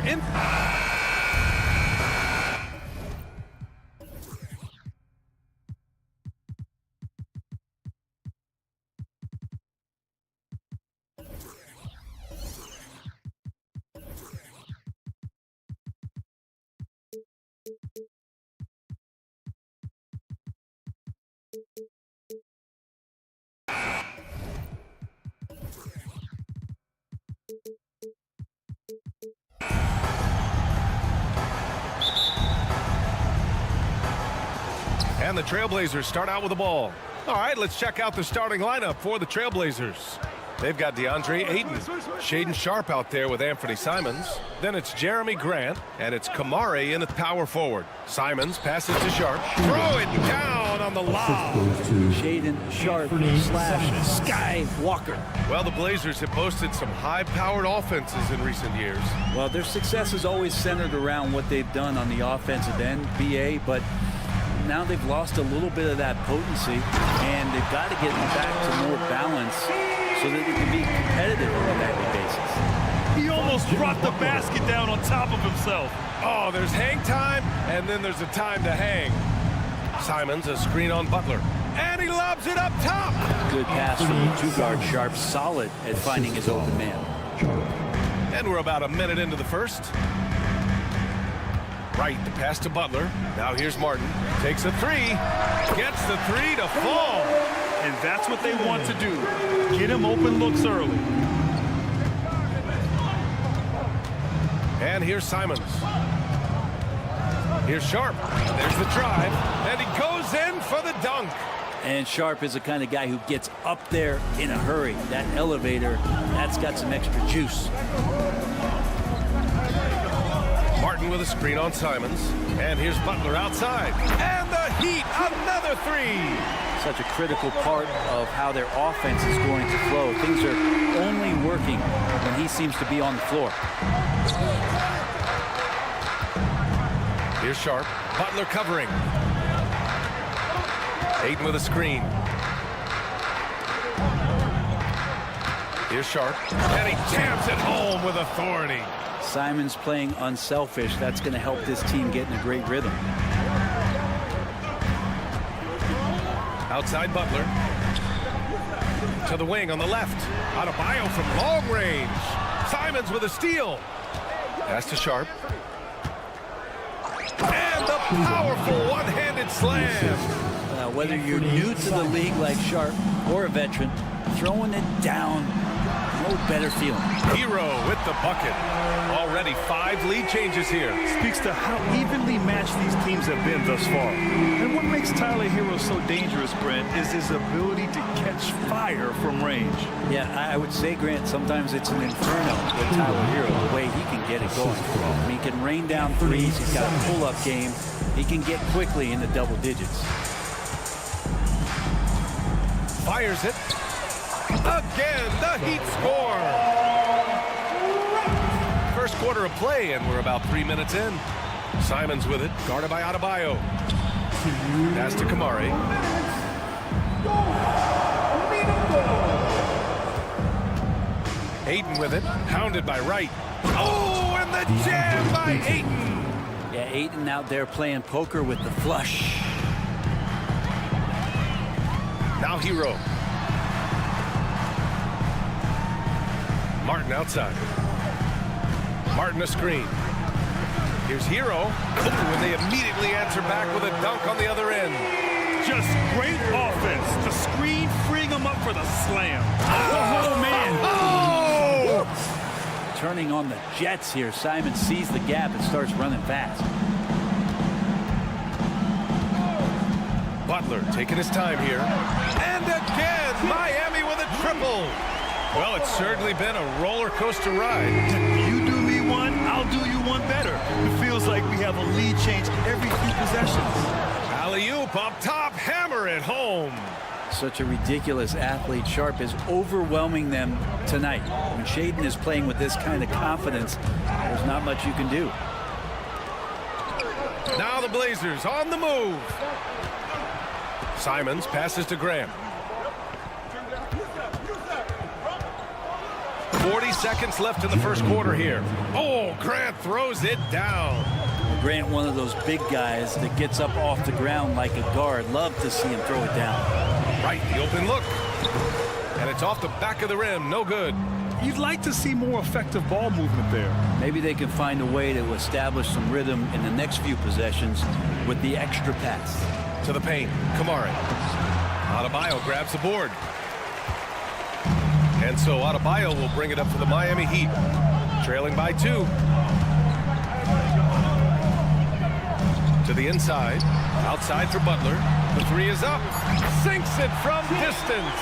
And the Trailblazers start out with the ball. All right, let's check out the starting lineup for the Trailblazers. They've got DeAndre Ayton, Shaedon Sharpe out there with Anthony Simons. Then it's Jeremy Grant, and it's Kamari in at power forward. Simons passes to Sharpe. Throw it down on the lob. Shaedon Sharpe / Sky Walker. Well, the Blazers have boasted some high-powered offenses in recent years. Well, their success is always centered around what they've done on the offensive end, BA, but now they've lost a little bit of that potency, and they've got to get back to more balance so that they can be competitive on a daily basis. He almost brought the basket down on top of himself. Oh, there's hang time, and then there's a time to hang. Simons, a screen on Butler, and he lobs it up top. Good pass from the two-guard Sharpe, solid at finding his open man. And we're about a minute into the first. Right, the pass to Butler. Now here's Martin. Takes a three. Gets the three to fall. And that's what they want to do. Get him open looks early. And here's Simons. Here's Sharpe. There's the drive. And he goes in for the dunk. And Sharpe is the kind of guy who gets up there in a hurry. That elevator, that's got some extra juice. Martin with a screen on Simons. And here's Butler outside. And the Heat, another three. Such a critical part of how their offense is going to flow. Things are only working when he seems to be on the floor. Here's Sharpe. Butler covering. Ayton with a screen. Here's Sharpe. And he jams it home with authority. Simons playing unselfish. That's going to help this team get in a great rhythm. Outside Butler. To the wing on the left. Adebayo from long range. Simons with a steal. Pass to Sharpe. And the powerful one-handed slam. Whether you're new to the league like Sharpe or a veteran, throwing it down, no better feeling. Hero with the bucket. Already 5 lead changes here. Speaks to how evenly matched these teams have been thus far. And what makes Tyler Hero so dangerous, Brent, is his ability to catch fire from range. Yeah, I would say, Grant, sometimes it's an inferno with Tyler Hero, the way he can get it going. I mean, he can rain down threes. He's got a pull-up game. He can get quickly in the double digits. Fires it. Again, the Heat score. First quarter of play, and we're about 3 minutes in. Simons with it, guarded by Adebayo. Pass to Kamari. Ayton with it, pounded by Wright. Oh, and the jam by Ayton. Yeah, Ayton out there playing poker with the flush. Now Hero. Martin outside. Martin a screen. Here's Hero. Oh, and they immediately answer back with a dunk on the other end. Just great offense. The screen freeing him up for the slam. Oh, man. Oh! Turning on the Jets here. Simon sees the gap and starts running fast. Butler taking his time here. And again, Miami with a triple. Well, it's certainly been a roller coaster ride. You do me one, I'll do you one better. It feels like we have a lead change every few possessions. Alley-oop up top, hammer it home. Such a ridiculous athlete. Sharpe is overwhelming them tonight. When Shaedon is playing with this kind of confidence, there's not much you can do. Now the Blazers on the move. Simons passes to Graham. 4 40 seconds left in the first quarter here. Oh, Grant throws it down. Grant, one of those big guys that gets up off the ground like a guard. Love to see him throw it down. Right, the open look. And it's off the back of the rim. No good. You'd like to see more effective ball movement there. Maybe they can find a way to establish some rhythm in the next few possessions with the extra pass. To the paint, Kamari. Adebayo grabs the board. And so Adebayo will bring it up for the Miami Heat. Trailing by 2. To the inside. Outside for Butler. The 3 is up. Sinks it from distance.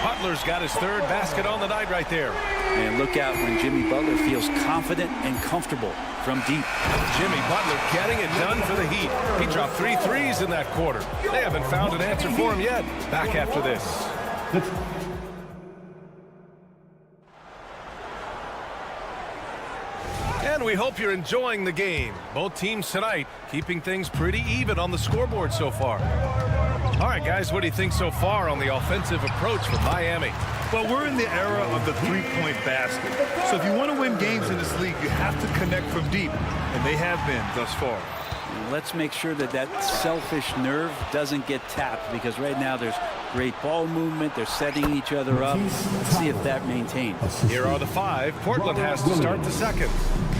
Butler's got his 3rd basket on the night right there. And look out when Jimmy Butler feels confident and comfortable from deep. Jimmy Butler getting it done for the Heat. He dropped 3 threes in that quarter. They haven't found an answer for him yet. Back after this. And we hope you're enjoying the game. Both teams tonight keeping things pretty even on the scoreboard so far. All right, guys, what do you think so far on the offensive approach for Miami? Well, we're in the era of the three-point basket. So if you want to win games in this league, you have to connect from deep, and they have been thus far. Let's make sure that that selfish nerve doesn't get tapped, because right now there's great ball movement. They're setting each other up. Let's see if that maintains. Here are the 5. Portland has to start the second.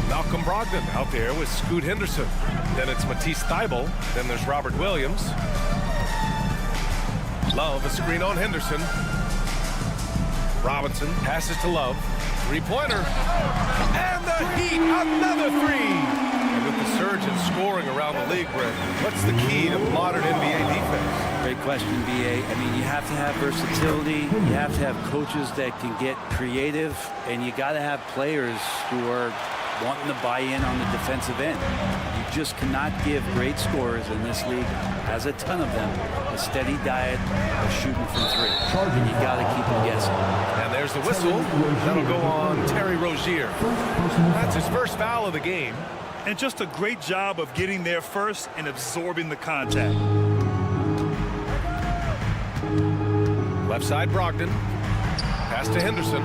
Malcolm Brogdon out there with Scoot Henderson. Then it's Matisse Thybulle. Then there's Robert Williams. Love, a screen on Henderson. Robinson passes to Love. 3-pointer. And the Heat, another 3. And with the surge in scoring around the league, Brent, what's the key to modern NBA defense? Great question, B.A. I mean, you have to have versatility. You have to have coaches that can get creative. And you got to have players who are wanting to buy in on the defensive end. You just cannot give great scorers in this league, has a ton of them, a steady diet of shooting from 3. And you got to keep them guessing. And there's the whistle. That'll go on Terry Rozier. That's his first foul of the game. And just a great job of getting there first and absorbing the contact. Left side, Brogdon. Pass to Henderson.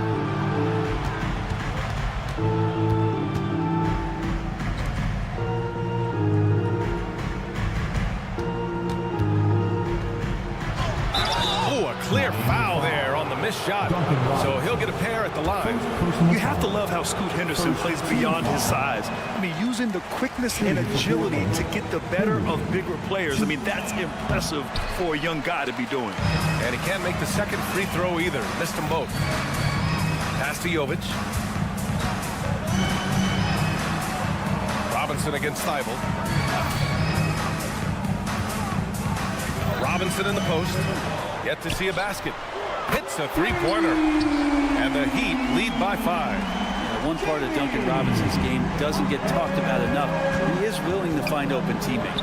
Clear foul there on the missed shot. So he'll get a pair at the line. You have to love how Scoot Henderson plays beyond his size. I mean, using the quickness and agility to get the better of bigger players. I mean, that's impressive for a young guy to be doing. And he can't make the second free throw either. Missed them both. Pass to Jovic. Robinson against Thybulle. Robinson in the post. Yet to see a basket. Hits a 3-pointer. And the Heat lead by 5. One part of Duncan Robinson's game doesn't get talked about enough. He is willing to find open teammates.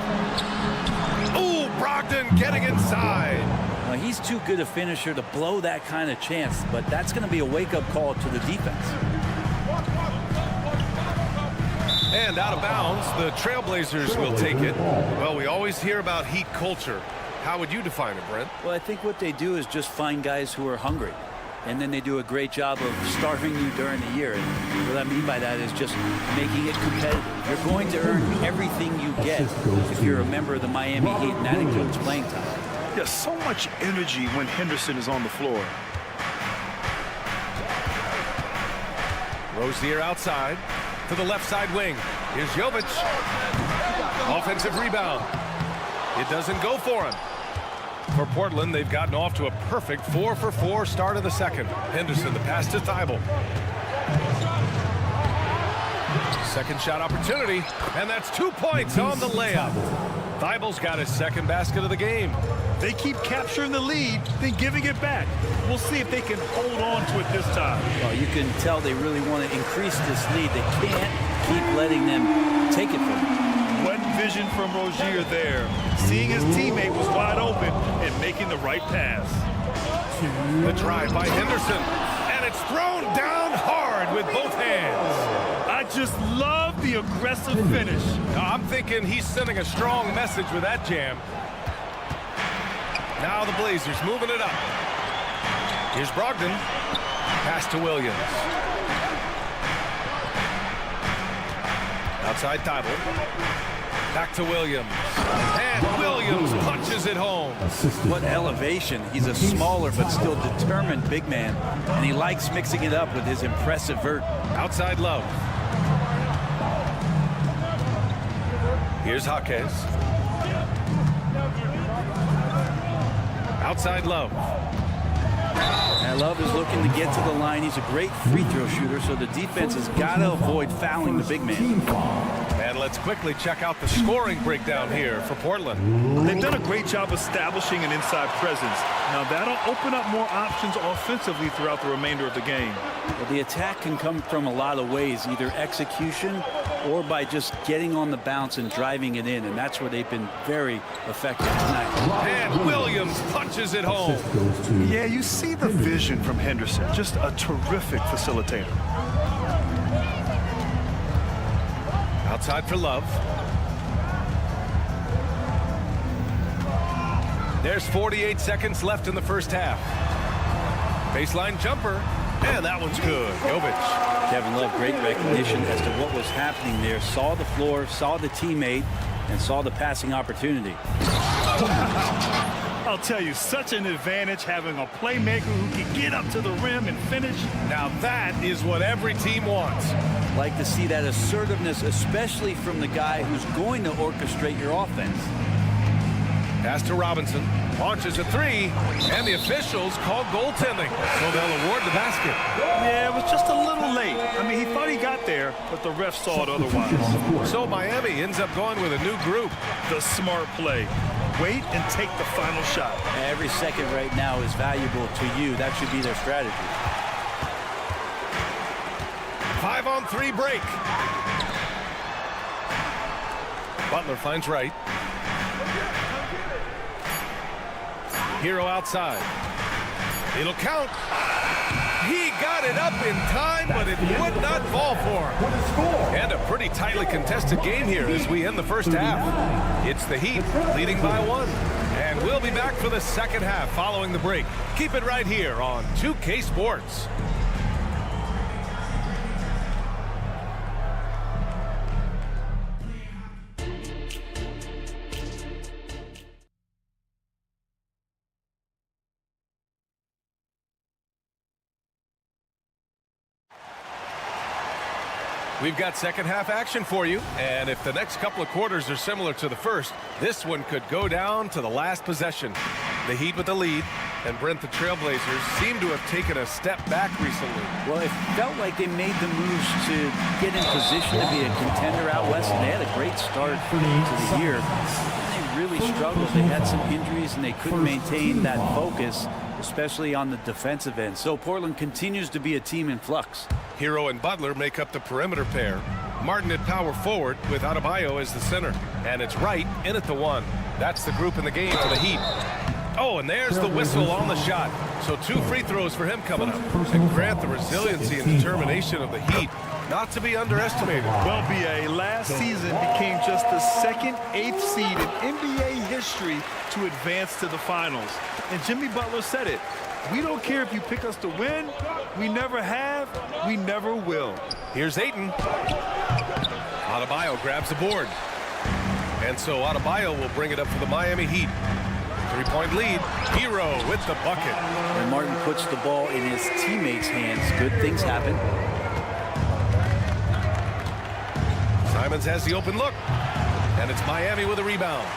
Oh, Brogdon getting inside. Now, he's too good a finisher to blow that kind of chance, but that's going to be a wake-up call to the defense. And out of bounds, the Trailblazers will take it. Well, we always hear about Heat culture. How would you define it, Brent? Well, I think what they do is just find guys who are hungry. And then they do a great job of starving you during the year. And what I mean by that is just making it competitive. You're going to earn everything you get if you're a member of the Miami Heat, and that includes playing time. There's so much energy when Henderson is on the floor. Rozier outside to the left side wing. Here's Jovic. Offensive rebound. It doesn't go for him. For Portland, they've gotten off to a perfect 4-for-4 start of the second. Henderson, the pass to Thybulle. Second shot opportunity, and that's 2 points on the layup. Thybulle's got his second basket of the game. They keep capturing the lead, then giving it back. We'll see if they can hold on to it this time. Well, you can tell they really want to increase this lead. They can't keep letting them take it from them. What vision from Rozier there. Seeing his teammate was wide open and making the right pass. The drive by Henderson, and it's thrown down hard with both hands. I just love the aggressive finish. I'm thinking he's sending a strong message with that jam. Now the Blazers moving it up. Here's Brogdon. Pass to Williams. Outside Thibault. Back to Williams. And Williams punches it home. What elevation. He's a smaller but still determined big man. And he likes mixing it up with his impressive vert. Outside Love. Here's Jaquez. Outside Love. And Love is looking to get to the line. He's a great free throw shooter, so the defense has got to avoid fouling the big man. And let's quickly check out the scoring breakdown here for Portland. They've done a great job establishing an inside presence. Now that'll open up more options offensively throughout the remainder of the game. Well, the attack can come from a lot of ways, either execution or by just getting on the bounce and driving it in, and that's where they've been very effective tonight. And Williams punches it home. Yeah, you see the vision from Henderson. Just a terrific facilitator. Outside for Love. There's 48 seconds left in the first half. Baseline jumper. And that one's good. Jovic. Kevin Love, great recognition as to what was happening there. Saw the floor, saw the teammate, and saw the passing opportunity. I'll tell you, such an advantage having a playmaker who can get up to the rim and finish. Now that is what every team wants. Like to see that assertiveness, especially from the guy who's going to orchestrate your offense. Pass to Robinson. Launches a three, and the officials call goaltending, so they'll award the basket. Yeah, it was just a little late. I mean, he thought he got there, but the ref saw it otherwise. So Miami ends up going with a new group. The smart play. Wait and take the final shot. Every second right now is valuable to you. That should be their strategy. 5-on-3 break. Butler finds Wright. Hero outside. It'll count. He got it up in time, but it would not fall for him. And a pretty tightly contested game here as we end the first half. It's the Heat leading by 1. And we'll be back for the second half following the break. Keep it right here on 2K Sports. We've got second half action for you, and if the next couple of quarters are similar to the first, this one could go down to the last possession. The Heat with the lead, and Brent, the Trailblazers seem to have taken a step back recently. Well, it felt like they made the moves to get in position to be a contender out west, and they had a great start to the year. They really struggled. They had some injuries, and they couldn't maintain that focus, especially on the defensive end. So Portland continues to be a team in flux. Hero and Butler make up the perimeter pair. Martin at power forward with Adebayo as the center. And it's Wright in at the 1. That's the group in the game for the Heat. Oh, and there's the whistle on the shot. So 2 free throws for him coming up. And Grant, the resiliency and determination of the Heat, not to be underestimated. Well, BA, last season became just the second 8th seed in NBA history to advance to the finals. And Jimmy Butler said it. We don't care if you pick us to win. We never have. We never will. Here's Ayton. Adebayo grabs the board. And so Adebayo will bring it up for the Miami Heat. 3-point lead. Hero with the bucket. When Martin puts the ball in his teammates' hands, good things happen. Simons has the open look. And it's Miami with a rebound.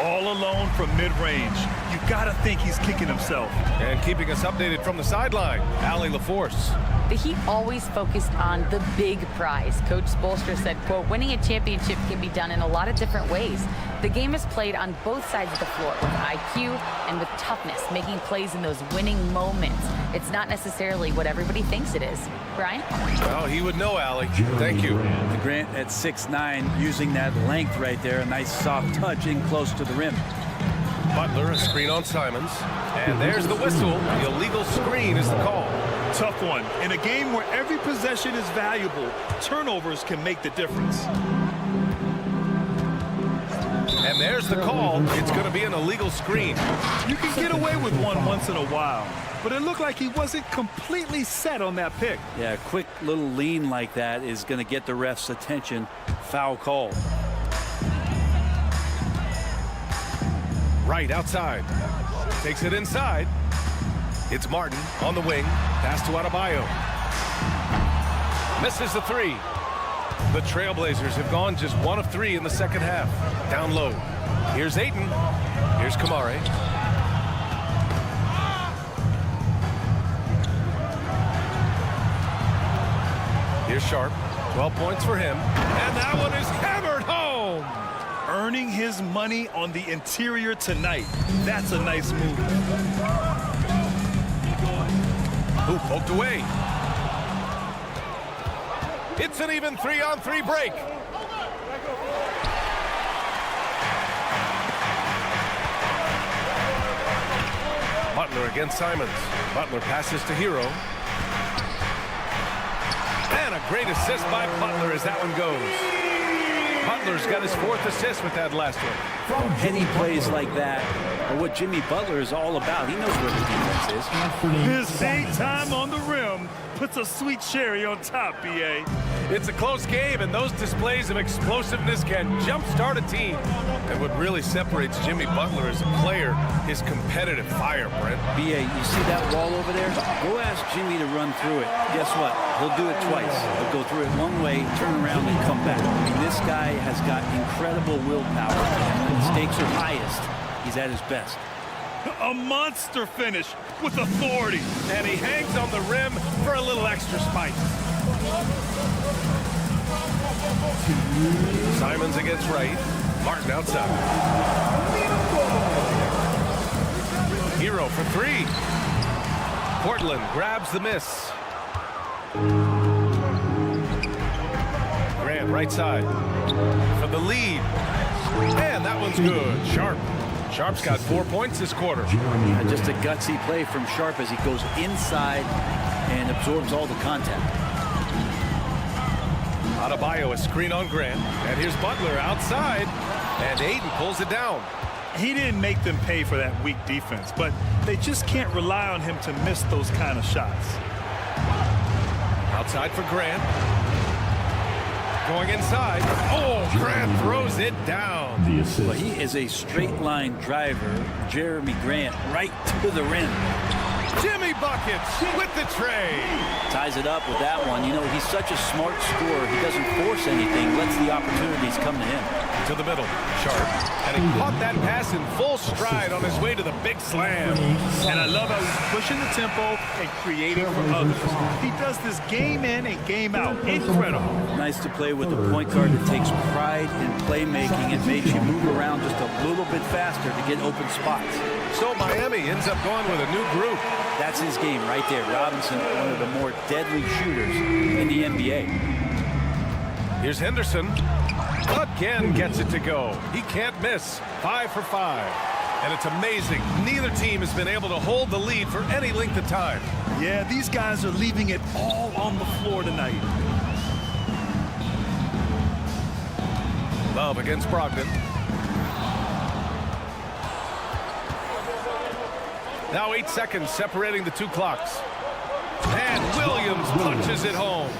All alone from mid-range. You gotta think he's kicking himself. And keeping us updated from the sideline, Allie LaForce. The Heat always focused on the big prize. Coach Spoelstra said, quote, winning a championship can be done in a lot of different ways. The game is played on both sides of the floor with IQ and with toughness, making plays in those winning moments. It's not necessarily what everybody thinks it is. Brian? Well, he would know, Allie. Thank you. Grant at 6'9", using that length right there. A nice soft touch in close to the rim. Butler, a screen on Simons. And there's the whistle. The illegal screen is the call. Tough one. In a game where every possession is valuable, turnovers can make the difference. And there's the call. It's going to be an illegal screen. You can get away with one once in a while, but it looked like he wasn't completely set on that pick. Yeah, a quick little lean like that is going to get the ref's attention. Foul call. Right outside. Takes it inside. It's Martin on the wing. Pass to Adebayo. Misses the three. The Trailblazers have gone just 1 of 3 in the second half. Down low. Here's Ayton. Here's Kamare. Here's Sharp. 12 points for him. And that one is hammered home. Earning his money on the interior tonight. That's a nice move. Who poked away. It's an even 3-on-3 break. Butler against Simons. Butler passes to Hero. And a great assist by Butler as that one goes. Butler's got his 4th assist with that last one. Penny plays like that are what Jimmy Butler is all about. He knows where the defense is. His daytime on the rim puts a sweet cherry on top, B.A. It's a close game, and those displays of explosiveness can jumpstart a team. And what really separates Jimmy Butler as a player is competitive fire, Brent. B.A., you see that wall over there? Go ask Jimmy to run through it. Guess what? He'll do it twice. He'll go through it one way, turn around, and come back. I mean, this guy has got incredible willpower. And when the stakes are highest, he's at his best. A monster finish with authority. And he hangs on the rim for a little extra spice. Simons against Wright. Martin outside. Hero for 3. Portland grabs the miss. Grant right side for the lead. And that one's good. Sharp. Sharp's got 4 points this quarter. Just a gutsy play from Sharp as he goes inside and absorbs all the contact. Adebayo, a screen on Grant. And here's Butler outside. And Ayton pulls it down. He didn't make them pay for that weak defense, but they just can't rely on him to miss those kind of shots. Outside for Grant. Going inside. Oh, Grant throws it down. Well, he is a straight line driver. Jeremy Grant right to the rim. Jimmy buckets with the tray. Ties it up with that one. You know, he's such a smart scorer. He doesn't force anything, lets the opportunities come to him. To the middle. Sharp. And he caught that pass in full stride on his way to the big slam. And I love how he's pushing the tempo and creating for others. He does this game in and game out. Incredible. Nice to play with a point guard that takes pride in playmaking and makes you move around just a little bit faster to get open spots. So Miami ends up going with a new group. That's his game right there. Robinson, one of the more deadly shooters in the NBA. Here's Henderson. Again gets it to go. He can't miss. 5 for 5. And it's amazing. Neither team has been able to hold the lead for any length of time. Yeah, these guys are leaving it all on the floor tonight. Love against Brogdon. Now 8 seconds separating the 2 clocks. And Williams punches it home.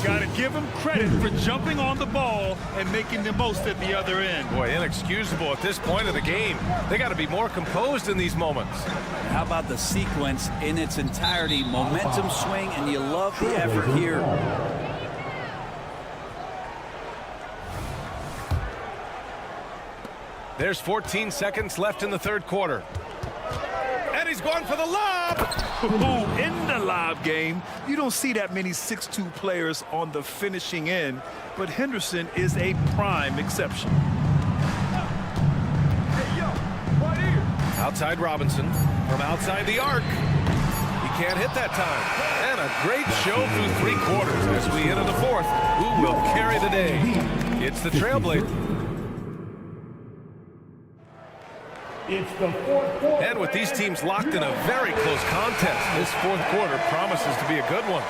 Got to give him credit for jumping on the ball and making the most at the other end. Boy, inexcusable at this point of the game. They got to be more composed in these moments. How about the sequence in its entirety? Momentum swing, and you love the effort here. There's 14 seconds left in the 3rd quarter. And he's going for the lob. Ooh, in the lob game, you don't see that many 6'2" players on the finishing end, but Henderson is a prime exception. Outside Robinson from outside the arc. He can't hit that time. And a great show through 3 quarters as we enter the 4th. Who will carry the day? It's the Trailblazers. It's the 4th quarter. And with these teams locked in a very close contest, this 4th quarter promises to be a good one.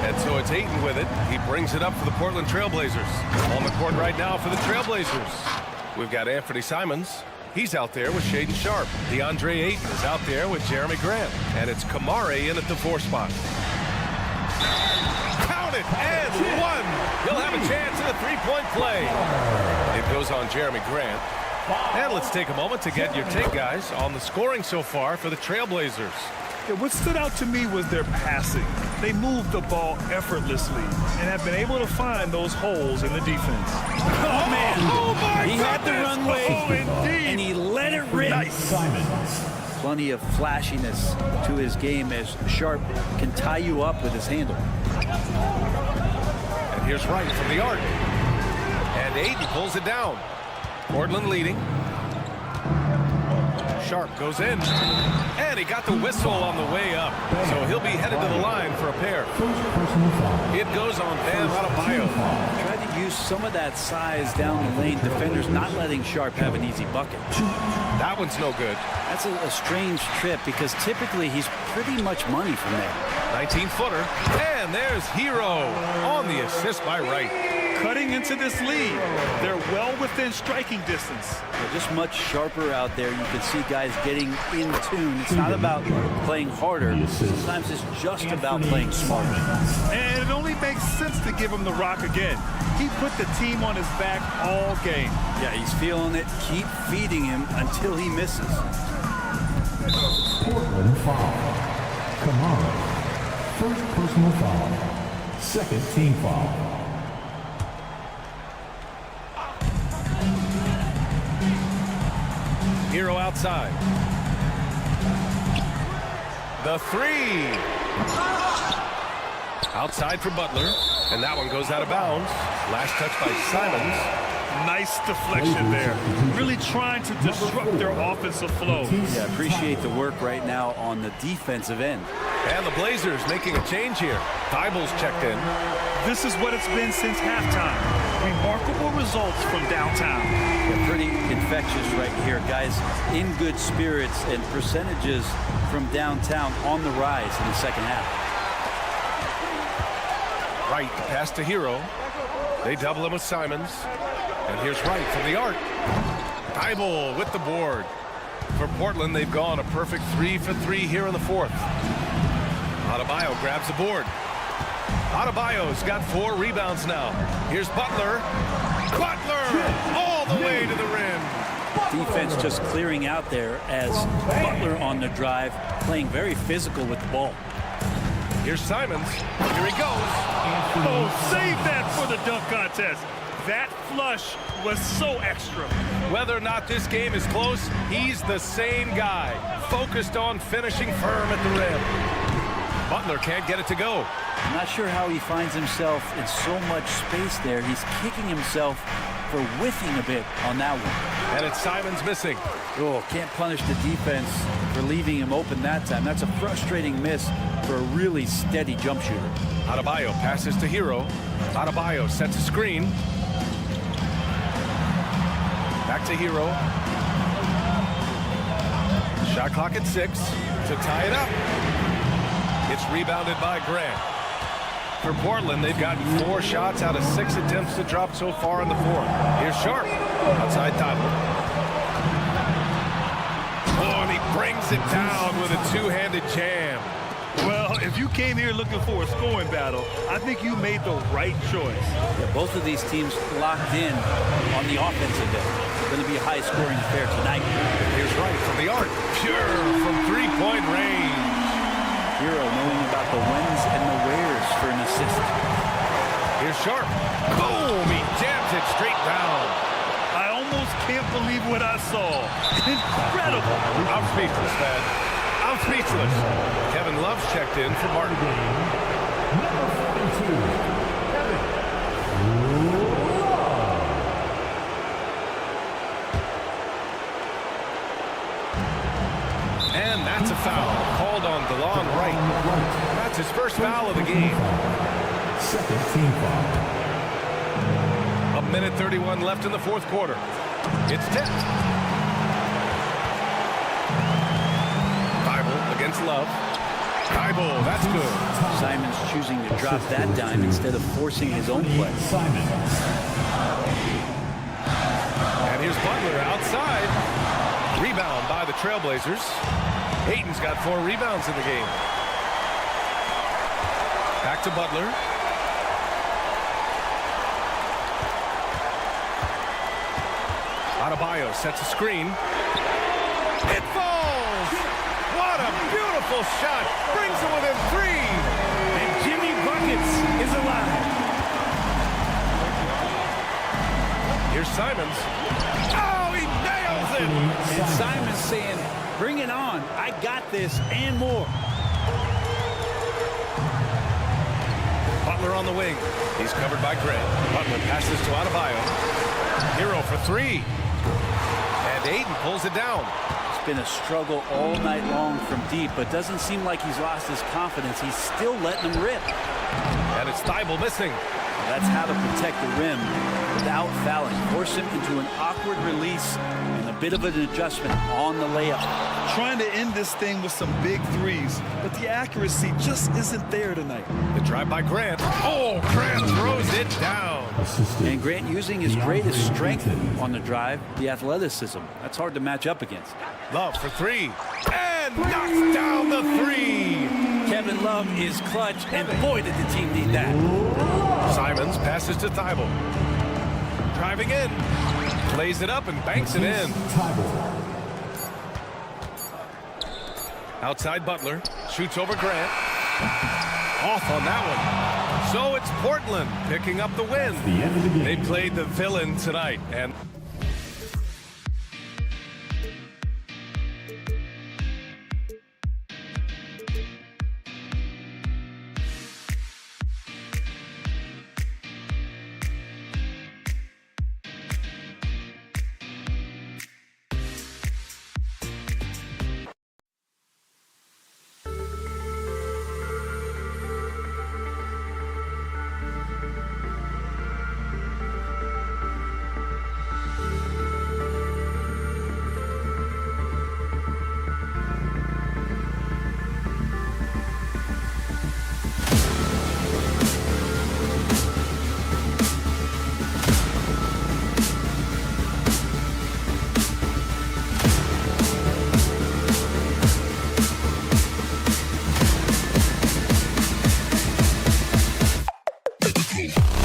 And so it's Ayton with it. He brings it up for the Portland Trailblazers. On the court right now for the Trailblazers, we've got Anthony Simons. He's out there with Shaden Sharp. DeAndre Ayton is out there with Jeremy Grant. And it's Kamare in at the 4 spot. Count it, and one. He'll have a chance at a 3-point play. It goes on Jeremy Grant. And let's take a moment to get your take, guys, on the scoring so far for the Trailblazers. Yeah, what stood out to me was their passing. They moved the ball effortlessly and have been able to find those holes in the defense. Oh, man. Oh, my He had the runway, Oh, indeed. and he let it rip. Nice. Plenty of flashiness to his game as Sharp can tie you up with his handle. And here's Wright from the arc. And Ayton pulls it down. Portland leading. Sharp goes in. And he got the whistle on the way up. So he'll be headed to the line for a pair. It goes on Bam Adebayo. Tried to use some of that size down the lane. Defenders not letting Sharp have an easy bucket. That one's no good. That's a strange trip because typically he's pretty much money from there. 19-footer. And there's Hero on the assist by Wright. Cutting into this lead. They're well within striking distance. They're just much sharper out there. You can see guys getting in tune. It's not about playing harder. Sometimes it's just about playing smarter. And it only makes sense to give him the rock again. He put the team on his back all game. Yeah, he's feeling it. Keep feeding him until he misses. Portland foul. Kamara. First personal foul. Second team foul. Hero outside. The 3. Outside for Butler. And that one goes out of bounds. Last touch by Simons. Nice deflection there. Really trying to disrupt their offensive flow. Yeah, appreciate the work right now on the defensive end. And the Blazers making a change here. Thibault's checked in. This is what it's been since halftime. Remarkable results from downtown. They're pretty infectious right here. Guys in good spirits and percentages from downtown on the rise in the second half. Wright pass to Hero. They double him with Simons. And here's Wright from the arc. Thibault with the board. For Portland, they've gone a perfect 3 for 3 here in the 4th. Adebayo grabs the board. Adebayo's got 4 rebounds now. Here's Butler. Butler all the way to the rim. Defense just clearing out there as Butler on the drive, playing very physical with the ball. Here's Simons. Here he goes. Oh, save that for the dunk contest. That flush was so extra. Whether or not this game is close, he's the same guy, focused on finishing firm at the rim. Butler can't get it to go. I'm not sure how he finds himself in so much space there. He's kicking himself for whiffing a bit on that one. And it's Simons missing. Oh, can't punish the defense for leaving him open that time. That's a frustrating miss for a really steady jump shooter. Adebayo passes to Hero. Adebayo sets a screen. Back to Hero. Shot clock at 6 to tie it up. It's rebounded by Grant. For Portland, they've gotten 4 shots out of 6 attempts to drop so far in the 4th. Here's Sharp. Outside Thibault. Oh, and he brings it down with a 2-handed jam. Well, if you came here looking for a scoring battle, I think you made the right choice. Yeah, both of these teams locked in on the offensive end. It's going to be a high-scoring affair tonight. Here's Wright from the arc. Pure from 3-point range. Hero knowing about the whens and the wheres for an assist. Here's Sharp. Boom! He jams it straight down. I almost can't believe what I saw. Incredible. I'm speechless, man. I'm speechless. Kevin Love's checked in for Martin. And that's a foul called on DeLon Wright. That's his first foul of the game. Second team foul. 1:31 left in the 4th quarter. It's tipped. Thibault against Love. Thibault, that's good. Simons choosing to drop that dime instead of forcing his own play. And here's Butler outside. down by the Trailblazers. Ayton's got 4 rebounds in the game. Back to Butler. Adebayo sets a screen. It falls! What a beautiful shot! Brings it within 3! And Jimmy Buckets is alive. Here's Simons. Oh, he nails it! And Simons saying, bring it on. I got this and more. Butler on the wing. He's covered by Grant. Butler passes to Adebayo. Hero for 3. And Ayton pulls it down. It's been a struggle all night long from deep, but doesn't seem like he's lost his confidence. He's still letting them rip. And it's Thibault missing. That's how to protect the rim without fouling. Force him into an awkward release and a bit of an adjustment on the layup. Trying to end this thing with some big threes, but the accuracy just isn't there tonight. The drive by Grant. Oh, Grant throws it down. And Grant using his greatest strength on the drive, the athleticism. That's hard to match up against. Love for 3. And knocks down the 3. Kevin Love is clutch, and boy, did the team need that. Simons passes to Thibault. Driving in. Plays it up and banks it in. Outside Butler. Shoots over Grant. Off on that one. So it's Portland picking up the win. They played the villain tonight. And Cool.